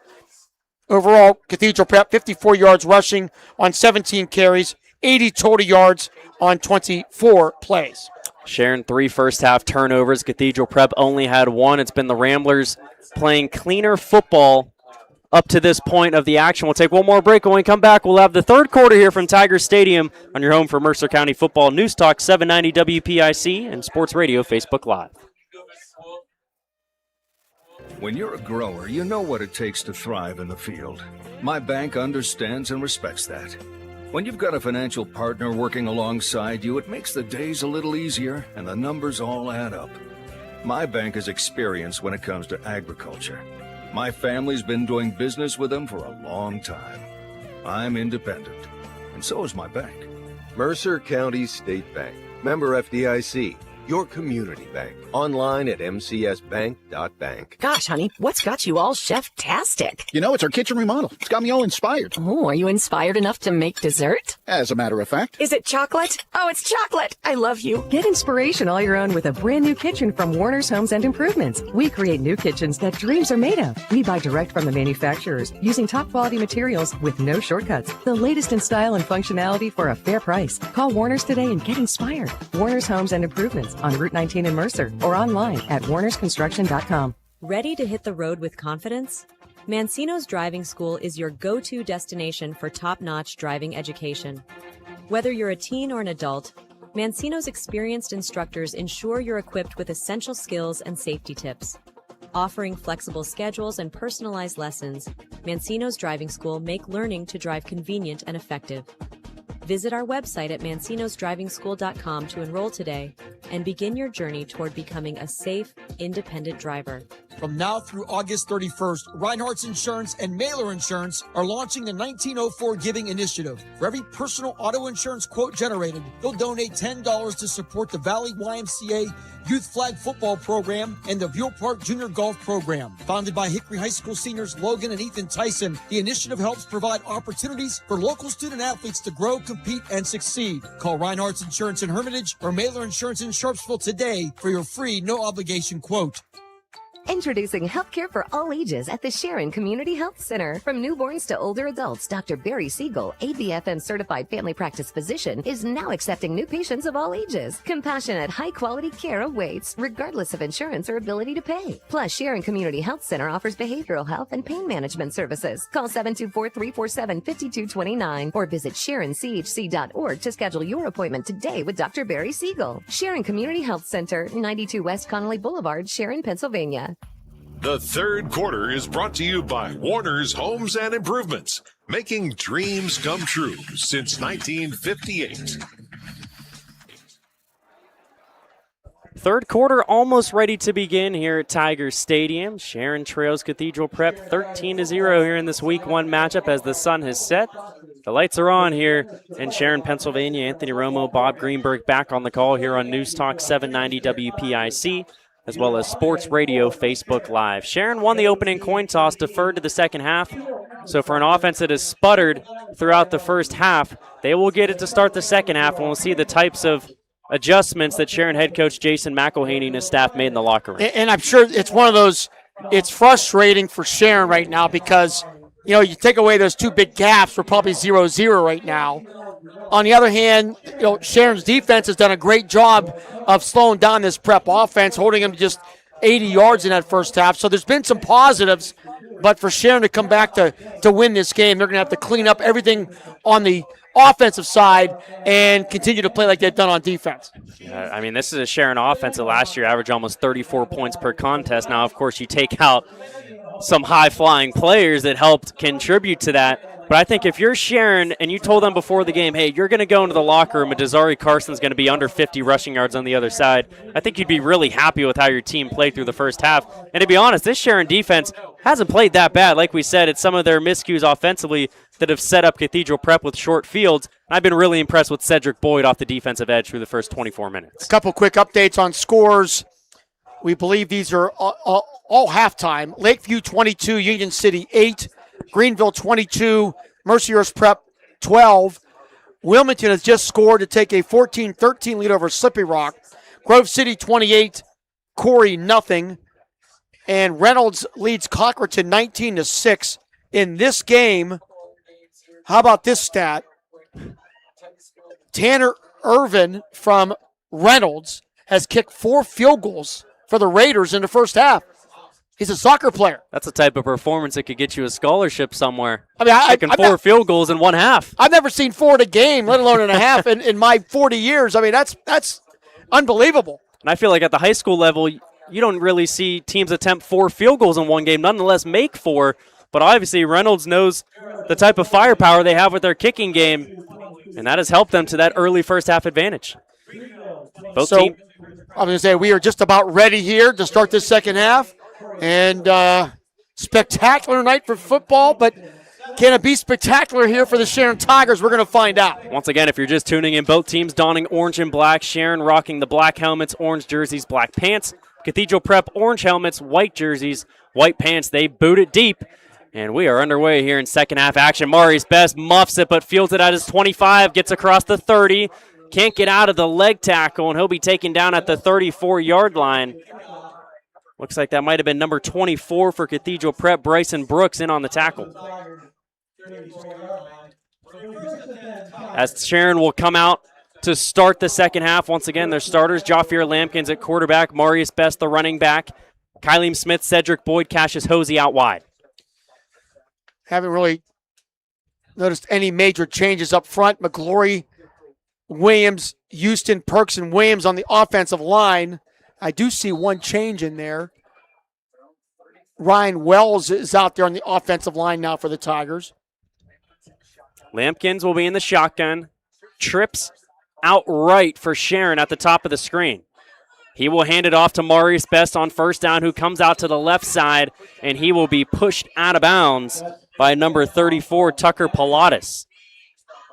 Overall, Cathedral Prep, 54 yards rushing on 17 carries, 80 total yards on 24 plays. Sharon, 3 first-half turnovers. Cathedral Prep only had 1. It's been the Ramblers playing cleaner football up to this point of the action. We'll take one more break. When we come back, we'll have the third quarter here from Tiger Stadium on your home for Mercer County football. News Talk 790 WPIC and Sports Radio Facebook Live. When you're a grower, you know what it takes to thrive in the field. My bank understands and respects that. When you've got a financial partner working alongside you, it makes the days a little easier and the numbers all add up. My bank has experience when it comes to agriculture. My family's been doing business with them for a long time. I'm independent, and so is my bank. Mercer County State Bank. Member FDIC. Your community bank. Online at mcsbank.bank. Gosh, honey, what's got you all chef-tastic? You know, it's our kitchen remodel. It's got me all inspired. Oh, are you inspired enough to make dessert? As a matter of fact. Is it chocolate? Oh, it's chocolate. I love you. Get inspiration all your own with a brand new kitchen from Warner's Homes and Improvements. We create new kitchens that dreams are made of. We buy direct from the manufacturers using top quality materials with no shortcuts. The latest in style and functionality for a fair price. Call Warner's today and get inspired. Warner's Homes and Improvements on Route 19 in Mercer or online at warnersconstruction.com. Ready to hit the road with confidence? Mancino's Driving School is your go-to destination for top-notch driving education. Whether you're a teen or an adult, Mancino's experienced instructors ensure you're equipped with essential skills and safety tips. Offering flexible schedules and personalized lessons, Mancino's Driving School make learning to drive convenient and effective. Visit our website at mancinosdrivingschool.com to enroll today and begin your journey toward becoming a safe, independent driver. From now through August 31st, Reinhardt's Insurance and Mailer Insurance are launching the 1904 Giving Initiative. For every personal auto insurance quote generated, they'll donate $10 to support the Valley YMCA Youth Flag Football Program and the Buell Park Junior Golf Program. Founded by Hickory High School seniors Logan and Ethan Tyson, the initiative helps provide opportunities for local student athletes to grow, compete, and succeed. Call Reinhardt's Insurance in Hermitage or Mailer Insurance in Sharpsville today for your free, no-obligation quote. Introducing healthcare for all ages at the Sharon Community Health Center. From newborns to older adults, Dr. Barry Siegel, ABFN certified family practice physician, is now accepting new patients of all ages. Compassionate, high-quality care awaits, regardless of insurance or ability to pay. Plus, Sharon Community Health Center offers behavioral health and pain management services. Call 724-347-5229 or visit SharonCHC.org to schedule your appointment today with Dr. Barry Siegel. Sharon Community Health Center, 92 West Connolly Boulevard, Sharon, Pennsylvania. The third quarter is brought to you by Warner's Homes and Improvements, making dreams come true since 1958. Third quarter almost ready to begin here at Tiger Stadium. Sharon trails Cathedral Prep 13-0 here in this Week 1 matchup as the sun has set. The lights are on here in Sharon, Pennsylvania. Anthony Romo, Bob Greenberg back on the call here on News Talk 790 WPIC. As well as Sports Radio Facebook Live. Sharon won the opening coin toss, deferred to the second half. So for an offense that has sputtered throughout the first half, they will get it to start the second half, and we'll see the types of adjustments that Sharon head coach Jason McElhaney and his staff made in the locker room. And I'm sure it's one of those, it's frustrating for Sharon right now because, you know, you take away those 2 big gaps, we're probably 0-0 right now. On the other hand, you know, Sharon's defense has done a great job of slowing down this Prep offense, holding them to just 80 yards in that first half. So there's been some positives, but for Sharon to come back to win this game, they're going to have to clean up everything on the offensive side and continue to play like they've done on defense. I mean, this is a Sharon offense that last year averaged almost 34 points per contest. Now, of course, you take out some high-flying players that helped contribute to that. But I think if you're Sharon and you told them before the game, hey, you're going to go into the locker room and Desiree Carson's going to be under 50 rushing yards on the other side, I think you'd be really happy with how your team played through the first half. And to be honest, this Sharon defense hasn't played that bad. Like we said, it's some of their miscues offensively that have set up Cathedral Prep with short fields. I've been really impressed with Cedric Boyd off the defensive edge through the first 24 minutes. A couple quick updates on scores. We believe these are all halftime. Lakeview 22, Union City 8, Greenville 22, Mercyhurst Prep 12. Wilmington has just scored to take a 14-13 lead over Slippery Rock. Grove City 28, Corey nothing. And Reynolds leads Cochraton 19-6. In this game, how about this stat? Tanner Irvin from Reynolds has kicked 4 field goals for the Raiders in the first half. He's a soccer player. That's the type of performance that could get you a scholarship somewhere. I mean, kicking 4 field goals in one half. I've never seen 4 in a game, let alone in a half, in my 40 years. I mean, that's unbelievable. And I feel like at the high school level, you don't really see teams attempt 4 field goals in one game, nonetheless make 4. But obviously, Reynolds knows the type of firepower they have with their kicking game, and that has helped them to that early first half advantage. I'm going to say we are just about ready here to start this second half. And spectacular night for football, but can it be spectacular here for the Sharon Tigers? We're going to find out. Once again, if you're just tuning in, both teams donning orange and black. Sharon rocking the black helmets, orange jerseys, black pants. Cathedral Prep, orange helmets, white jerseys, white pants. They boot it deep. And we are underway here in second half action. Marius Best muffs it, but fields it at his 25, gets across the 30. Can't get out of the leg tackle, and he'll be taken down at the 34-yard line. Looks like that might have been number 24 for Cathedral Prep, Bryson Brooks, in on the tackle. As Sharon will come out to start the second half. Once again, their starters, Jaffier Lampkins at quarterback, Marius Best, the running back, Kylie Smith, Cedric Boyd, Cassius Hosey out wide. Haven't really noticed any major changes up front. McGlory, Williams, Houston, Perks, and Williams on the offensive line. I do see one change in there. Ryan Wells is out there on the offensive line now for the Tigers. Lampkins will be in the shotgun. Trips outright for Sharon at the top of the screen. He will hand it off to Marius Best on first down, who comes out to the left side, and he will be pushed out of bounds by number 34, Tucker Pilatus.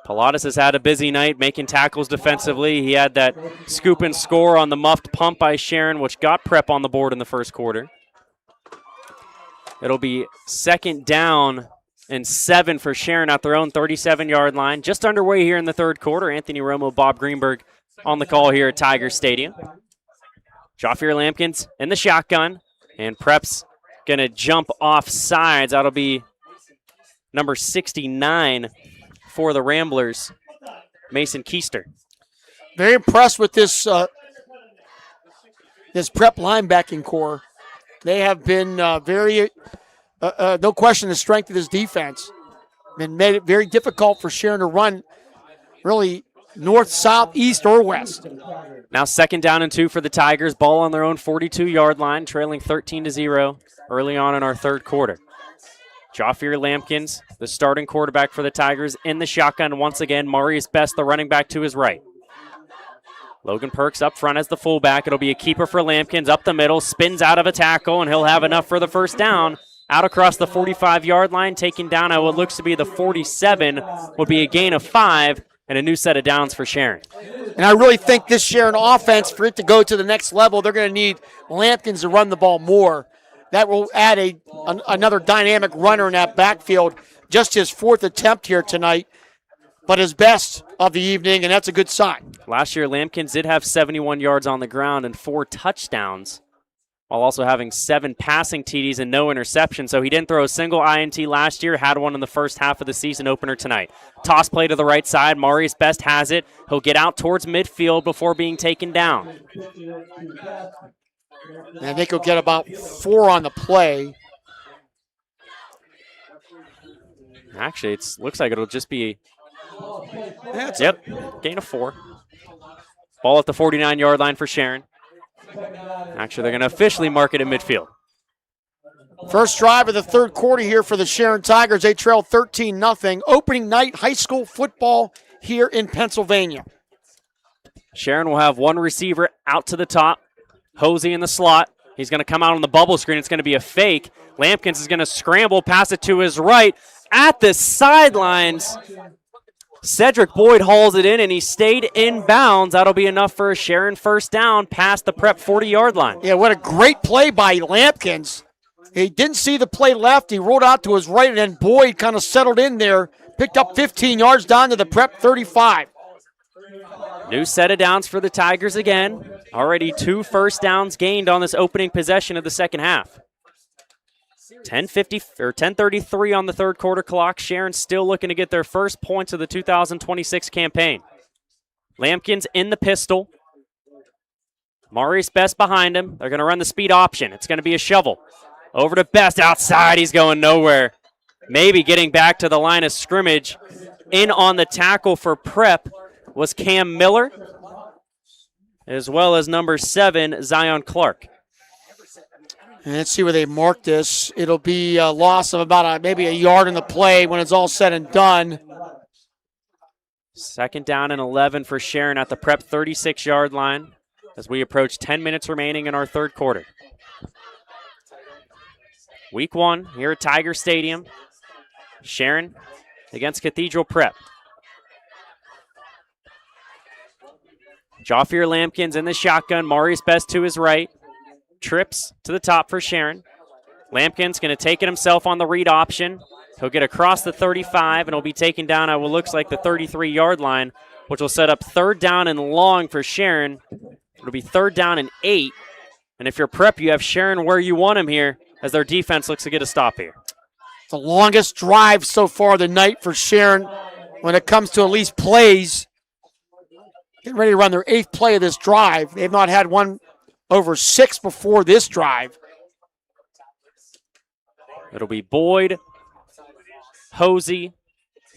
Pilatus has had a busy night making tackles defensively. He had that scoop and score on the muffed pump by Sharon, which got Prep on the board in the first quarter. It'll be second down and 7 for Sharon at their own 37-yard line. Just underway here in the third quarter. Anthony Romo, Bob Greenberg on the call here at Tiger Stadium. Jaffier Lampkins in the shotgun, and Prep's going to jump off sides. That'll be number 69 for the Ramblers, Mason Keister. Very impressed with this this Prep linebacking core. They have been very, no question, the strength of this defense. And made it very difficult for Sharon to run really north, south, east, or west. Now second down and 2 for the Tigers. Ball on their own 42-yard line, trailing 13-0 early on in our third quarter. Jaffier Lampkins, the starting quarterback for the Tigers, in the shotgun once again. Marius Best, the running back, to his right. Logan Perks up front as the fullback. It'll be a keeper for Lampkins up the middle, spins out of a tackle, and he'll have enough for the first down. Out across the 45-yard line, taken down at what looks to be the 47, will be a gain of 5 and a new set of downs for Sharon. And I really think this Sharon offense, for it to go to the next level, they're going to need Lampkins to run the ball more. That will add another dynamic runner in that backfield. Just his 4th attempt here tonight, but his best of the evening, and that's a good sign. Last year, Lampkins did have 71 yards on the ground and 4 touchdowns, while also having 7 passing TDs and no interceptions. So he didn't throw a single INT last year, had one in the first half of the season opener tonight. Toss play to the right side. Marius Best has it. He'll get out towards midfield before being taken down. And I think he'll get about 4 on the play. Actually, it looks like it'll just be, gain of 4. Ball at the 49-yard line for Sharon. Actually, they're going to officially mark it at midfield. First drive of the third quarter here for the Sharon Tigers. They trail 13-0. Opening night high school football here in Pennsylvania. Sharon will have one receiver out to the top. Hosey in the slot. He's going to come out on the bubble screen. It's going to be a fake. Lampkins is going to scramble, pass it to his right. At the sidelines, Cedric Boyd hauls it in, and he stayed in bounds. That'll be enough for a Sharon first down past the Prep 40-yard line. Yeah, what a great play by Lampkins. He didn't see the play left. He rolled out to his right, and then Boyd kind of settled in there picked up 15 yards down to the Prep 35. New set of downs for the Tigers again. Already 2 first downs gained on this opening possession of the second half. 10:33 on the third quarter clock. Sharon still looking to get their first points of the 2026 campaign. Lampkins in the pistol. Maurice Best behind him. They're going to run the speed option. It's going to be a shovel. Over to Best outside. He's going nowhere. Maybe getting back to the line of scrimmage. In on the tackle for Prep was Cam Miller, as well as number 7, Zion Clark. And let's see where they mark this. It'll be a loss of about maybe a yard in the play when it's all said and done. Second down and 11 for Sharon at the Prep 36-yard line as we approach 10 minutes remaining in our third quarter. Week 1 here at Tiger Stadium. Sharon against Cathedral Prep. Jaffier Lampkins in the shotgun. Maurice Best to his right. Trips to the top for Sharon. Lampkins going to take it himself on the read option. He'll get across the 35, and he'll be taken down at what looks like the 33-yard line, which will set up third down and long for Sharon. It'll be third down and 8. And if you're Prep, you have Sharon where you want him here as their defense looks to get a stop here. The longest drive so far the night for Sharon when it comes to at least plays. Getting ready to run their 8th play of this drive. They've not had one over 6 before this drive. It'll be Boyd, Hosey,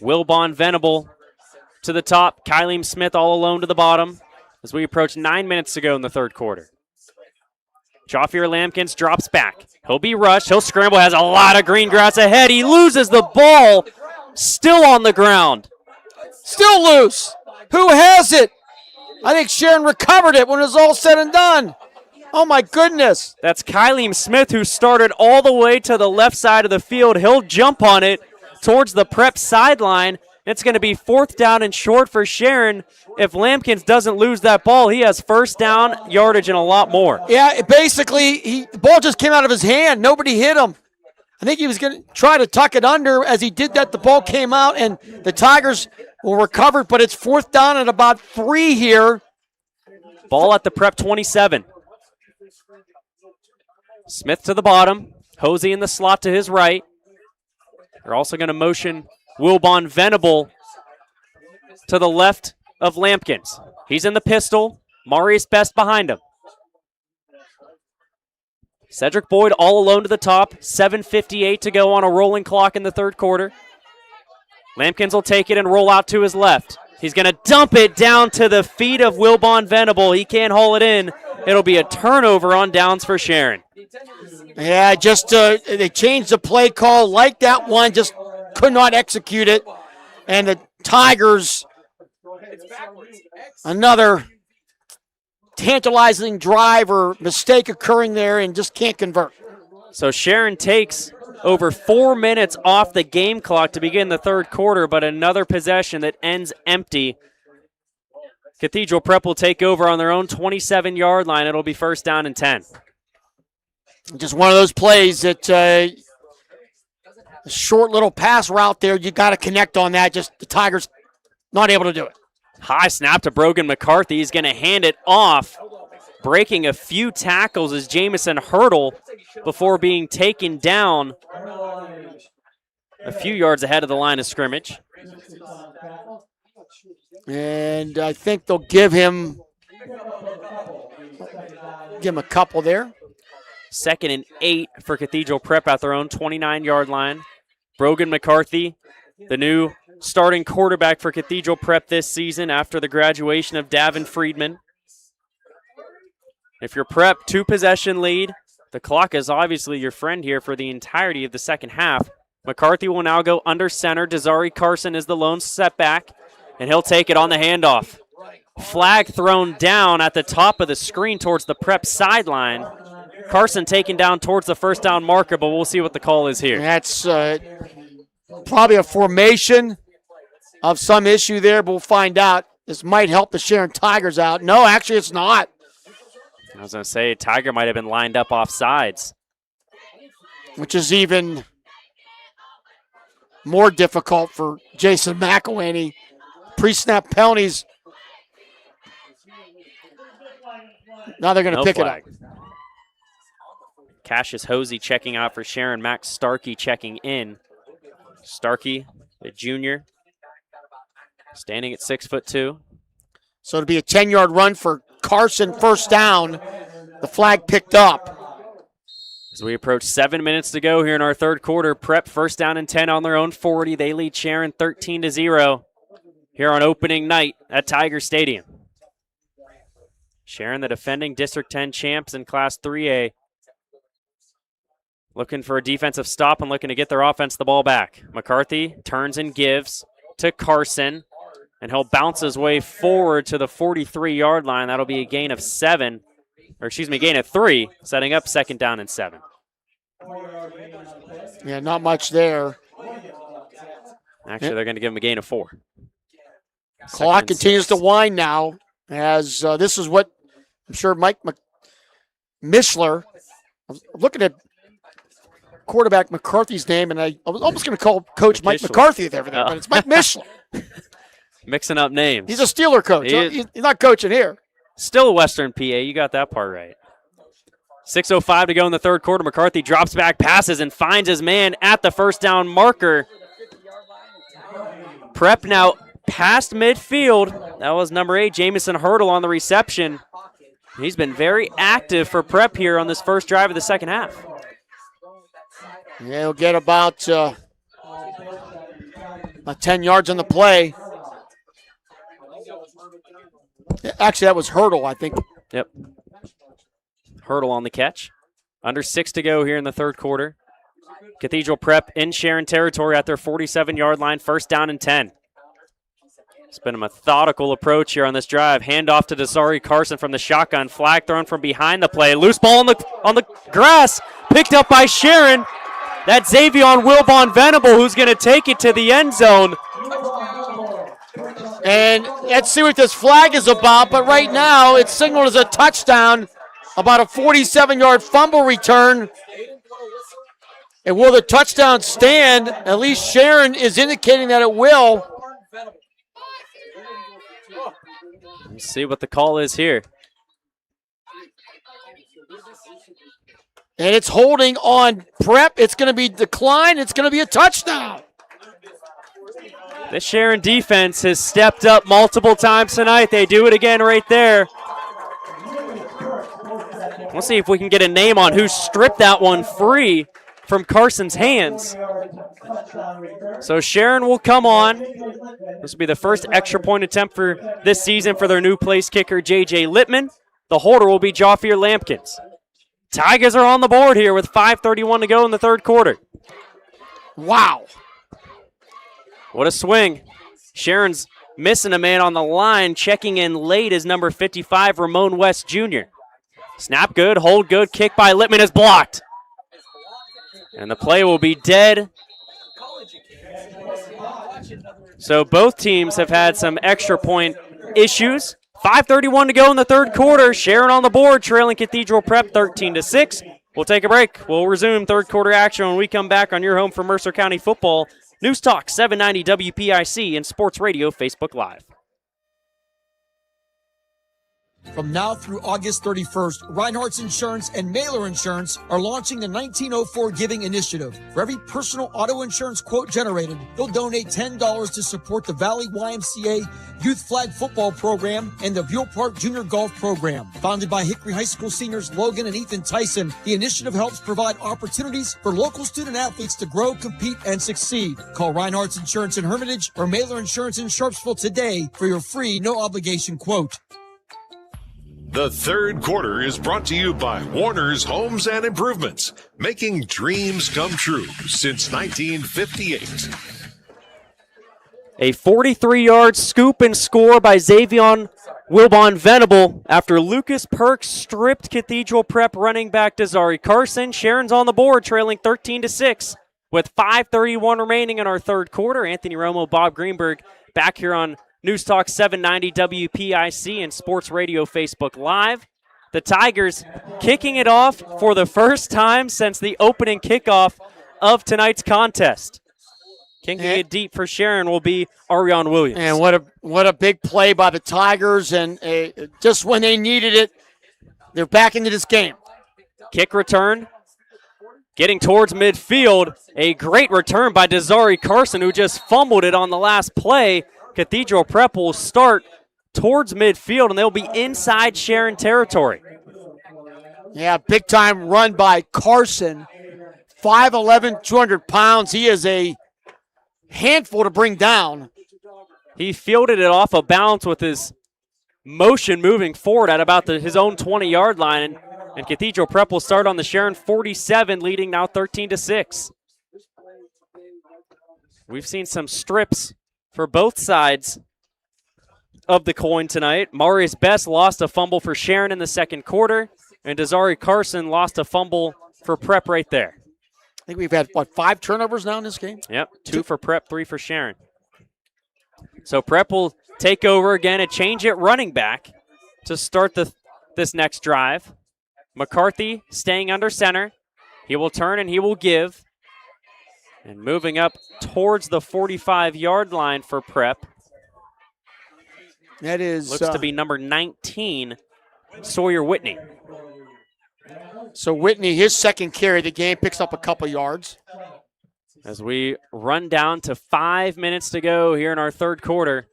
Wilbon Venable to the top. Kylie Smith all alone to the bottom as we approach 9 minutes to go in the third quarter. Jaffier Lampkins drops back. He'll be rushed. He'll scramble. Has a lot of green grass ahead. He loses the ball. Still on the ground. Still loose. Who has it? I think Sharon recovered it when it was all said and done. Oh, my goodness. That's Kylie Smith, who started all the way to the left side of the field. He'll jump on it towards the Prep sideline. It's going to be fourth down and short for Sharon. If Lampkins doesn't lose that ball, he has first down, yardage, and a lot more. Yeah, basically, the ball just came out of his hand. Nobody hit him. I think he was going to try to tuck it under. As he did that, the ball came out, and the Tigers will recover, but it's fourth down at about 3 here. Ball at the Prep 27. Smith to the bottom. Hosey in the slot to his right. They're also going to motion Wilbon Venable to the left of Lampkins. He's in the pistol. Maurice Best behind him. Cedric Boyd all alone to the top. 7:58 to go on a rolling clock in the third quarter. Lampkins will take it and roll out to his left. He's going to dump it down to the feet of Wilbon Venable. He can't haul it in. It'll be a turnover on downs for Sharon. Yeah, just they changed the play call like that one, just could not execute it. And the Tigers, another tantalizing drive or mistake occurring there and just can't convert. So Sharon takes over 4 minutes off the game clock to begin the third quarter, but another possession that ends empty. Cathedral Prep will take over on their own 27-yard line. It'll be first down and 10. Just one of those plays that a short little pass route there, you got to connect on that. Just the Tigers not able to do it. High snap to Brogan McCarthy. He's going to hand it off, breaking a few tackles as Jamison hurdle before being taken down a few yards ahead of the line of scrimmage. And I think they'll give him a couple there. 2nd and 8 for Cathedral Prep at their own 29-yard line. Brogan McCarthy, the new starting quarterback for Cathedral Prep this season after the graduation of Davin Friedman. If you're Prep, 2-possession lead. The clock is obviously your friend here for the entirety of the second half. McCarthy will now go under center. Desari Carson is the lone setback, and he'll take it on the handoff. Flag thrown down at the top of the screen towards the Prep sideline. Carson taken down towards the first down marker, but we'll see what the call is here. That's probably a formation of some issue there, but we'll find out. This might help the Sharon Tigers out. No, actually it's not. I was going to say, Tiger might have been lined up off sides. Which is even more difficult for Jason McElwaney. Pre-snap penalties. Now they're going to pick it up. Cassius Hosey checking out for Sharon. Max Starkey checking in. Starkey, the junior, standing at 6'2". So it'll be a 10-yard run for Carson, first down. The flag picked up. As we approach 7 minutes to go here in our third quarter, Prep first down and 10 on their own 40. They lead Sharon 13-0 here on opening night at Tiger Stadium. Sharon, the defending District 10 champs in Class 3A, looking for a defensive stop and looking to get their offense the ball back. McCarthy turns and gives to Carson, and he'll bounce his way forward to the 43-yard line. That'll be a gain of 3, setting up second down and 7. Yeah, not much there. Actually, they're going to give him a gain of 4. Clock continues to wind now, as this is what I'm sure Mike Mishler, I'm looking at quarterback McCarthy's name, and I was almost going to call Coach Mike McCarthy there, but it's Mike Mishler. Mixing up names. He's a Steeler coach. He's not coaching here. Still Western PA. You got that part right. 6:05 to go in the third quarter. McCarthy drops back, passes, and finds his man at the first down marker. Prep now past midfield. That was number 8, Jamison Hurdle, on the reception. He's been very active for Prep here on this first drive of the second half. Yeah, he'll get about 10 yards on the play. Actually, that was Hurdle, I think. Yep. Hurdle on the catch. Under 6 to go here in the third quarter. Cathedral Prep in Sharon territory at their 47-yard line, first down and 10. It's been a methodical approach here on this drive. Handoff to Desari Carson from the shotgun. Flag thrown from behind the play. Loose ball on the grass. Picked up by Sharon. That's Xavion Wilbon Venable, who's going to take it to the end zone. And let's see what this flag is about, but right now it's signaled as a touchdown, about a 47-yard fumble return. And will the touchdown stand? At least Sharon is indicating that it will. Let's see what the call is here. And it's holding on Prep. It's going to be declined. It's going to be a touchdown. The Sharon defense has stepped up multiple times tonight. They do it again right there. We'll see if we can get a name on who stripped that one free from Carson's hands. So Sharon will come on. This will be the first extra point attempt for this season for their new place kicker, J.J. Littman. The holder will be Jaffier Lampkins. Tigers are on the board here with 5:31 to go in the third quarter. Wow. What a swing. Sharon's missing a man on the line. Checking in late is number 55, Ramon West Jr. Snap good, hold good, kick by Littman is blocked. And the play will be dead. So both teams have had some extra point issues. 5:31 to go in the third quarter. Sharon on the board, trailing Cathedral Prep 13-6. We'll take a break. We'll resume third quarter action when we come back on your home for Mercer County football. News Talk 790 WPIC and Sports Radio Facebook Live. From now through August 31st, Reinhardt's Insurance and Mailer Insurance are launching the 1904 Giving Initiative. For every personal auto insurance quote generated, they'll donate $10 to support the Valley YMCA Youth Flag Football Program and the Buell Park Junior Golf Program. Founded by Hickory High School seniors Logan and Ethan Tyson, the initiative helps provide opportunities for local student athletes to grow, compete, and succeed. Call Reinhardt's Insurance in Hermitage or Mailer Insurance in Sharpsville today for your free, no-obligation quote. The third quarter is brought to you by Warner's Homes and Improvements, making dreams come true since 1958. A 43-yard scoop and score by Xavion Wilbon Venable after Lucas Perks stripped Cathedral Prep running back Desari Carson. Sharon's on the board, trailing 13-6 with 5:31 remaining in our third quarter. Anthony Romo, Bob Greenberg back here on News Talk 790 WPIC and Sports Radio Facebook Live. The Tigers kicking it off for the first time since the opening kickoff of tonight's contest. Kinking it deep for Sharon will be Ariane Williams. And what a big play by the Tigers. And just when they needed it, they're back into this game. Kick return. Getting towards midfield. A great return by Desiree Carson, who just fumbled it on the last play. Cathedral Prep will start towards midfield, and they'll be inside Sharon territory. Yeah, big time run by Carson. 5'11", 200 pounds. He is a handful to bring down. He fielded it off of bounds with his motion moving forward at about his own 20-yard line. And Cathedral Prep will start on the Sharon 47, leading now 13-6. We've seen some strips for both sides of the coin tonight. Marius Best lost a fumble for Sharon in the second quarter, and Desiree Carson lost a fumble for Prep right there. I think we've had, 5 turnovers now in this game? Yep, 2 for Prep, 3 for Sharon. So Prep will take over again and change it running back to start this next drive. McCarthy staying under center. He will turn and he will give. And moving up towards the 45-yard line for Prep. That is looks to be number 19, Sawyer Whitney. So Whitney, his second carry of the game, picks up a couple yards. As we run down to 5 minutes to go here in our third quarter,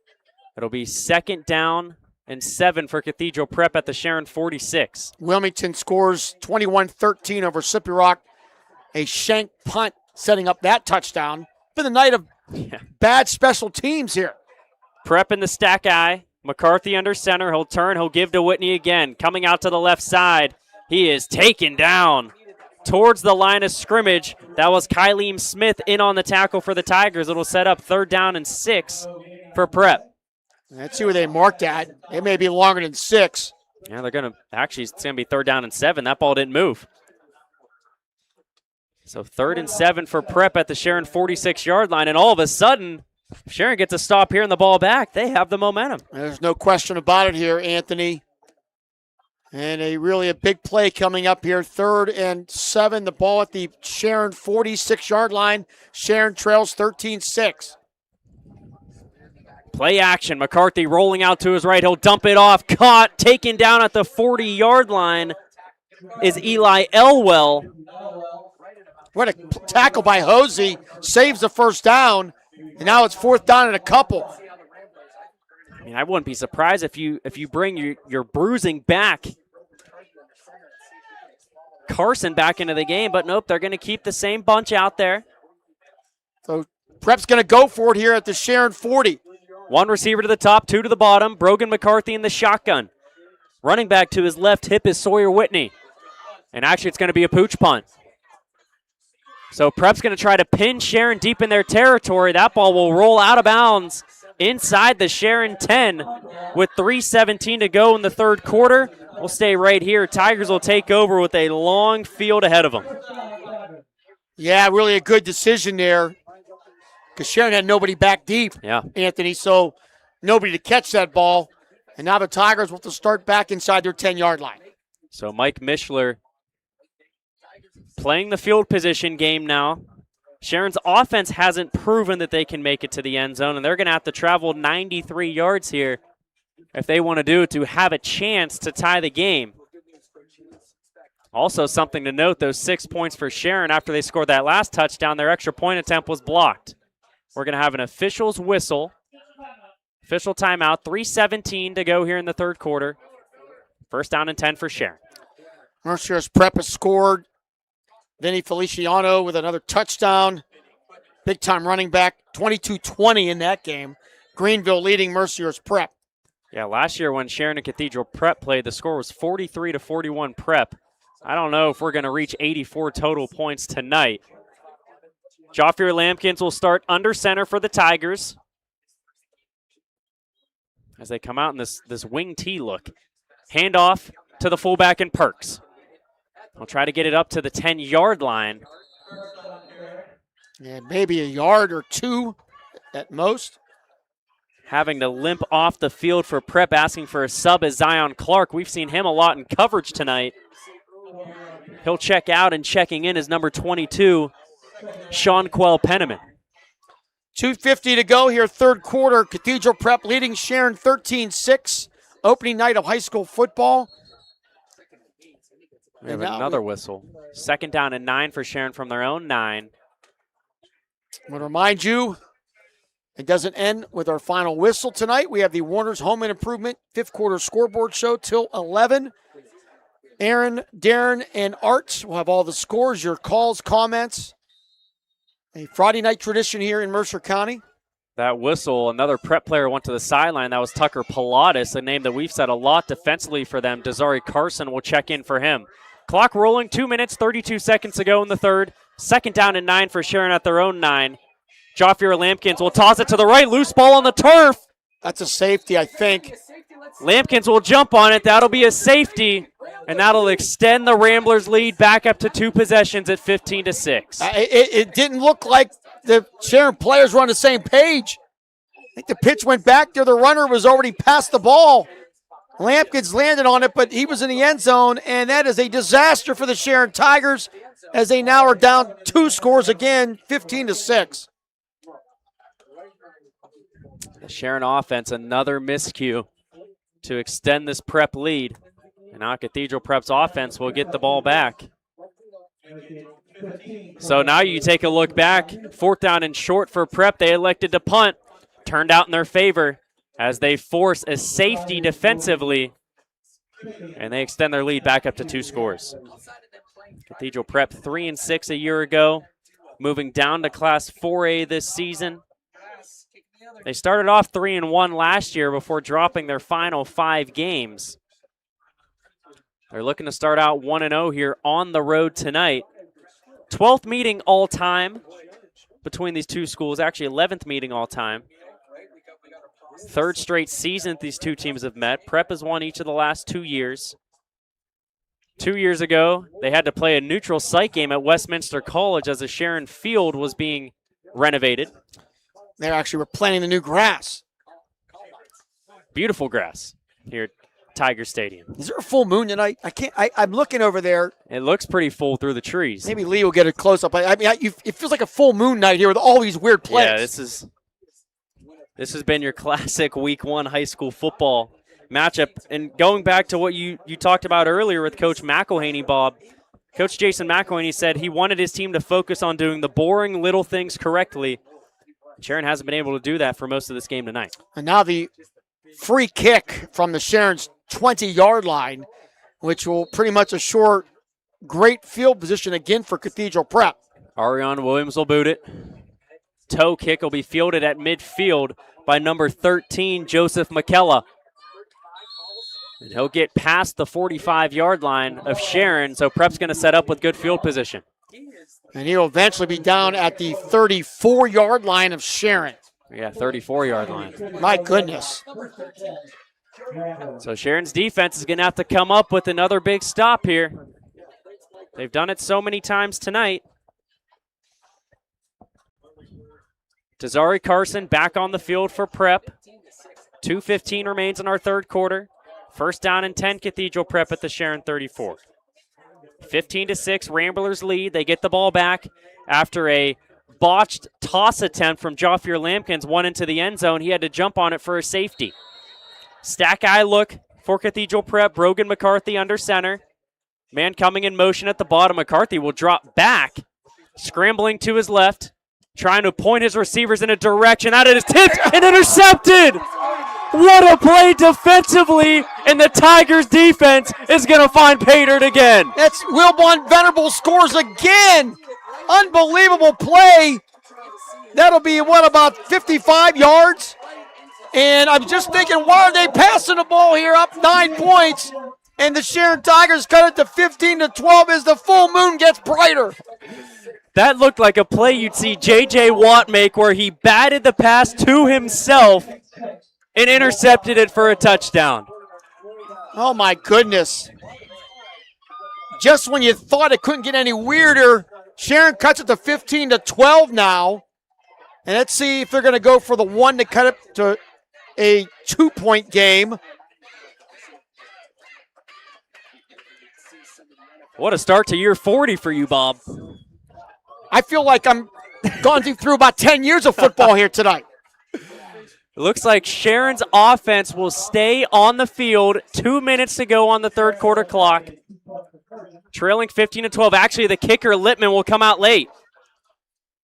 it'll be 2nd down and 7 for Cathedral Prep at the Sharon 46. Wilmington scores 21-13 over Sippy Rock. A shank punt setting up that touchdown. Been a night of bad special teams here. Prep in the stack eye. McCarthy under center. He'll turn. He'll give to Whitney again. Coming out to the left side. He is taken down towards the line of scrimmage. That was Kyleem Smith in on the tackle for the Tigers. It'll set up 3rd down and 6 for Prep. Let's see where they marked at. It may be longer than 6. Yeah, they're going to actually, it's going to be 3rd down and 7. That ball didn't move. So 3rd and 7 for Prep at the Sharon 46-yard line. And all of a sudden, Sharon gets a stop here and the ball back. They have the momentum. There's no question about it here, Anthony. And a big play coming up here. 3rd and 7. The ball at the Sharon 46-yard line. Sharon trails 13-6. Play action. McCarthy rolling out to his right. He'll dump it off. Caught. Taken down at the 40-yard line is Eli Elwell. What a tackle by Hosey. Saves the 1st down. And now it's 4th down and a couple. I mean, I wouldn't be surprised if you bring your bruising back Carson back into the game, but nope, they're going to keep the same bunch out there. So Prep's going to go for it here at the Sharon 40. 1 receiver to the top, 2 to the bottom. Brogan McCarthy in the shotgun. Running back to his left hip is Sawyer Whitney. And actually, it's going to be a pooch punt. So Prep's going to try to pin Sharon deep in their territory. That ball will roll out of bounds inside the Sharon 10 with 3:17 to go in the third quarter. We'll stay right here. Tigers will take over with a long field ahead of them. Yeah, really a good decision there because Sharon had nobody back deep, Anthony, so nobody to catch that ball. And now the Tigers will have to start back inside their 10-yard line. So Mike Mishler playing the field position game now. Sharon's offense hasn't proven that they can make it to the end zone, and they're going to have to travel 93 yards here if they want to do it to have a chance to tie the game. Also something to note, those 6 points for Sharon after they scored that last touchdown, their extra point attempt was blocked. We're going to have an official's whistle. Official timeout, 3:17 to go here in the third quarter. 1st down and 10 for Sharon. Mercer's Prep has scored. Vinny Feliciano with another touchdown. Big-time running back, 22-20 in that game. Greenville leading Mercier's Prep. Yeah, last year when Sharon and Cathedral Prep played, the score was 43-41 Prep. I don't know if we're going to reach 84 total points tonight. Joffrey Lampkins will start under center for the Tigers as they come out in this wing T look. Handoff to the fullback in Perks. We'll try to get it up to the 10-yard line. Yeah, maybe a yard or 2 at most. Having to limp off the field for Prep, asking for a sub is Zion Clark. We've seen him a lot in coverage tonight. He'll check out, and checking in is number 22, Sean Quell Penniman. 2:50 to go here, third quarter. Cathedral Prep leading Sharon 13-6. Opening night of high school football. We have another whistle. 2nd down and 9 for Sharon from their own 9. I want to remind you, it doesn't end with our final whistle tonight. We have the Warner's Home and Improvement 5th quarter scoreboard show till 11. Aaron, Darren, and Art will have all the scores, your calls, comments. A Friday night tradition here in Mercer County. That whistle, another Prep player went to the sideline. That was Tucker Pilatus, a name that we've said a lot defensively for them. Desiree Carson will check in for him. Clock rolling, 2 minutes, 32 seconds to go in the third. 2nd down and 9 for Sharon at their own 9. Joffier Lampkins will toss it to the right. Loose ball on the turf. That's a safety, I think. Lampkins will jump on it. That'll be a safety, and that'll extend the Ramblers' lead back up to 2 possessions at 15-6. It didn't look like the Sharon players were on the same page. I think the pitch went back there. The runner was already past the ball. Lampkins landed on it, but he was in the end zone, and that is a disaster for the Sharon Tigers as they now are down 2 scores again, 15-6. The Sharon offense, another miscue to extend this Prep lead. And now Cathedral Prep's offense will get the ball back. So now you take a look back. 4th down and short for Prep. They elected to punt. Turned out in their favor as they force a safety defensively. And they extend their lead back up to 2 scores. Cathedral Prep 3-6 a year ago. Moving down to Class 4A this season. They started off 3-1 last year before dropping their final 5 games. They're looking to start out 1-0 here on the road tonight. 12th meeting all time between these two schools, actually 11th meeting all time. 3rd straight season these two teams have met. Prep has won each of the last 2 years. 2 years ago, they had to play a neutral site game at Westminster College as the Sharon Field was being renovated. They actually were planting the new grass. Beautiful grass here at Tiger Stadium. Is there a full moon tonight? I'm looking over there. It looks pretty full through the trees. Maybe Lee will get a close-up. It feels like a full moon night here with all these weird plays. Yeah, this has been your classic Week 1 high school football matchup. And going back to what you talked about earlier with Coach McElhaney, Bob, Coach Jason McElhaney said he wanted his team to focus on doing the boring little things correctly. Sharon hasn't been able to do that for most of this game tonight. And now the free kick from the Sharon's 20-yard line, which will pretty much assure great field position again for Cathedral Prep. Ariane Williams will boot it. Toe kick will be fielded at midfield by number 13, Joseph McKella. And he'll get past the 45-yard line of Sharon, so Prep's going to set up with good field position. And he'll eventually be down at the 34-yard line of Sharon. Yeah, 34-yard line. My goodness. So Sharon's defense is going to have to come up with another big stop here. They've done it so many times tonight. Desiree Carson back on the field for Prep. 2:15 remains in our third quarter. 1st down and 10, Cathedral Prep at the Sharon 34. 15-6, Ramblers lead. They get the ball back after a botched toss attempt from Joffier Lampkins. One into the end zone. He had to jump on it for a safety. Stack eye look for Cathedral Prep. Brogan McCarthy under center. Man coming in motion at the bottom. McCarthy will drop back, scrambling to his left, trying to point his receivers in a direction. That is tipped and intercepted. What a play defensively, and the Tigers defense is going to find pay dirt again. That's Wilbon Venable scores again. Unbelievable play. That'll be, about 55 yards? And I'm just thinking, why are they passing the ball here up 9 points? And the Sharon Tigers cut it to 15-12 as the full moon gets brighter. That looked like a play you'd see J.J. Watt make where he batted the pass to himself and intercepted it for a touchdown. Oh, my goodness. Just when you thought it couldn't get any weirder, Sharon cuts it to 15-12 now. And let's see if they're going to go for the one to cut it to a 2-point game. What a start to year 40 for you, Bob. I feel like I'm gone through about 10 years of football here tonight. It looks like Sharon's offense will stay on the field. 2 minutes to go on the third quarter clock. Trailing 15-12. Actually, the kicker, Littman, will come out late.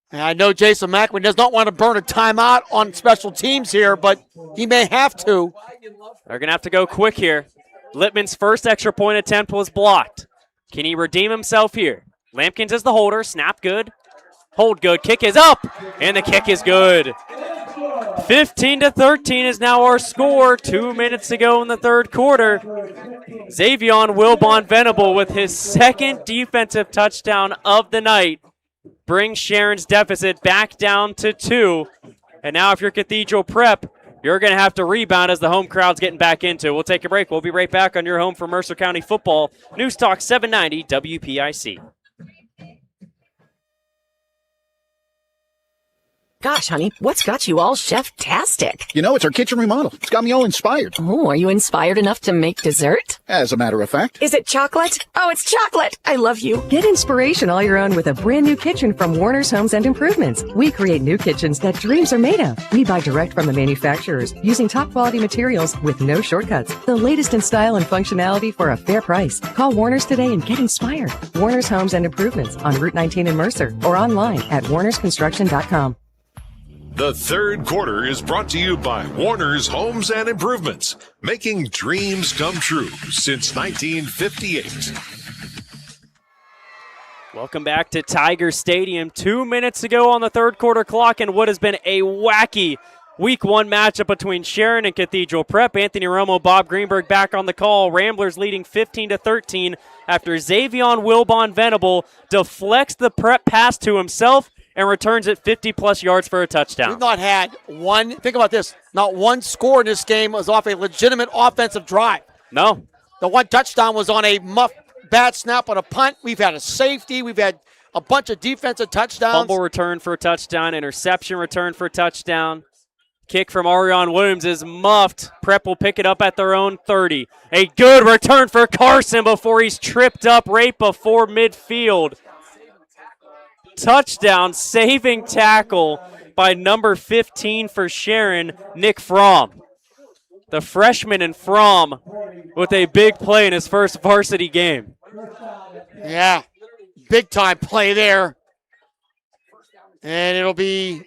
And I know Jason Mackman does not want to burn a timeout on special teams here, but he may have to. They're going to have to go quick here. Littman's first extra point attempt was blocked. Can he redeem himself here? Lampkins is the holder. Snap good. Hold good. Kick is up. And the kick is good. 15-13 is now our score. 2 minutes to go in the third quarter. Xavion Wilbon Venable with his second defensive touchdown of the night brings Sharon's deficit back down to 2. And now if you're Cathedral Prep, you're going to have to rebound as the home crowd's getting back into it. We'll take a break. We'll be right back on your home for Mercer County football. News Talk 790 WPIC. Gosh, honey, what's got you all chef-tastic? You know, it's our kitchen remodel. It's got me all inspired. Oh, are you inspired enough to make dessert? As a matter of fact. Is it chocolate? Oh, it's chocolate! I love you. Get inspiration all your own with a brand new kitchen from Warner's Homes and Improvements. We create new kitchens that dreams are made of. We buy direct from the manufacturers using top quality materials with no shortcuts. The latest in style and functionality for a fair price. Call Warner's today and get inspired. Warner's Homes and Improvements on Route 19 in Mercer or online at warnersconstruction.com. The third quarter is brought to you by Warner's Homes and Improvements, making dreams come true since 1958. Welcome back to Tiger Stadium. 2 minutes to go on the third quarter clock and what has been a wacky Week 1 matchup between Sharon and Cathedral Prep. Anthony Romo, Bob Greenberg back on the call. Ramblers leading 15-13 after Xavion Wilbon Venable deflects the Prep pass to himself and returns it 50-plus yards for a touchdown. We've not had one, think about this, not one score in this game was off a legitimate offensive drive. No. The one touchdown was on a bad snap on a punt. We've had a safety. We've had a bunch of defensive touchdowns. Fumble return for a touchdown. Interception return for a touchdown. Kick from Arion Williams is muffed. Prep will pick it up at their own 30. A good return for Carson before he's tripped up right before midfield. Touchdown, saving tackle by number 15 for Sharon, Nick Fromm. The freshman in Fromm with a big play in his first varsity game. Yeah, big time play there. And it'll be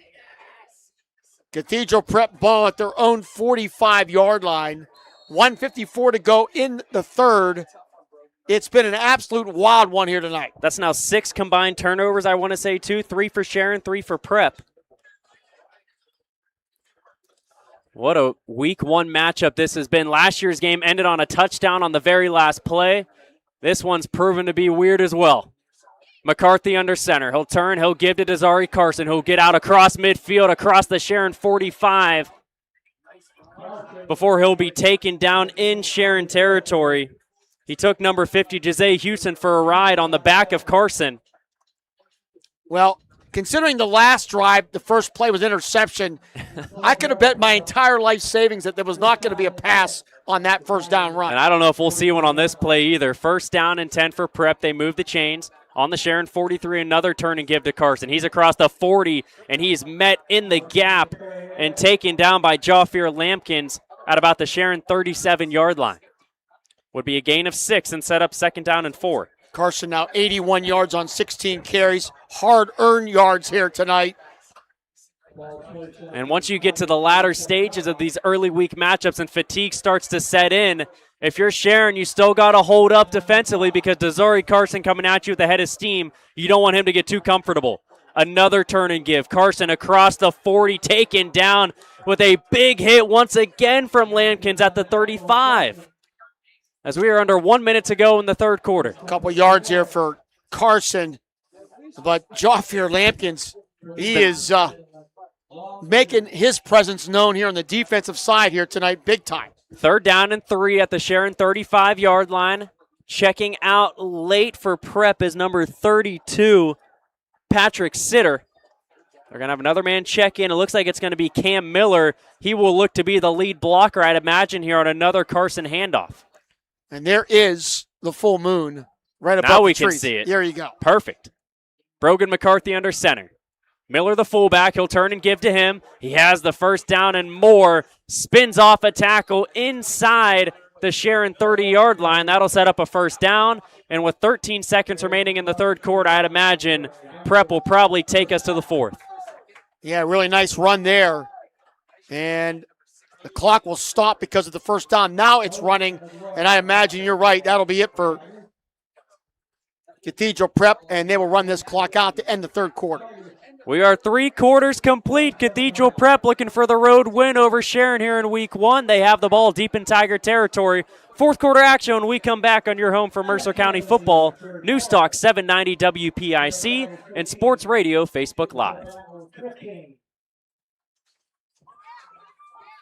Cathedral Prep ball at their own 45-yard line. 1:54 to go in the third. It's been an absolute wild one here tonight. That's now 6 combined turnovers, I want to say, too. 3 for Sharon, 3 for Prep. What a Week 1 matchup this has been. Last year's game ended on a touchdown on the very last play. This one's proven to be weird as well. McCarthy under center. He'll turn. He'll give to Desari Carson, who'll get out across midfield, across the Sharon 45, before he'll be taken down in Sharon territory. He took number 50, Jose Houston, for a ride on the back of Carson. Well, considering the last drive, the first play was interception, I could have bet my entire life savings that there was not going to be a pass on that first down run. And I don't know if we'll see one on this play either. First down and 10 for Prep. They move the chains. On the Sharon 43, another turn and give to Carson. He's across the 40, and he's met in the gap and taken down by Jafir Lampkins at about the Sharon 37-yard line. Would be a gain of 6 and set up second down and 4. Carson now 81 yards on 16 carries. Hard-earned yards here tonight. And once you get to the latter stages of these early week matchups and fatigue starts to set in, if you're Sharon, you still got to hold up defensively because Desari Carson coming at you with the head of steam. You don't want him to get too comfortable. Another turn and give. Carson across the 40, taken down with a big hit once again from Lampkins at the 35. As we are under 1 minute to go in the third quarter. A couple yards here for Carson. But Jafir Lampkins, he is making his presence known here on the defensive side here tonight big time. Third down and 3 at the Sharon 35-yard line. Checking out late for Prep is number 32, Patrick Sitter. They're going to have another man check in. It looks like it's going to be Cam Miller. He will look to be the lead blocker, I'd imagine, here on another Carson handoff. And there is the full moon right above now we the trees. can see it. There you go. Perfect. Brogan McCarthy under center. Miller, the fullback, he'll turn and give to him. He has the first down and more. Spins off a tackle inside the Sharon 30-yard line. That'll set up a first down. And with 13 seconds remaining in the third quarter, I'd imagine Prep will probably take us to the fourth. Yeah, really nice run there. And the clock will stop because of the first down. Now it's running, and I imagine you're right. That'll be it for Cathedral Prep, and they will run this clock out to end the third quarter. We are 3 quarters complete. Cathedral Prep looking for the road win over Sharon here in week 1. They have the ball deep in Tiger territory. Fourth quarter action when we come back on your home for Mercer County football. News Talk 790 WPIC and Sports Radio Facebook Live.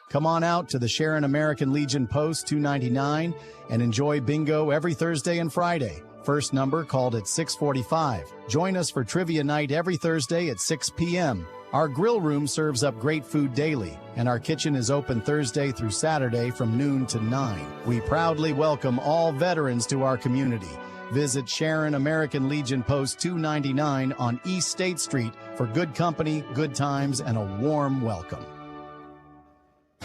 Come on out to the Sharon American Legion Post 299 and enjoy bingo every Thursday and Friday. First number called at 6:45. Join us for trivia night every Thursday at 6 p.m. Our grill room serves up great food daily, and our kitchen is open Thursday through Saturday from noon to 9. We proudly welcome all veterans to our community. Visit Sharon American Legion Post 299 on East State Street for good company, good times, and a warm welcome.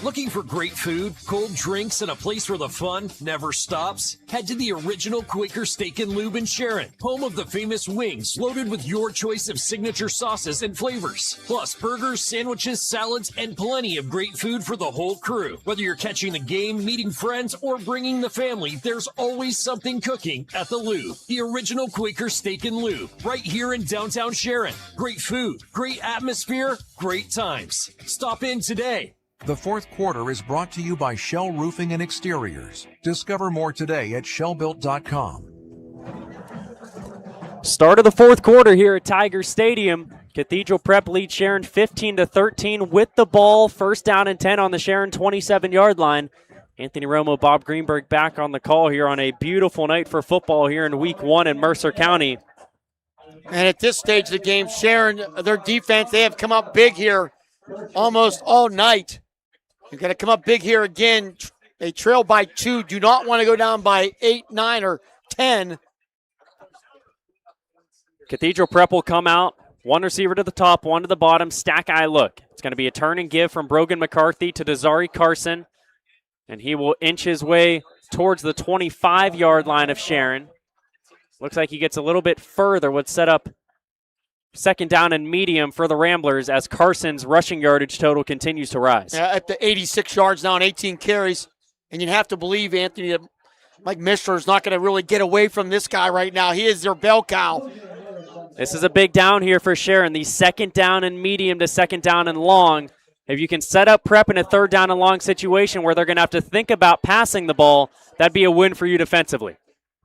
Looking for great food, cold drinks, and a place where the fun never stops? Head to the original Quaker Steak and Lube in Sharon, home of the famous wings, loaded with your choice of signature sauces and flavors. Plus burgers, sandwiches, salads, and plenty of great food for the whole crew. Whether you're catching the game, meeting friends, or bringing the family, there's always something cooking at the Lube. The original Quaker Steak and Lube, right here in downtown Sharon. Great food, great atmosphere, great times. Stop in today. The fourth quarter is brought to you by Shell Roofing and Exteriors. Discover more today at shellbuilt.com. Start of the fourth quarter here at Tiger Stadium. Cathedral Prep leads Sharon 15-13 with the ball. First down and 10 on the Sharon 27-yard line. Anthony Romo, Bob Greenberg back on the call here on a beautiful night for football here in week 1 in Mercer County. And at this stage of the game, Sharon, their defense, they have come up big here almost all night. You've got to come up big here again. They trail by 2. Do not want to go down by 8, 9, or 10. Cathedral Prep will come out. One receiver to the top, one to the bottom. Stack eye look. It's going to be a turn and give from Brogan McCarthy to Desari Carson. And he will inch his way towards the 25-yard line of Sharon. Looks like he gets a little bit further. Would set up second down and medium for the Ramblers as Carson's rushing yardage total continues to rise. At the 86 yards now and 18 carries. And you'd have to believe, Anthony, that Mike Mishler is not going to really get away from this guy right now. He is their bell cow. This is a big down here for Sharon. The second down and medium to second down and long. If you can set up Prep in a third down and long situation where they're going to have to think about passing the ball, that'd be a win for you defensively.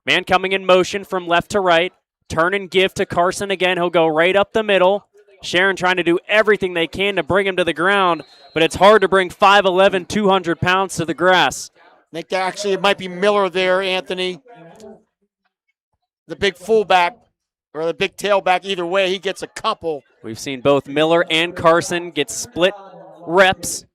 Man coming in motion from left to right. Turn and give to Carson again. He'll go right up the middle. Sharon trying to do everything they can to bring him to the ground, but it's hard to bring 5'11", 200 pounds to the grass. I think that actually it might be Miller there, Anthony. The big fullback or the big tailback. Either way, he gets a couple. We've seen both Miller and Carson get split reps,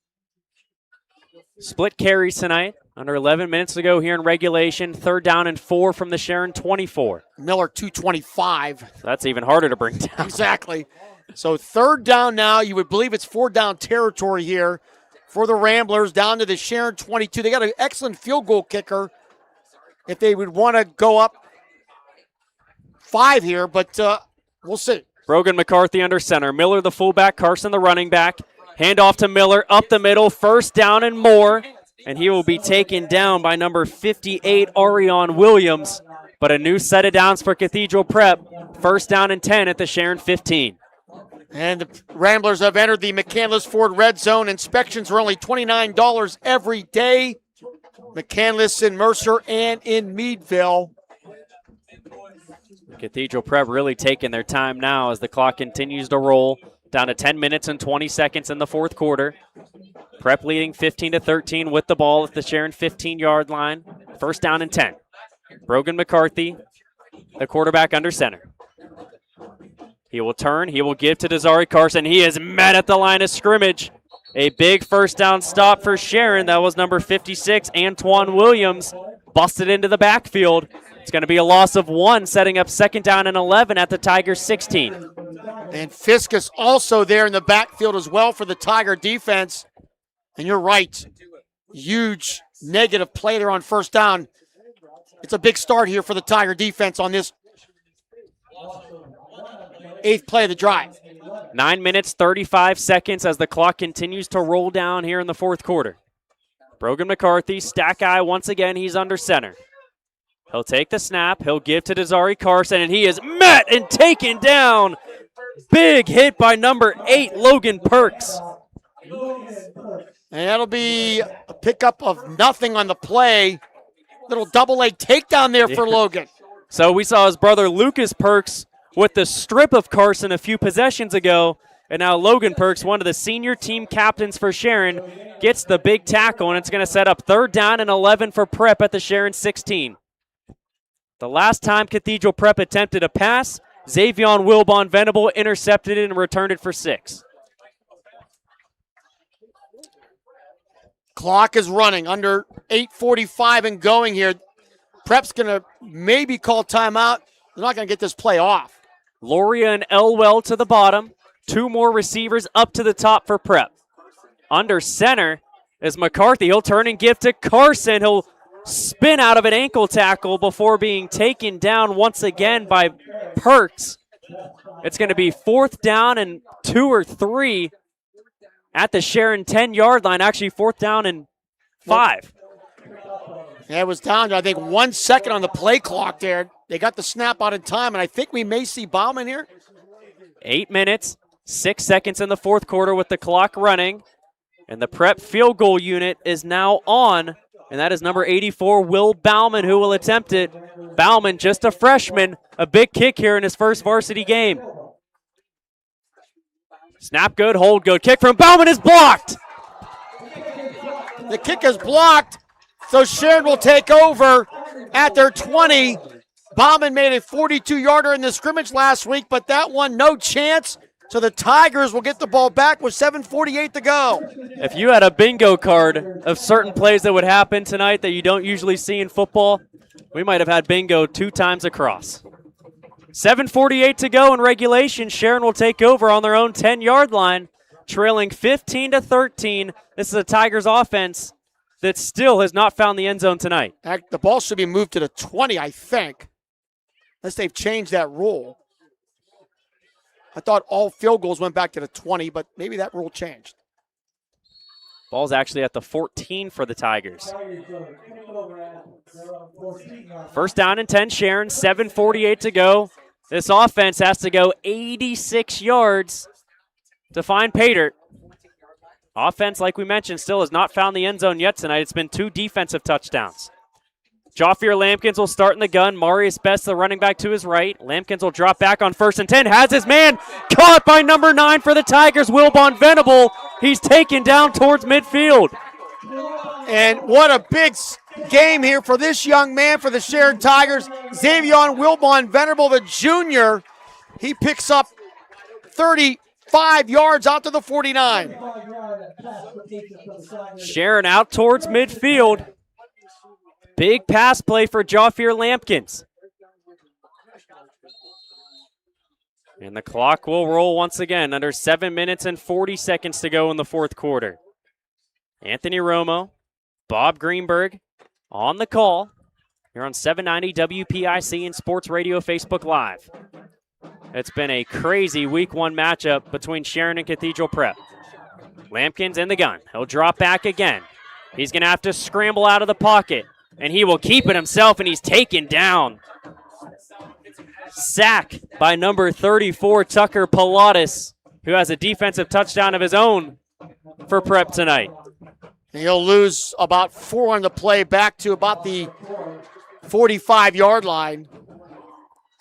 split carries tonight. Under 11 minutes to go here in regulation. Third down and 4 from the Sharon 24. Miller 225. So that's even harder to bring down. Exactly. So third down now. You would believe it's 4-down territory here for the Ramblers down to the Sharon 22. They got an excellent field goal kicker if they would want to go up 5 here, but we'll see. Brogan McCarthy under center. Miller the fullback, Carson the running back. Hand off to Miller, up the middle, first down and more. And he will be taken down by number 58, Arion Williams. But a new set of downs for Cathedral Prep. First down and 10 at the Sharon 15. And the Ramblers have entered the McCandless Ford Red Zone. Inspections are only $29 every day. McCandless in Mercer and in Meadville. Cathedral Prep really taking their time now as the clock continues to roll. Down to 10 minutes and 20 seconds in the fourth quarter. Prep leading 15-13 with the ball at the Sharon 15-yard line. First down and 10. Brogan McCarthy, the quarterback under center. He will turn. He will give to Desari Carson. He is met at the line of scrimmage. A big first down stop for Sharon. That was number 56, Antoine Williams. Busted into the backfield. It's going to be a loss of 1, setting up 2nd down and 11 at the Tigers 16. And Fiskus also there in the backfield as well for the Tiger defense. And you're right. Huge negative play there on 1st down. It's a big start here for the Tiger defense on this 8th play of the drive. 9 minutes, 35 seconds as the clock continues to roll down here in the 4th quarter. Brogan McCarthy, stack eye once again. He's under center. He'll take the snap. He'll give to Desari Carson, and he is met and taken down. Big hit by number 8, Logan Perks. And that'll be a pickup of nothing on the play. Little double leg takedown there for Logan. So we saw his brother Lucas Perks with the strip of Carson a few possessions ago. And now Logan Perks, one of the senior team captains for Sharon, gets the big tackle, and it's going to set up 3rd down and 11 for Prep at the Sharon 16. The last time Cathedral Prep attempted a pass, Xavion Wilbon Venable intercepted it and returned it for 6. Clock is running under 8:45 and going here. Prep's going to maybe call timeout. They're not going to get this play off. Loria and Elwell to the bottom. 2 more receivers up to the top for Prep. Under center is McCarthy. He'll turn and give to Carson. He'll spin out of an ankle tackle before being taken down once again by Perks. It's going to be 4th down and 2 or 3 at the Sharon 10-yard line. Actually, 4th down and 5. Yeah, it was down to, I think, 1 second on the play clock there. They got the snap out in time, and I think we may see Bauman here. 8 minutes, 6 seconds in the 4th quarter with the clock running. And the Prep field goal unit is now on. And that is number 84, Will Bauman, who will attempt it. Bauman, just a freshman, a big kick here in his first varsity game. Snap good, hold good. Kick from Bauman is blocked. The kick is blocked, so Sharon will take over at their 20. Bauman made a 42-yarder in the scrimmage last week, but that one, no chance. So the Tigers will get the ball back with 7:48 to go. If you had a bingo card of certain plays that would happen tonight that you don't usually see in football, we might have had bingo 2 times across. 7:48 to go in regulation. Sharon will take over on their own 10-yard line, trailing 15-13. This is a Tigers offense that still has not found the end zone tonight. The ball should be moved to the 20, I think, unless they've changed that rule. I thought all field goals went back to the 20, but maybe that rule changed. Ball's actually at the 14 for the Tigers. 1st down and 10, Sharon, 7:48 to go. This offense has to go 86 yards to find Pater. Offense, like we mentioned, still has not found the end zone yet tonight. It's been 2 defensive touchdowns. Joffier Lampkins will start in the gun. Marius Best, the running back, to his right. Lampkins will drop back on 1st and 10. Has his man caught by number 9 for the Tigers, Wilbon Venable. He's taken down towards midfield. And what a big game here for this young man for the Sharon Tigers. Xavion Wilbon Venable, the junior. He picks up 35 yards out to the 49. Sharon out towards midfield. Big pass play for Joffier Lampkins. And the clock will roll once again. Under 7 minutes and 40 seconds to go in the 4th quarter. Anthony Romo, Bob Greenberg on the call. Here on 790 WPIC and Sports Radio Facebook Live. It's been a crazy Week 1 matchup between Sharon and Cathedral Prep. Lampkins in the gun. He'll drop back again. He's going to have to scramble out of the pocket. And he will keep it himself, and he's taken down. Sack by number 34, Tucker Pilatus, who has a defensive touchdown of his own for Prep tonight. And he'll lose about 4 on the play back to about the 45-yard line.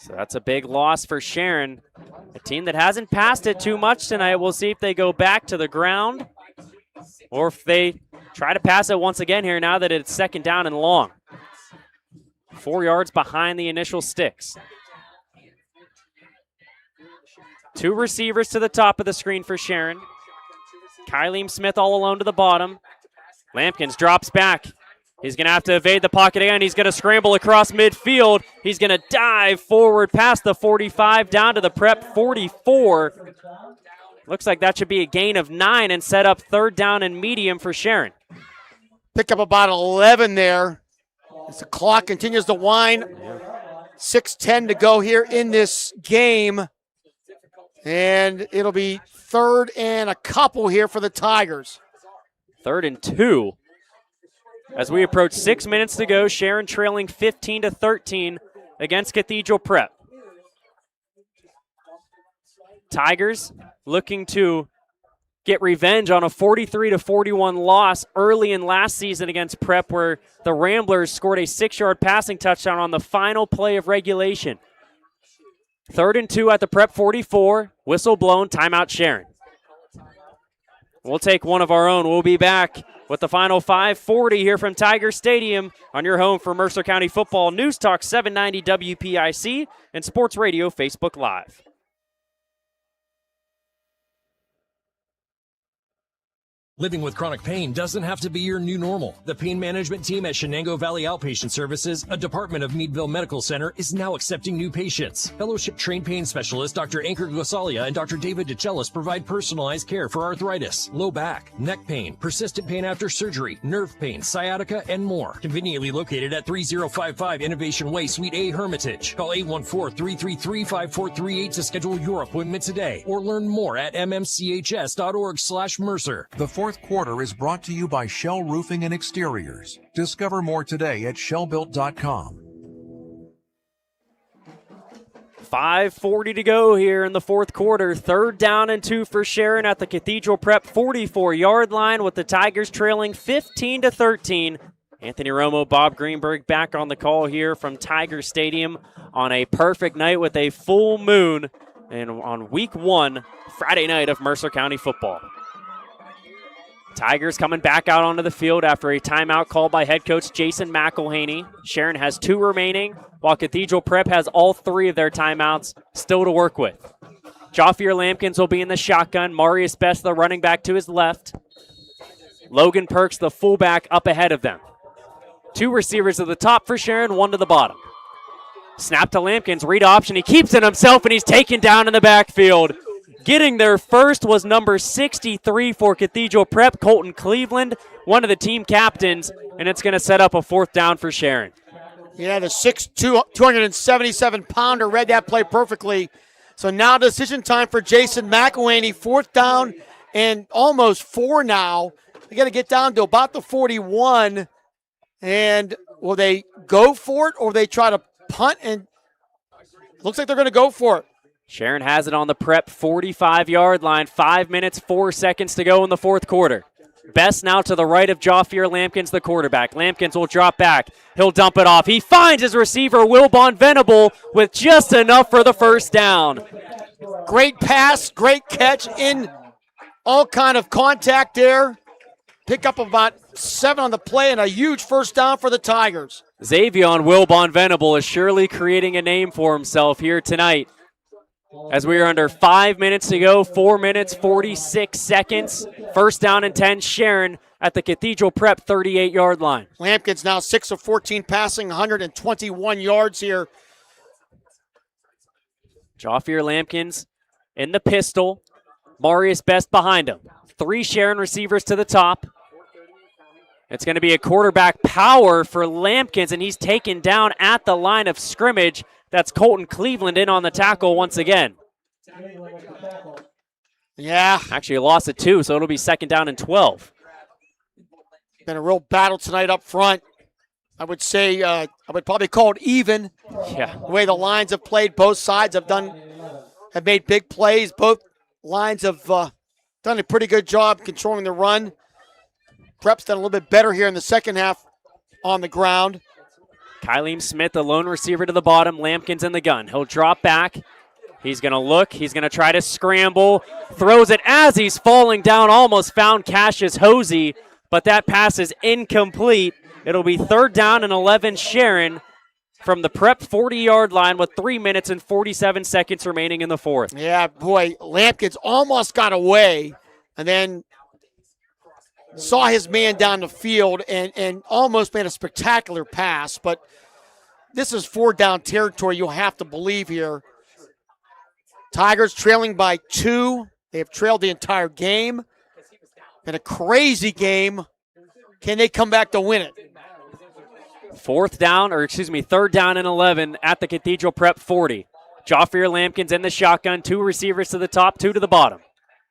So that's a big loss for Sharon. A team that hasn't passed it too much tonight. We'll see if they go back to the ground or if they try to pass it once again here now that it's 2nd down and long. 4 yards behind the initial sticks. 2 receivers to the top of the screen for Sharon. Kylie Smith all alone to the bottom. Lampkins drops back. He's going to have to evade the pocket again. He's going to scramble across midfield. He's going to dive forward past the 45 down to the Prep 44. Looks like that should be a gain of 9 and set up third down and medium for Sharon. Pick up about 11 there as the clock continues to wind. 6:10 to go here in this game. And it'll be third and a couple here for the Tigers. 3rd and 2. As we approach 6 minutes to go, Sharon trailing 15-13 against Cathedral Prep. Tigers looking to get revenge on a 43-41 loss early in last season against Prep, where the Ramblers scored a 6-yard passing touchdown on the final play of regulation. 3rd and 2 at the Prep 44. Whistle blown, timeout Sharon. We'll take one of our own. We'll be back with the final 5:40 here from Tiger Stadium on your home for Mercer County football. News Talk 790 WPIC and Sports Radio Facebook Live. Living with chronic pain doesn't have to be your new normal. The pain management team at Shenango Valley Outpatient Services, a department of Meadville Medical Center, is now accepting new patients. Fellowship-trained pain specialist Dr. Ankur Gosalia and Dr. David DeCellis provide personalized care for arthritis, low back, neck pain, persistent pain after surgery, nerve pain, sciatica, and more. Conveniently located at 3055 Innovation Way, Suite A, Hermitage. Call 814-333-5438 to schedule your appointment today or learn more at mmchs.org/Mercer. The fourth quarter is brought to you by Shell Roofing and Exteriors. Discover more today at shellbuilt.com. 5:40 to go here in the fourth quarter. 3rd down and 2 for Sharon at the Cathedral Prep 44-yard line, with the Tigers trailing 15-13. Anthony Romo, Bob Greenberg back on the call here from Tiger Stadium on a perfect night with a full moon and on week 1, Friday night of Mercer County football. Tigers coming back out onto the field after a timeout called by head coach Jason McElhaney. Sharon has 2 remaining, while Cathedral Prep has all 3 of their timeouts still to work with. Joffier Lampkins will be in the shotgun. Marius Best, the running back, to his left. Logan Perks, the fullback, up ahead of them. 2 receivers at the top for Sharon, 1 to the bottom. Snap to Lampkins, read option. He keeps it himself, and he's taken down in the backfield. Getting there first was number 63 for Cathedral Prep, Colton Cleveland, one of the team captains, and it's going to set up a 4th down for Sharon. Yeah, the 6'2", 277-pounder read that play perfectly. So now decision time for Jason McElhaney. 4th down and almost 4 now. They got to get down to about the 41. And will they go for it or will they try to punt? And looks like they're going to go for it. Sharon has it on the Prep 45-yard line. 5 minutes, 4 seconds to go in the fourth quarter. Best now to the right of Joffier Lampkins, the quarterback. Lampkins will drop back. He'll dump it off. He finds his receiver, Wilbon Venable, with just enough for the 1st down. Great pass, great catch in all kind of contact there. Pick up about 7 on the play and a huge 1st down for the Tigers. Xavion Wilbon Venable is surely creating a name for himself here tonight. As we are under 5 minutes to go, 4 minutes, 46 seconds. 1st down and 10, Sharon at the Cathedral Prep 38-yard line. Lampkins now 6 of 14 passing, 121 yards here. Joffier Lampkins in the pistol. Marius Best behind him. 3 Sharon receivers to the top. It's going to be a quarterback power for Lampkins, and he's taken down at the line of scrimmage. That's Colton Cleveland in on the tackle once again. Yeah. Actually, lost it 2, so it'll be 2nd down and 12. Been a real battle tonight up front. I would say I would probably call it even. Yeah. The way the lines have played, both sides have made big plays. Both lines have done a pretty good job controlling the run. Prep's done a little bit better here in the second half on the ground. Kyleem Smith, the lone receiver to the bottom. Lampkins in the gun. He'll drop back. He's going to look. He's going to try to scramble. Throws it as he's falling down. Almost found Cassius Hosey, but that pass is incomplete. It'll be 3rd down and 11 Sharon from the Prep 40-yard line with 3 minutes and 47 seconds remaining in the fourth. Yeah, boy, Lampkins almost got away, and then saw his man down the field and almost made a spectacular pass, but this is 4-down territory, you'll have to believe here. Tigers trailing by 2. They have trailed the entire game. Been a crazy game. Can they come back to win it? Third down and 11 at the Cathedral Prep 40. Joffier Lampkins in the shotgun, 2 receivers to the top, 2 to the bottom.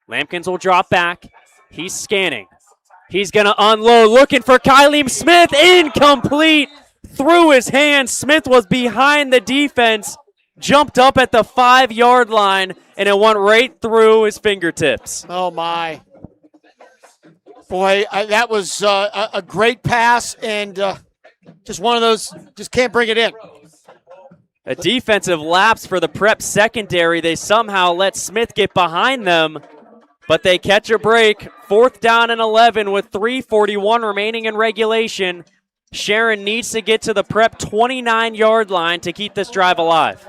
Lampkins will drop back. He's scanning. He's going to unload, looking for Kylie Smith. Incomplete. Through his hands. Smith was behind the defense, jumped up at the 5-yard line, and it went right through his fingertips. Oh, my. Boy, that was a great pass, and just one of those, just can't bring it in. A defensive lapse for the Prep secondary. They somehow let Smith get behind them, but they catch a break. 4th down and 11 with 3:41 remaining in regulation. Sharon needs to get to the Prep 29-yard line to keep this drive alive.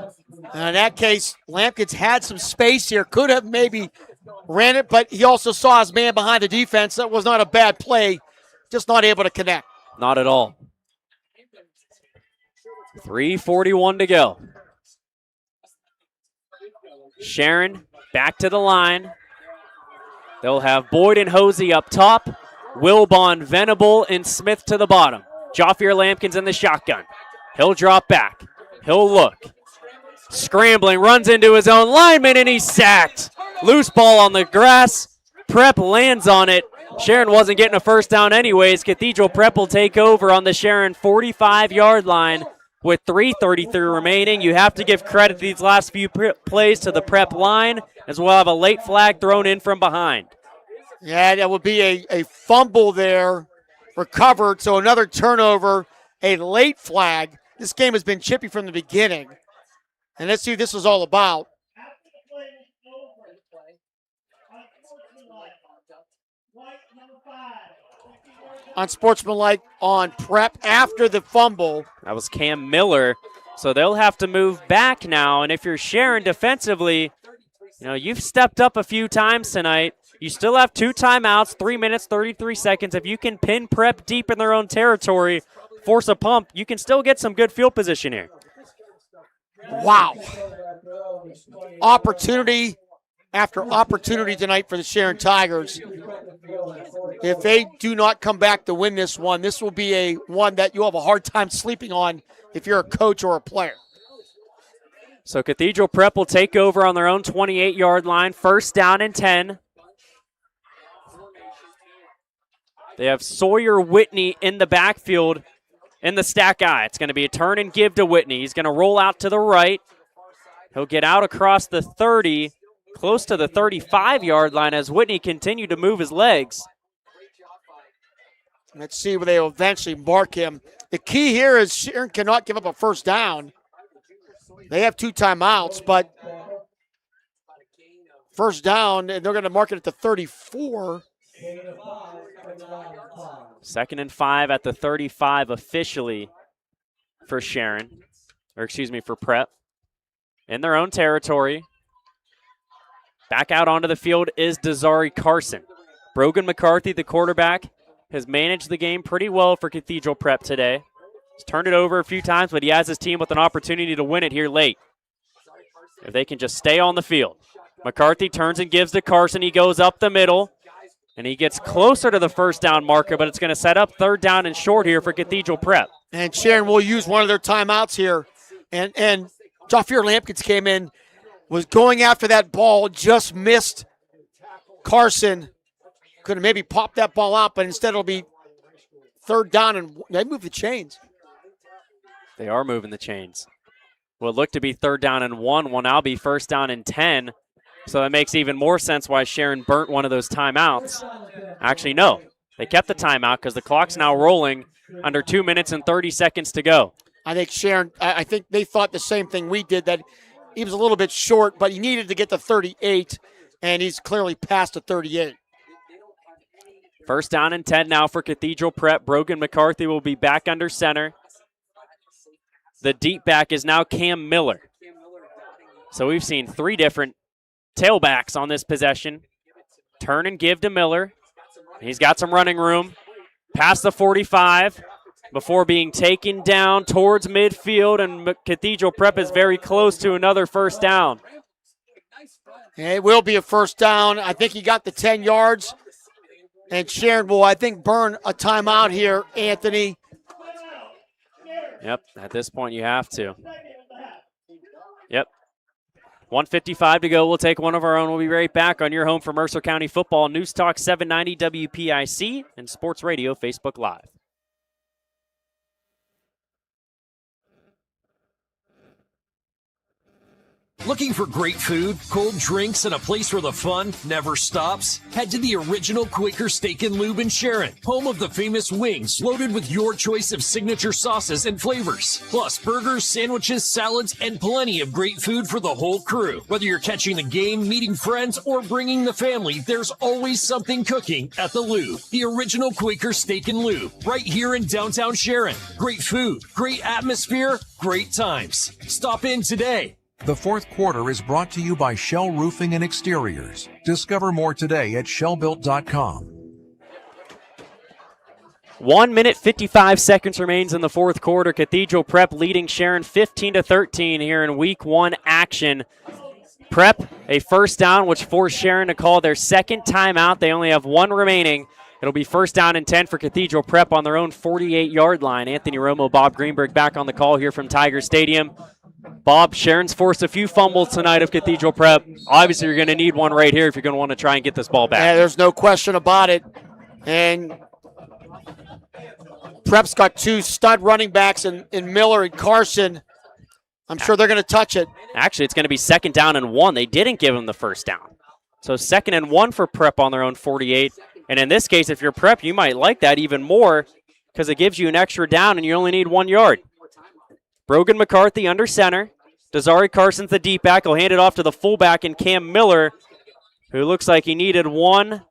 In that case, Lampkins had some space here. Could have maybe ran it, but he also saw his man behind the defense. That was not a bad play, just not able to connect. Not at all. 3:41 to go. Sharon back to the line. They'll have Boyd and Hosey up top. Wilbon, Venable, and Smith to the bottom. Joffier Lampkins in the shotgun. He'll drop back. He'll look. Scrambling, runs into his own lineman, and he's sacked. Loose ball on the grass. Prep lands on it. Sharon wasn't getting a first down anyways. Cathedral Prep will take over on the Sharon 45-yard line with 3:33 remaining. You have to give credit these last few plays to the Prep line, as well have a late flag thrown in from behind. Yeah, that would be a fumble there, recovered, so another turnover, a late flag. This game has been chippy from the beginning. And let's see what this is all about. Unsportsmanlike on Prep after the fumble. That was Cam Miller. So they'll have to move back now. And if you're Sharon defensively, you've stepped up a few times tonight. You still have 2 timeouts, 3 minutes, 33 seconds. If you can pin Prep deep in their own territory, force a pump, you can still get some good field position here. Wow. Opportunity after opportunity tonight for the Sharon Tigers. If they do not come back to win this one, this will be a one that you'll have a hard time sleeping on if you're a coach or a player. So Cathedral Prep will take over on their own 28-yard line, 1st down and 10. They have Sawyer Whitney in the backfield in the stack eye. It's going to be a turn and give to Whitney. He's going to roll out to the right. He'll get out across the 30, close to the 35-yard line as Whitney continued to move his legs. Let's see where they will eventually mark him. The key here is Sharon cannot give up a first down. They have 2 timeouts, but first down, and they're going to mark it at the 34. 2nd and 5 at the 35 officially for for Prep. In their own territory. Back out onto the field is Desari Carson. Brogan McCarthy, the quarterback, has managed the game pretty well for Cathedral Prep today. He's turned it over a few times, but he has his team with an opportunity to win it here late. If they can just stay on the field. McCarthy turns and gives to Carson. He goes up the middle, and he gets closer to the first down marker, but it's going to set up 3rd down and short here for Cathedral Prep. And Sharon will use one of their timeouts here. And Joffier Lampkins came in, was going after that ball, just missed Carson. Could have maybe popped that ball out, but instead it'll be 3rd down, and they move the chains. They are moving the chains. What looked to be 3rd down and 1 will now be 1st down and 10. So that makes even more sense why Sharon burnt one of those timeouts. Actually, no. They kept the timeout because the clock's now rolling under 2 minutes and 30 seconds to go. I think Sharon, I think they thought the same thing we did, that he was a little bit short, but he needed to get to 38, and he's clearly past the 38. 1st down and 10 now for Cathedral Prep. Brogan McCarthy will be back under center. The deep back is now Cam Miller. So we've seen 3 different tailbacks on this possession. Turn and give to Miller. He's got some running room. Past the 45 before being taken down towards midfield, and Cathedral Prep is very close to another first down. It will be a first down. I think he got the 10 yards. And Sharon will, I think, burn a timeout here, Anthony. Yep, at this point you have to. Yep. 1:55 to go. We'll take one of our own. We'll be right back on your home for Mercer County football. News Talk 790 WPIC and Sports Radio Facebook Live. Looking for great food, cold drinks, and a place where the fun never stops? Head to the original Quaker Steak and Lube in Sharon, home of the famous wings, loaded with your choice of signature sauces and flavors. Plus burgers, sandwiches, salads, and plenty of great food for the whole crew. Whether you're catching the game, meeting friends, or bringing the family, there's always something cooking at the Lube. The original Quaker Steak and Lube, right here in downtown Sharon. Great food, great atmosphere, great times. Stop in today. The fourth quarter is brought to you by Shell Roofing and Exteriors. Discover more today at shellbuilt.com. 1 minute, 55 seconds remains in the fourth quarter. Cathedral Prep leading Sharon 15-13 here in week one action. Prep, a first down, which forced Sharon to call their second timeout. They only have one remaining. It'll be first down and 10 for Cathedral Prep on their own 48-yard line. Anthony Romo, Bob Greenberg back on the call here from Tiger Stadium. Bob, Sharon's forced a few fumbles tonight of Cathedral Prep. Obviously, you're going to need one right here if you're going to want to try and get this ball back. Yeah, there's no question about it. And Prep's got two stud running backs in Miller and Carson. I'm sure they're going to touch it. Actually, it's going to be second down and 1. They didn't give him the first down. So second and 1 for Prep on their own 48. And in this case, if you're Prep, you might like that even more because it gives you an extra down and you only need 1 yard. Brogan McCarthy under center. Desari Carson's the deep back. He'll hand it off to the fullback and Cam Miller, who looks like he needed one.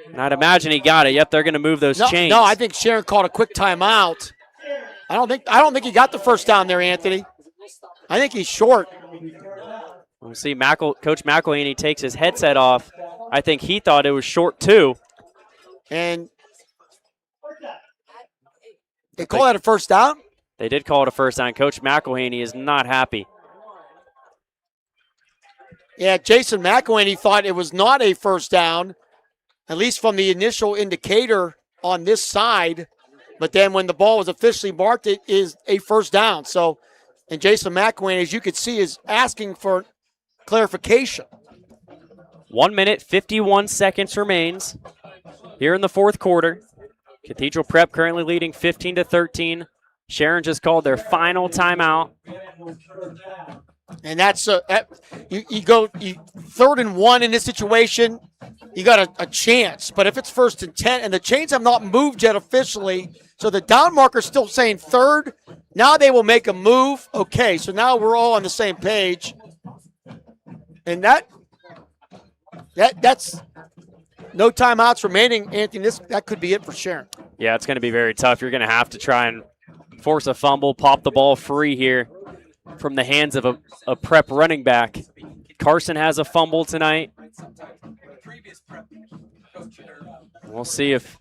And I'd imagine he got it. Yep, they're going to move those chains. No, I think Sharon called a quick timeout. I don't think he got the first down there, Anthony. I think he's short. We'll see. Coach McElhaney takes his headset off. I think he thought it was short too. And they call that a first down? They did call it a first down. Coach McElhaney is not happy. Yeah, Jason McElhaney thought it was not a first down, at least from the initial indicator on this side. But then when the ball was officially marked, it is a first down. So, and Jason McElhaney, as you can see, is asking for clarification. 1 minute, 51 seconds remains here in the fourth quarter. Cathedral Prep currently leading 15-13. Sharon just called their final timeout. And that's you go third and 1 in this situation, you got a chance. But if it's first and 10, and the chains have not moved yet officially, so the down marker's still saying third. Now they will make a move. Okay, so now we're all on the same page. And that's no timeouts remaining, Anthony. That could be it for Sharon. Yeah, it's going to be very tough. You're going to have to try and force a fumble, pop the ball free here from the hands of a Prep running back. Carson has a fumble tonight. We'll see if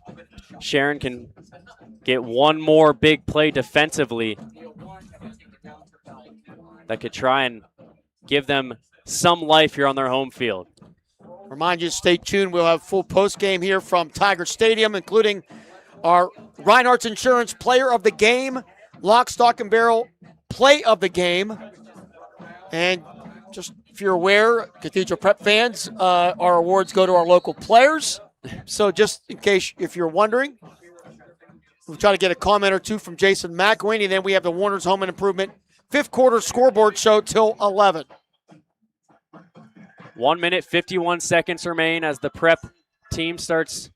Sharon can get one more big play defensively that could try and give them some life here on their home field. Remind you to stay tuned. We'll have full post game here from Tiger Stadium, including our Reinhardt's Insurance Player of the Game, Lock, Stock, and Barrel Play of the Game. And just if you're aware, Cathedral Prep fans, our awards go to our local players. So just in case if you're wondering, we'll try to get a comment or two from Jason McElhaney. Then we have the Warner's Home and Improvement fifth quarter scoreboard show till 11. 1 minute, 51 seconds remain as the Prep team starts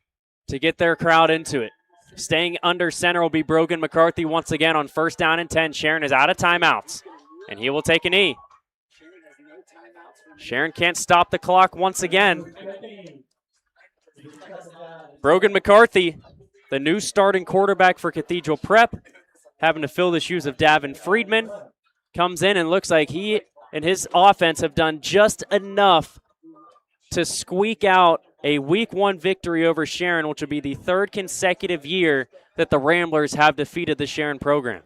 to get their crowd into it. Staying under center will be Brogan McCarthy once again on first down and 10. Sharon is out of timeouts, and he will take a knee. Sharon can't stop the clock once again. Brogan McCarthy, the new starting quarterback for Cathedral Prep, having to fill the shoes of Davin Friedman, comes in and looks like he and his offense have done just enough to squeak out a Week 1 victory over Sharon, which will be the third consecutive year that the Ramblers have defeated the Sharon program.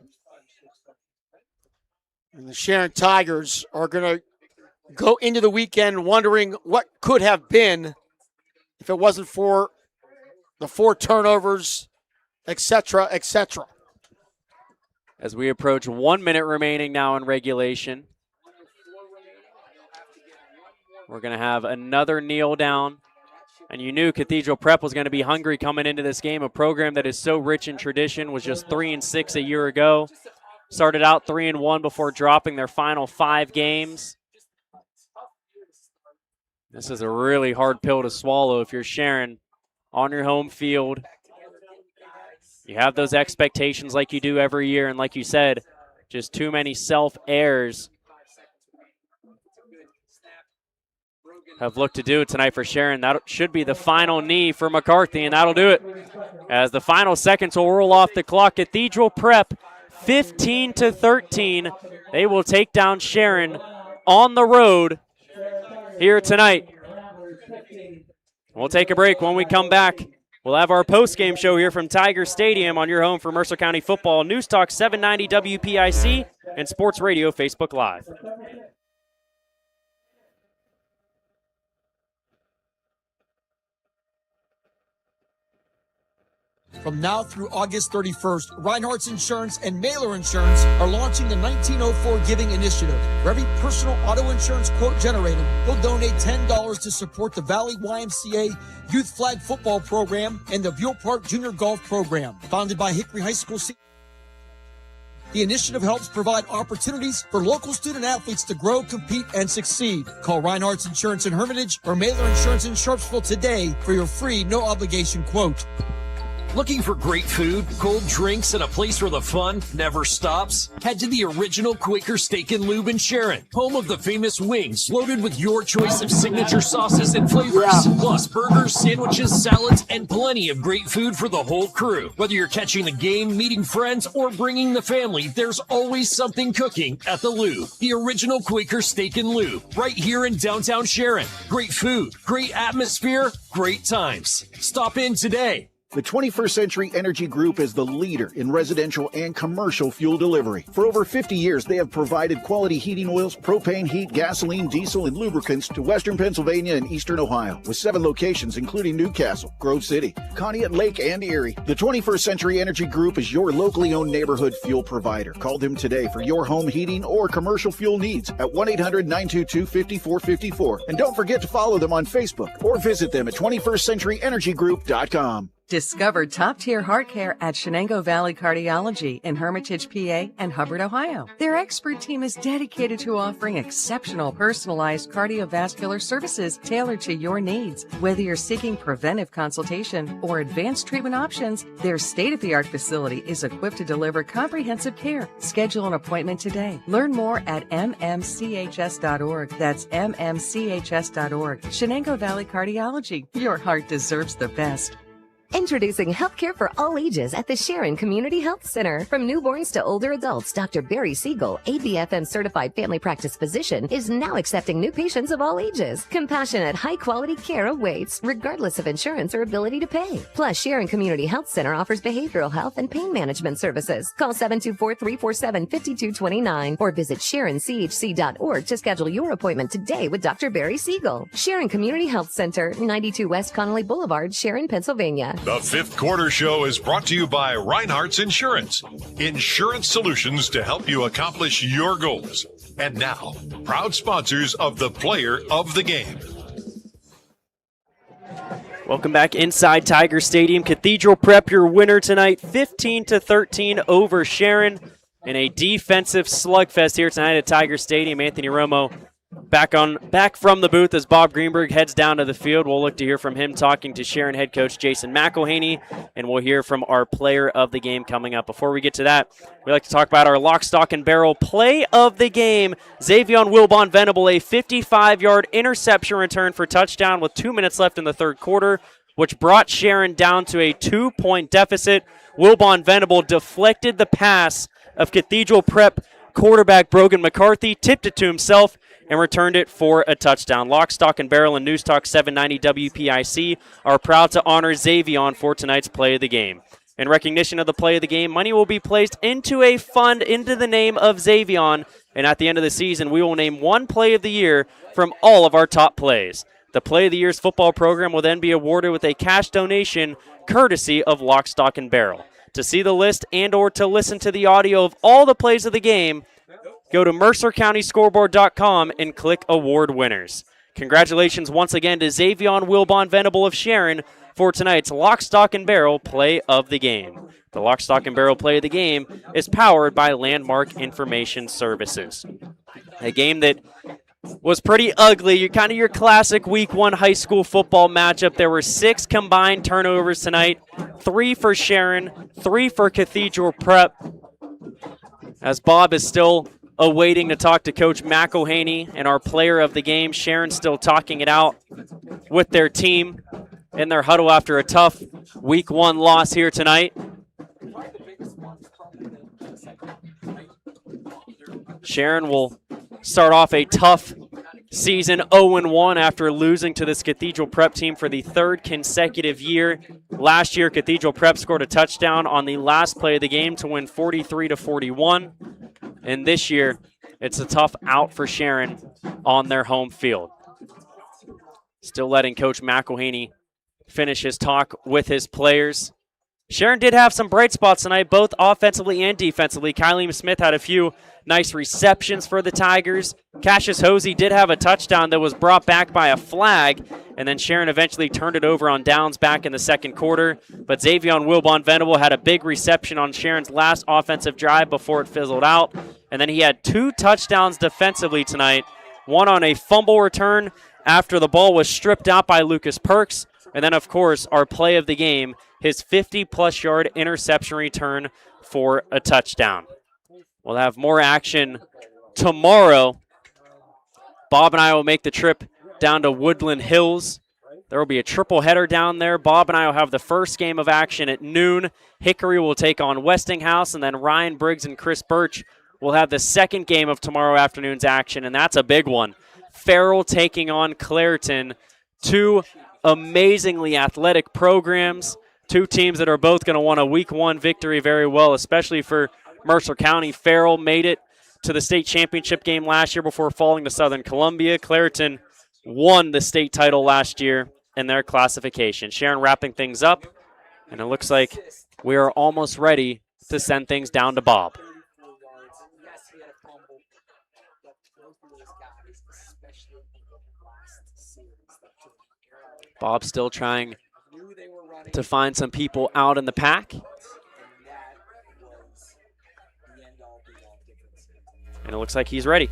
And the Sharon Tigers are going to go into the weekend wondering what could have been if it wasn't for the 4 turnovers, etc., etc. As we approach 1 minute remaining now in regulation, we're going to have another kneel down. And you knew Cathedral Prep was going to be hungry coming into this game, a program that is so rich in tradition, was just 3-6 a year ago. Started out 3-1 before dropping their final 5 games. This is a really hard pill to swallow if you're Sharon on your home field. You have those expectations like you do every year, and like you said, just too many self-errors have looked to do it tonight for Sharon. That should be the final knee for McCarthy, and that'll do it. As the final seconds will roll off the clock, Cathedral Prep 15-13. They will take down Sharon on the road here tonight. We'll take a break. When we come back, we'll have our post-game show here from Tiger Stadium on your home for Mercer County football. News Talk 790 WPIC and Sports Radio Facebook Live. From now through August 31st, Reinhardt's Insurance and Mailer Insurance are launching the 1904 Giving Initiative. For every personal auto insurance quote generated, they'll donate $10 to support the Valley YMCA Youth Flag Football Program and the Buell Park Junior Golf Program. Founded by Hickory High School. The initiative helps provide opportunities for local student athletes to grow, compete, and succeed. Call Reinhardt's Insurance in Hermitage or Mailer Insurance in Sharpsville today for your free, no-obligation quote. Looking for great food, cold drinks, and a place where the fun never stops? Head to the original Quaker Steak and Lube in Sharon, home of the famous wings, loaded with your choice of signature sauces and flavors. Plus burgers, sandwiches, salads, and plenty of great food for the whole crew. Whether you're catching the game, meeting friends, or bringing the family, there's always something cooking at the Lube. The original Quaker Steak and Lube, right here in downtown Sharon. Great food, great atmosphere, great times. Stop in today. The 21st Century Energy Group is the leader in residential and commercial fuel delivery. For over 50 years, they have provided quality heating oils, propane, heat, gasoline, diesel, and lubricants to Western Pennsylvania and Eastern Ohio, with 7 locations including Newcastle, Grove City, Conneaut Lake, and Erie. The 21st Century Energy Group is your locally owned neighborhood fuel provider. Call them today for your home heating or commercial fuel needs at 1-800-922-5454. And don't forget to follow them on Facebook or visit them at 21stcenturyenergygroup.com. Discover top-tier heart care at Shenango Valley Cardiology in Hermitage, PA, and Hubbard, Ohio. Their expert team is dedicated to offering exceptional personalized cardiovascular services tailored to your needs. Whether you're seeking preventive consultation or advanced treatment options, their state-of-the-art facility is equipped to deliver comprehensive care. Schedule an appointment today. Learn more at mmchs.org. That's mmchs.org. Shenango Valley Cardiology. Your heart deserves the best. Introducing healthcare for all ages at the Sharon Community Health Center. From newborns to older adults, Dr. Barry Siegel, ABFM certified family practice physician, is now accepting new patients of all ages. Compassionate, high-quality care awaits, regardless of insurance or ability to pay. Plus, Sharon Community Health Center offers behavioral health and pain management services. Call 724-347-5229 or visit SharonCHC.org to schedule your appointment today with Dr. Barry Siegel. Sharon Community Health Center, 92 West Connolly Boulevard, Sharon, Pennsylvania. The Fifth Quarter Show is brought to you by Reinhardt's Insurance. Insurance solutions to help you accomplish your goals. And now, proud sponsors of the Player of the Game. Welcome back inside Tiger Stadium. Cathedral Prep, your winner tonight, 15-13 over Sharon in a defensive slugfest here tonight at Tiger Stadium. Anthony Romo back from the booth as Bob Greenberg heads down to the field. We'll look to hear from him talking to Sharon head coach Jason McElhaney, and we'll hear from our player of the game coming up. Before we get to that, we like to talk about our lock, stock, and barrel play of the game. Xavion Wilbon Venable, a 55-yard interception return for touchdown with 2 minutes left in the third quarter, which brought Sharon down to a 2-point deficit. Wilbon Venable deflected the pass of Cathedral Prep quarterback Brogan McCarthy, tipped it to himself, and returned it for a touchdown. Lock, Stock, and Barrel and News Talk 790 WPIC are proud to honor Xavion for tonight's play of the game. In recognition of the play of the game, money will be placed into a fund into the name of Xavion, and at the end of the season, we will name one play of the year from all of our top plays. The Play of the Year's football program will then be awarded with a cash donation courtesy of Lock, Stock, and Barrel. To see the list and or to listen to the audio of all the plays of the game, go to MercerCountyScoreboard.com and click Award Winners. Congratulations once again to Xavion Wilbon Venable of Sharon for tonight's Lock, Stock, and Barrel Play of the Game. The Lock, Stock, and Barrel Play of the Game is powered by Landmark Information Services. A game that was pretty ugly. Kind of your classic Week 1 high school football matchup. There were 6 combined turnovers tonight, 3 for Sharon, 3 for Cathedral Prep. As Bob is still awaiting to talk to Coach McElhaney and our player of the game, Sharon's still talking it out with their team in their huddle after a tough Week 1 loss here tonight. Sharon will start off a tough season 0-1 after losing to this Cathedral Prep team for the 3rd consecutive year. Last year, Cathedral Prep scored a touchdown on the last play of the game to win 43-41. And this year, it's a tough out for Sharon on their home field. Still letting Coach McElhaney finish his talk with his players. Sharon did have some bright spots tonight, both offensively and defensively. Kylie Smith had a few nice receptions for the Tigers. Cassius Hosey did have a touchdown that was brought back by a flag, and then Sharon eventually turned it over on downs back in the second quarter. But Xavion Wilbon Venable had a big reception on Sharon's last offensive drive before it fizzled out. And then he had 2 touchdowns defensively tonight, one on a fumble return after the ball was stripped out by Lucas Perks. And then, of course, our play of the game, his 50-plus yard interception return for a touchdown. We'll have more action tomorrow. Bob and I will make the trip down to Woodland Hills. There will be a triple header down there. Bob and I will have the first game of action at noon. Hickory will take on Westinghouse, and then Ryan Briggs and Chris Birch will have the second game of tomorrow afternoon's action, and that's a big one. Farrell taking on Clareton. 2 amazingly athletic programs. 2 teams that are both going to want a Week 1 victory very well, especially for Mercer County. Farrell made it to the state championship game last year before falling to Southern Columbia. Clareton won the state title last year in their classification. Sharon wrapping things up, and it looks like we are almost ready to send things down to Bob. Bob still trying to find some people out in the pack. And it looks like he's ready.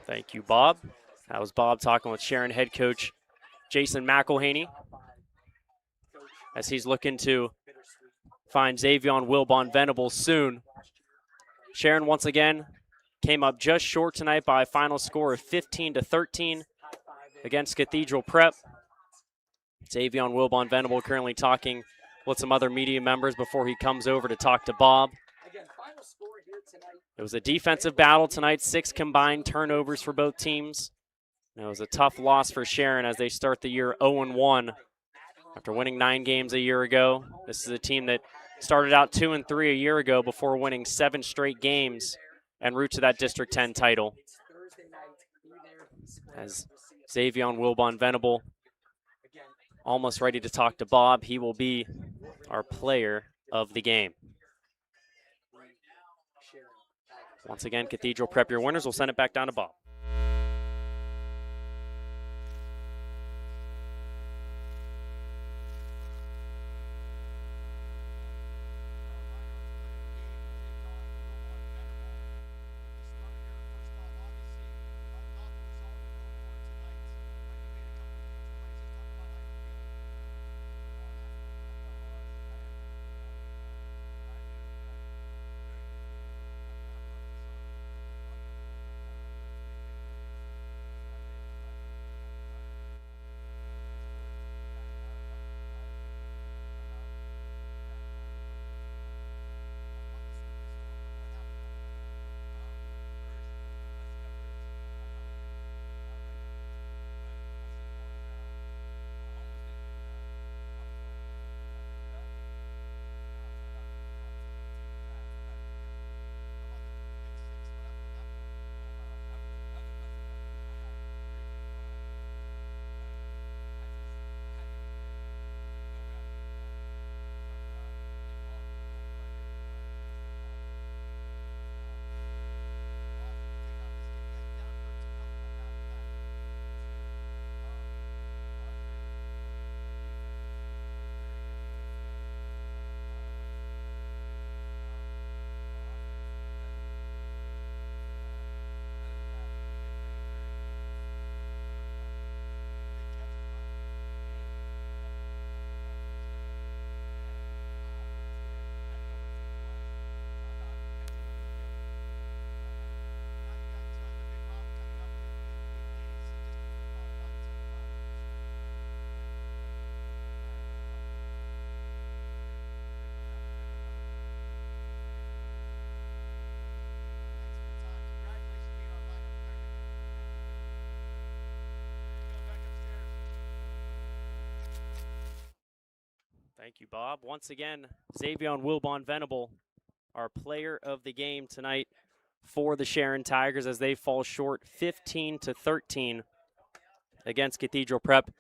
Thank you, Bob. That was Bob talking with Sharon head coach Jason McElhaney as he's looking to find Xavion Wilbon Venables soon. Sharon once again came up just short tonight by a final score of 15-13 against Cathedral Prep. Xavion Wilbon Venable currently talking with some other media members before he comes over to talk to Bob. It was a defensive battle tonight, 6 combined turnovers for both teams. And it was a tough loss for Sharon as they start the year 0-1 after winning 9 games a year ago. This is a team that started out 2-3 a year ago before winning 7 straight games en route to that District 10 title. As Xavion Wilbon Venable almost ready to talk to Bob, he will be our player of the game. Once again, Cathedral Prep, your winners. We'll send it back down to Bob. Thank you, Bob. Once again, Xavion Wilbon Venable, our player of the game tonight for the Sharon Tigers as they fall short 15-13 against Cathedral Prep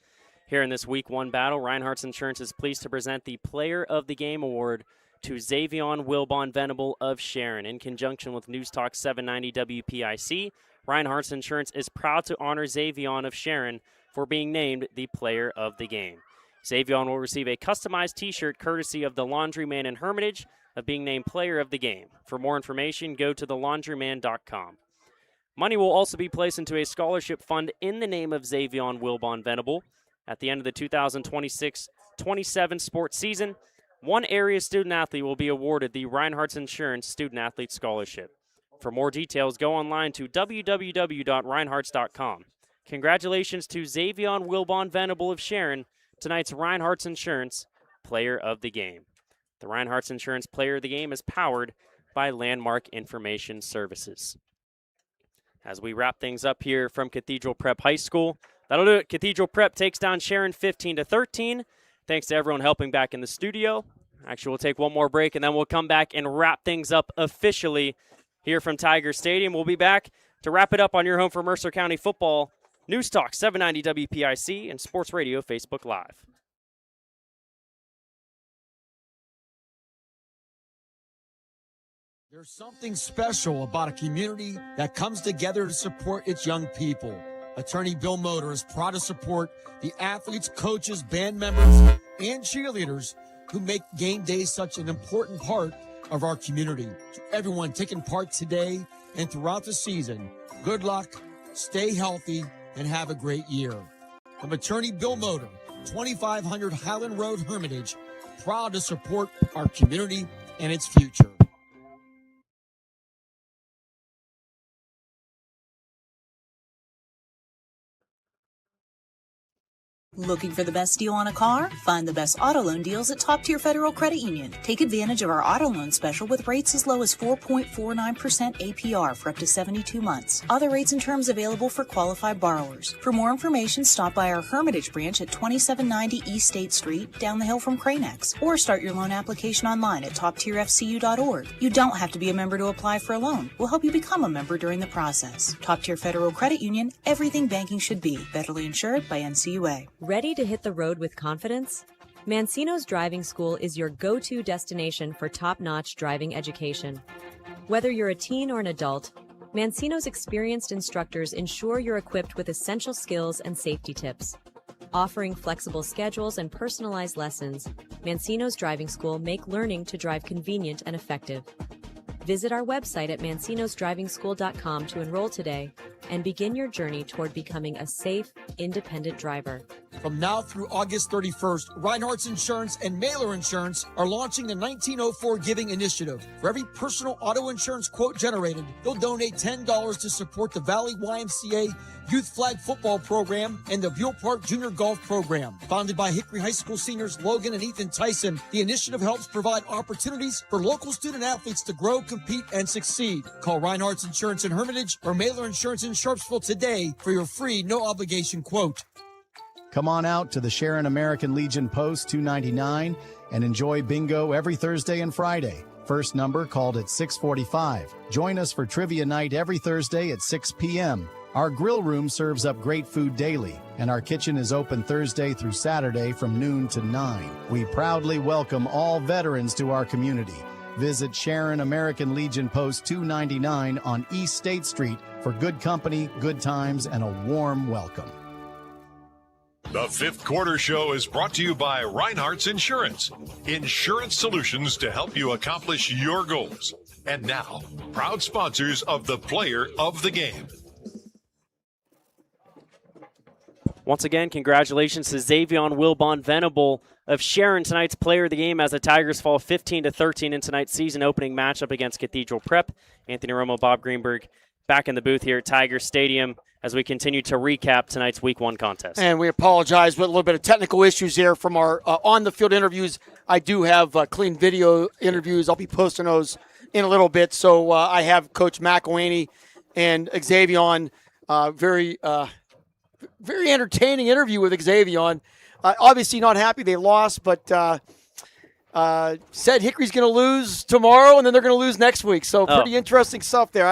here in this Week 1 battle. Reinhardt's Insurance is pleased to present the Player of the Game Award to Xavion Wilbon Venable of Sharon. In conjunction with News Talk 790 WPIC, Reinhardt's Insurance is proud to honor Xavion of Sharon for being named the Player of the Game. Xavion will receive a customized t-shirt courtesy of the Laundryman in Hermitage of being named Player of the Game. For more information, go to thelaundryman.com. Money will also be placed into a scholarship fund in the name of Xavion Wilbon Venable. At the end of the 2026-27 sports season, one area student-athlete will be awarded the Reinhardt's Insurance Student-Athlete Scholarship. For more details, go online to www.reinhardts.com. Congratulations to Xavion Wilbon Venable of Sharon, tonight's Reinhardt's Insurance Player of the Game. The Reinhardt's Insurance Player of the Game is powered by Landmark Information Services. As we wrap things up here from Cathedral Prep High School, that'll do it. Cathedral Prep takes down Sharon 15-13. Thanks to everyone helping back in the studio. Actually, we'll take one more break, and then we'll come back and wrap things up officially here from Tiger Stadium. We'll be back to wrap it up on your home for Mercer County football. News Talk 790 WPIC and Sports Radio Facebook Live. There's something special about a community that comes together to support its young people. Attorney Bill Motor is proud to support the athletes, coaches, band members, and cheerleaders who make game day such an important part of our community. To everyone taking part today and throughout the season, good luck, stay healthy, and have a great year. From Attorney Bill Motor, 2500 Highland Road, Hermitage, proud to support our community and its future. Looking for the best deal on a car? Find the best auto loan deals at Top Tier Federal Credit Union. Take advantage of our auto loan special with rates as low as 4.49% APR for up to 72 months. Other rates and terms available for qualified borrowers. For more information, stop by our Hermitage branch at 2790 East State Street, down the hill from Cranex, or start your loan application online at toptierfcu.org. You don't have to be a member to apply for a loan. We'll help you become a member during the process. Top Tier Federal Credit Union, everything banking should be. Federally insured by NCUA. Ready to hit the road with confidence? Mancino's Driving School is your go-to destination for top-notch driving education. Whether you're a teen or an adult, Mancino's experienced instructors ensure you're equipped with essential skills and safety tips. Offering flexible schedules and personalized lessons, Mancino's Driving School make learning to drive convenient and effective. Visit our website at mancinosdrivingschool.com to enroll today and begin your journey toward becoming a safe, independent driver. From now through August 31st, Reinhardt's Insurance and Mailer Insurance are launching the 1904 Giving Initiative. For every personal auto insurance quote generated, they'll donate $10 to support the Valley YMCA Youth Flag Football Program and the Buell Park Junior Golf Program. Founded by Hickory High School seniors Logan and Ethan Tyson, the initiative helps provide opportunities for local student athletes to grow, compete, and succeed. Call Reinhardt's Insurance in Hermitage or Mailer Insurance in Sharpsville today for your free, no-obligation quote. Come on out to the Sharon American Legion Post 299 and enjoy bingo every Thursday and Friday. First number called at 6:45. Join us for trivia night every Thursday at 6 p.m. Our grill room serves up great food daily, and our kitchen is open Thursday through Saturday from noon to 9. We proudly welcome all veterans to our community. Visit Sharon American Legion Post 299 on East State Street for good company, good times, and a warm welcome. The Fifth Quarter Show is brought to you by Reinhardt's Insurance. Insurance solutions to help you accomplish your goals. And now, proud sponsors of the Player of the Game. Once again, congratulations to Xavion Wilbon Venable of Sharon, tonight's Player of the Game, as the Tigers fall 15-13 in tonight's season opening matchup against Cathedral Prep. Anthony Romo, Bob Greenberg back in the booth here at Tiger Stadium as we continue to recap tonight's Week 1 contest. And we apologize with a little bit of technical issues here from our on-the-field interviews. I do have clean video interviews. I'll be posting those in a little bit. So I have Coach McElhaney and Xavion. Very entertaining interview with Xavion. Obviously not happy they lost, but said Hickory's going to lose tomorrow, and then they're going to lose next week. So pretty interesting stuff there.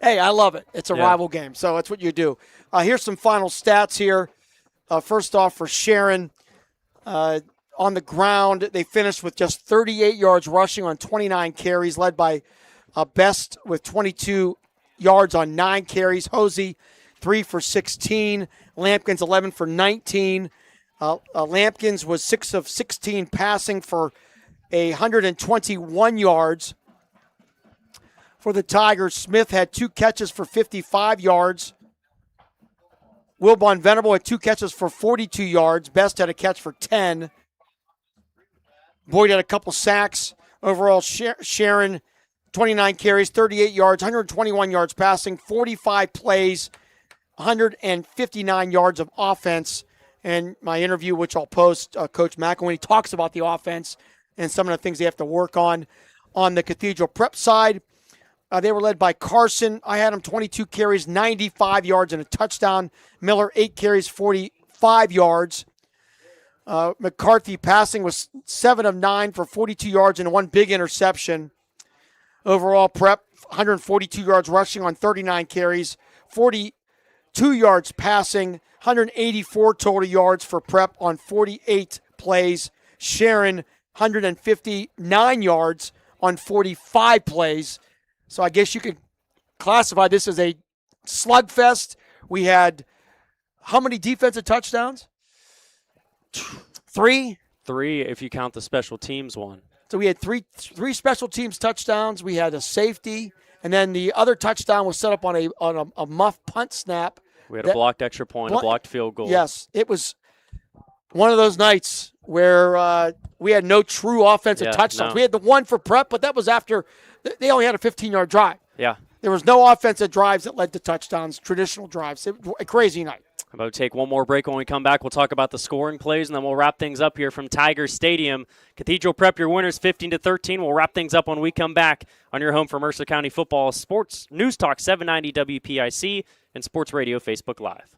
Hey, I love it. It's a rival game, so that's what you do. Here's some final stats here. First off, for Sharon, on the ground, they finished with just 38 yards rushing on 29 carries, led by Best with 22 yards on 9 carries. Hosey, 3 for 16. Lampkins, 11 for 19. Lampkins was 6 of 16 passing for 121 yards. For the Tigers, Smith had 2 catches for 55 yards. Wilbon Venable had 2 catches for 42 yards. Best had a catch for 10. Boyd had a couple sacks. Overall, Sharon, 29 carries, 38 yards, 121 yards passing, 45 plays, 159 yards of offense. And my interview, which I'll post, Coach McElhaney talks about the offense and some of the things they have to work on. On the Cathedral Prep side, they were led by Carson. I had him 22 carries, 95 yards, and a touchdown. Miller, 8 carries, 45 yards. McCarthy passing was 7 of 9 for 42 yards and 1 big interception. Overall, Prep, 142 yards rushing on 39 carries, 42 yards passing, 184 total yards for Prep on 48 plays. Sharon, 159 yards on 45 plays. So I guess you could classify this as a slugfest. We had how many defensive touchdowns? 3? 3 if you count the special teams one. So we had three special teams touchdowns. We had a safety And then the other touchdown was set up on a muff punt snap. We had a blocked extra point, a blocked field goal. Yes, it was one of those nights where we had no true offensive touchdowns. No. We had the one for Prep, but that was after they only had a 15-yard drive. Yeah. There was no offensive drives that led to touchdowns, traditional drives. It was a crazy night. I'm about to take one more break. When we come back, we'll talk about the scoring plays, and then we'll wrap things up here from Tiger Stadium. Cathedral Prep, your winners 15-13. We'll wrap things up when we come back on your home for Mercer County Football Sports News Talk 790 WPIC and Sports Radio Facebook Live.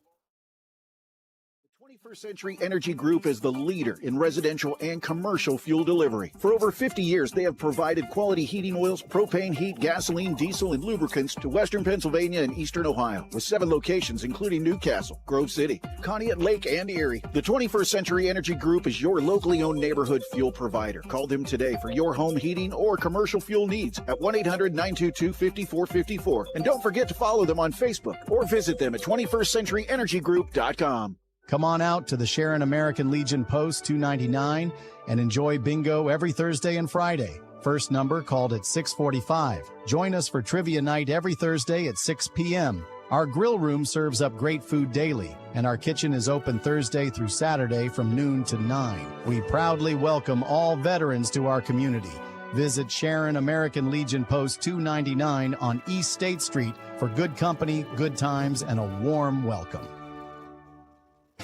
21st Century Energy Group is the leader in residential and commercial fuel delivery. For over 50 years, they have provided quality heating oils, propane, heat, gasoline, diesel, and lubricants to western Pennsylvania and eastern Ohio, with 7 locations including Newcastle, Grove City, Conneaut Lake, and Erie. The 21st Century Energy Group is your locally owned neighborhood fuel provider. Call them today for your home heating or commercial fuel needs at 1-800-922-5454. And don't forget to follow them on Facebook or visit them at 21stcenturyenergygroup.com. Come on out to the Sharon American Legion Post 299 and enjoy bingo every Thursday and Friday. First number called at 6:45. Join us for trivia night every Thursday at 6 p.m. Our grill room serves up great food daily, and our kitchen is open Thursday through Saturday from noon to 9. We proudly welcome all veterans to our community. Visit Sharon American Legion Post 299 on East State Street for good company, good times, and a warm welcome.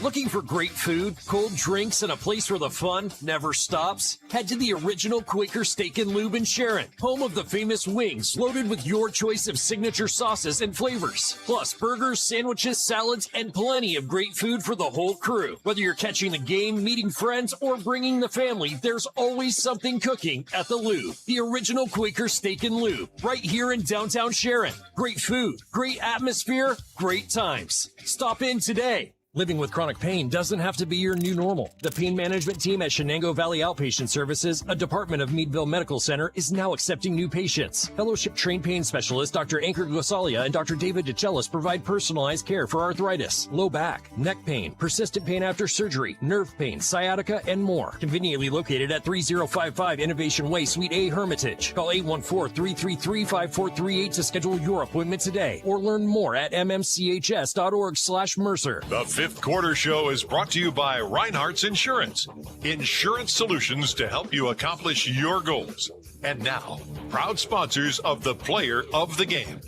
Looking for great food, cold drinks, and a place where the fun never stops? Head to the original Quaker Steak and Lube in Sharon, home of the famous wings, loaded with your choice of signature sauces and flavors. Plus burgers, sandwiches, salads, and plenty of great food for the whole crew. Whether you're catching the game, meeting friends, or bringing the family, there's always something cooking at the Lube. The original Quaker Steak and Lube, right here in downtown Sharon. Great food, great atmosphere, great times. Stop in today. Living with chronic pain doesn't have to be your new normal. The pain management team at Shenango Valley Outpatient Services, a department of Meadville Medical Center, is now accepting new patients. Fellowship-trained pain specialist Dr. Ankur Gosalia and Dr. David DeCellis provide personalized care for arthritis, low back, neck pain, persistent pain after surgery, nerve pain, sciatica, and more. Conveniently located at 3055 Innovation Way, Suite A, Hermitage. Call 814-333-5438 to schedule your appointment today, or learn more at mmchs.org/Mercer. The Fifth Quarter Show is brought to you by Reinhardt's Insurance. Insurance solutions to help you accomplish your goals. And now, proud sponsors of the Player of the Game.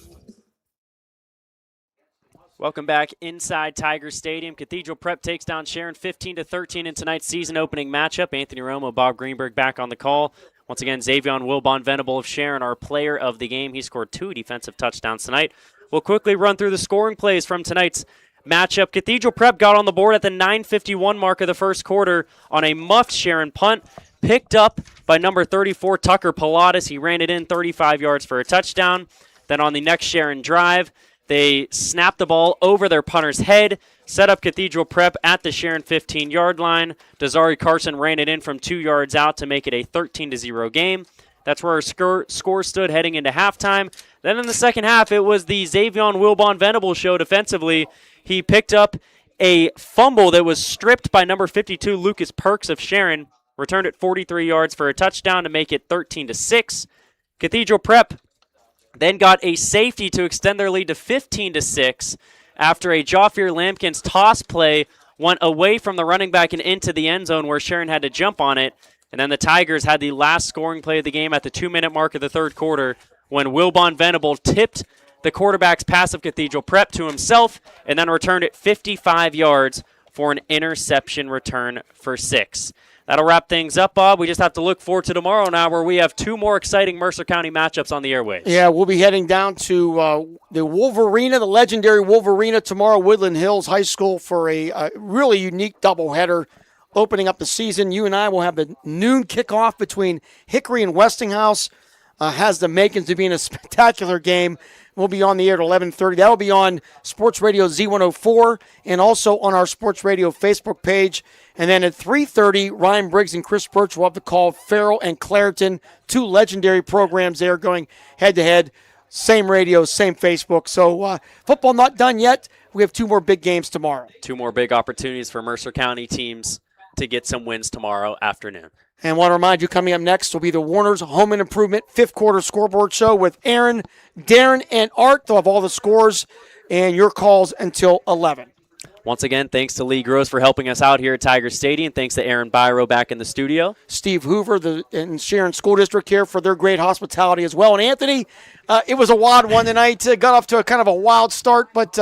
Welcome back inside Tiger Stadium. Cathedral Prep takes down Sharon 15-13 in tonight's season opening matchup. Anthony Romo, Bob Greenberg back on the call. Once again, Xavion Wilbon Venable of Sharon, our player of the game. He scored 2 defensive touchdowns tonight. We'll quickly run through the scoring plays from tonight's matchup. Cathedral Prep got on the board at the 9:51 mark of the first quarter on a muffed Sharon punt, picked up by number 34, Tucker Pilatus. He ran it in 35 yards for a touchdown. Then on the next Sharon drive, they snapped the ball over their punter's head, set up Cathedral Prep at the Sharon 15-yard line. Desari Carson ran it in from 2 yards out to make it a 13-0 game. That's where our score stood heading into halftime. Then in the second half, it was the Xavion Wilbon Venable show defensively. He picked up a fumble that was stripped by number 52, Lucas Perks of Sharon, returned it 43 yards for a touchdown to make it 13-6. Cathedral Prep then got a safety to extend their lead to 15-6 after a Jafir Lampkins toss play went away from the running back and into the end zone where Sharon had to jump on it. And then the Tigers had the last scoring play of the game at the 2-minute mark of the third quarter when Wilbon Venable tipped the quarterback's pass of Cathedral Prep to himself and then returned it 55 yards for an interception return for 6. That'll wrap things up, Bob. We just have to look forward to tomorrow now where we have 2 more exciting Mercer County matchups on the airwaves. Yeah, we'll be heading down to the Wolverina, the legendary Wolverina tomorrow, Woodland Hills High School for a really unique doubleheader opening up the season. You and I will have the noon kickoff between Hickory and Westinghouse. Has the makings to being a spectacular game. We'll be on the air at 11:30. That'll be on Sports Radio Z104 and also on our Sports Radio Facebook page. And then at 3:30, Ryan Briggs and Chris Birch will have to call Farrell and Clareton, 2 legendary programs there going head-to-head. Same radio, same Facebook. So football not done yet. We have 2 more big games tomorrow. 2 more big opportunities for Mercer County teams to get some wins tomorrow afternoon. And I want to remind you, coming up next will be the Warner's Home and Improvement 5th quarter scoreboard show with Aaron, Darren, and Art. They'll have all the scores and your calls until 11. Once again, thanks to Lee Gross for helping us out here at Tiger Stadium. Thanks to Aaron Byro back in the studio. Steve Hoover and Sharon School District here for their great hospitality as well. And Anthony, it was a wild one tonight. Got off to a kind of a wild start, but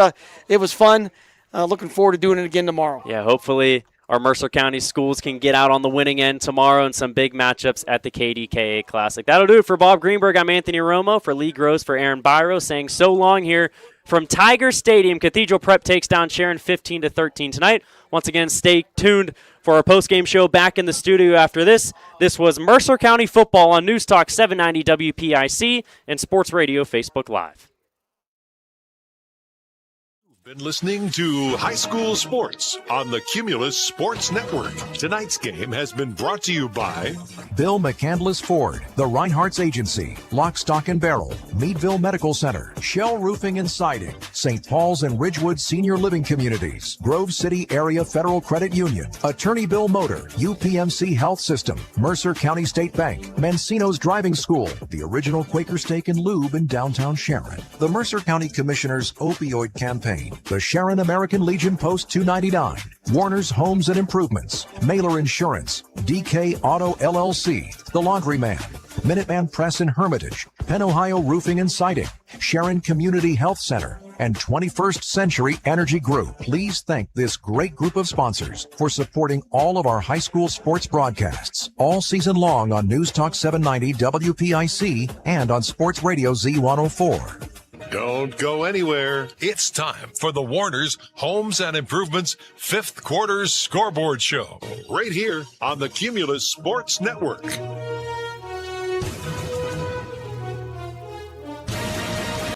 it was fun. Looking forward to doing it again tomorrow. Yeah, hopefully our Mercer County schools can get out on the winning end tomorrow in some big matchups at the KDKA Classic. That'll do it for Bob Greenberg. I'm Anthony Romo. For Lee Gross, for Aaron Byro, saying so long here from Tiger Stadium. Cathedral Prep takes down Sharon 15-13 tonight. Once again, stay tuned for our postgame show back in the studio after this. This was Mercer County Football on News Talk 790 WPIC and Sports Radio Facebook Live. Been listening to High School Sports on the Cumulus Sports Network. Tonight's game has been brought to you by Bill McCandless Ford, the Reinhardt's Agency, Lock, Stock and Barrel, Meadville Medical Center, Shell Roofing and Siding, St. Paul's and Ridgewood Senior Living Communities, Grove City Area Federal Credit Union, Attorney Bill Motor, UPMC Health System, Mercer County State Bank, Mancino's Driving School, the original Quaker Steak and Lube in downtown Sharon, the Mercer County Commissioner's Opioid Campaign, the Sharon American Legion Post 299, Warner's Homes and Improvements, Mailer Insurance, DK Auto LLC, The Laundryman, Minuteman Press in Hermitage, Penn Ohio Roofing and Siding, Sharon Community Health Center, and 21st Century Energy Group. Please thank this great group of sponsors for supporting all of our high school sports broadcasts all season long on News Talk 790 WPIC and on Sports Radio Z104. Don't go anywhere. It's time for the Warner's Homes and Improvements 5th quarter scoreboard show right here on the Cumulus Sports Network.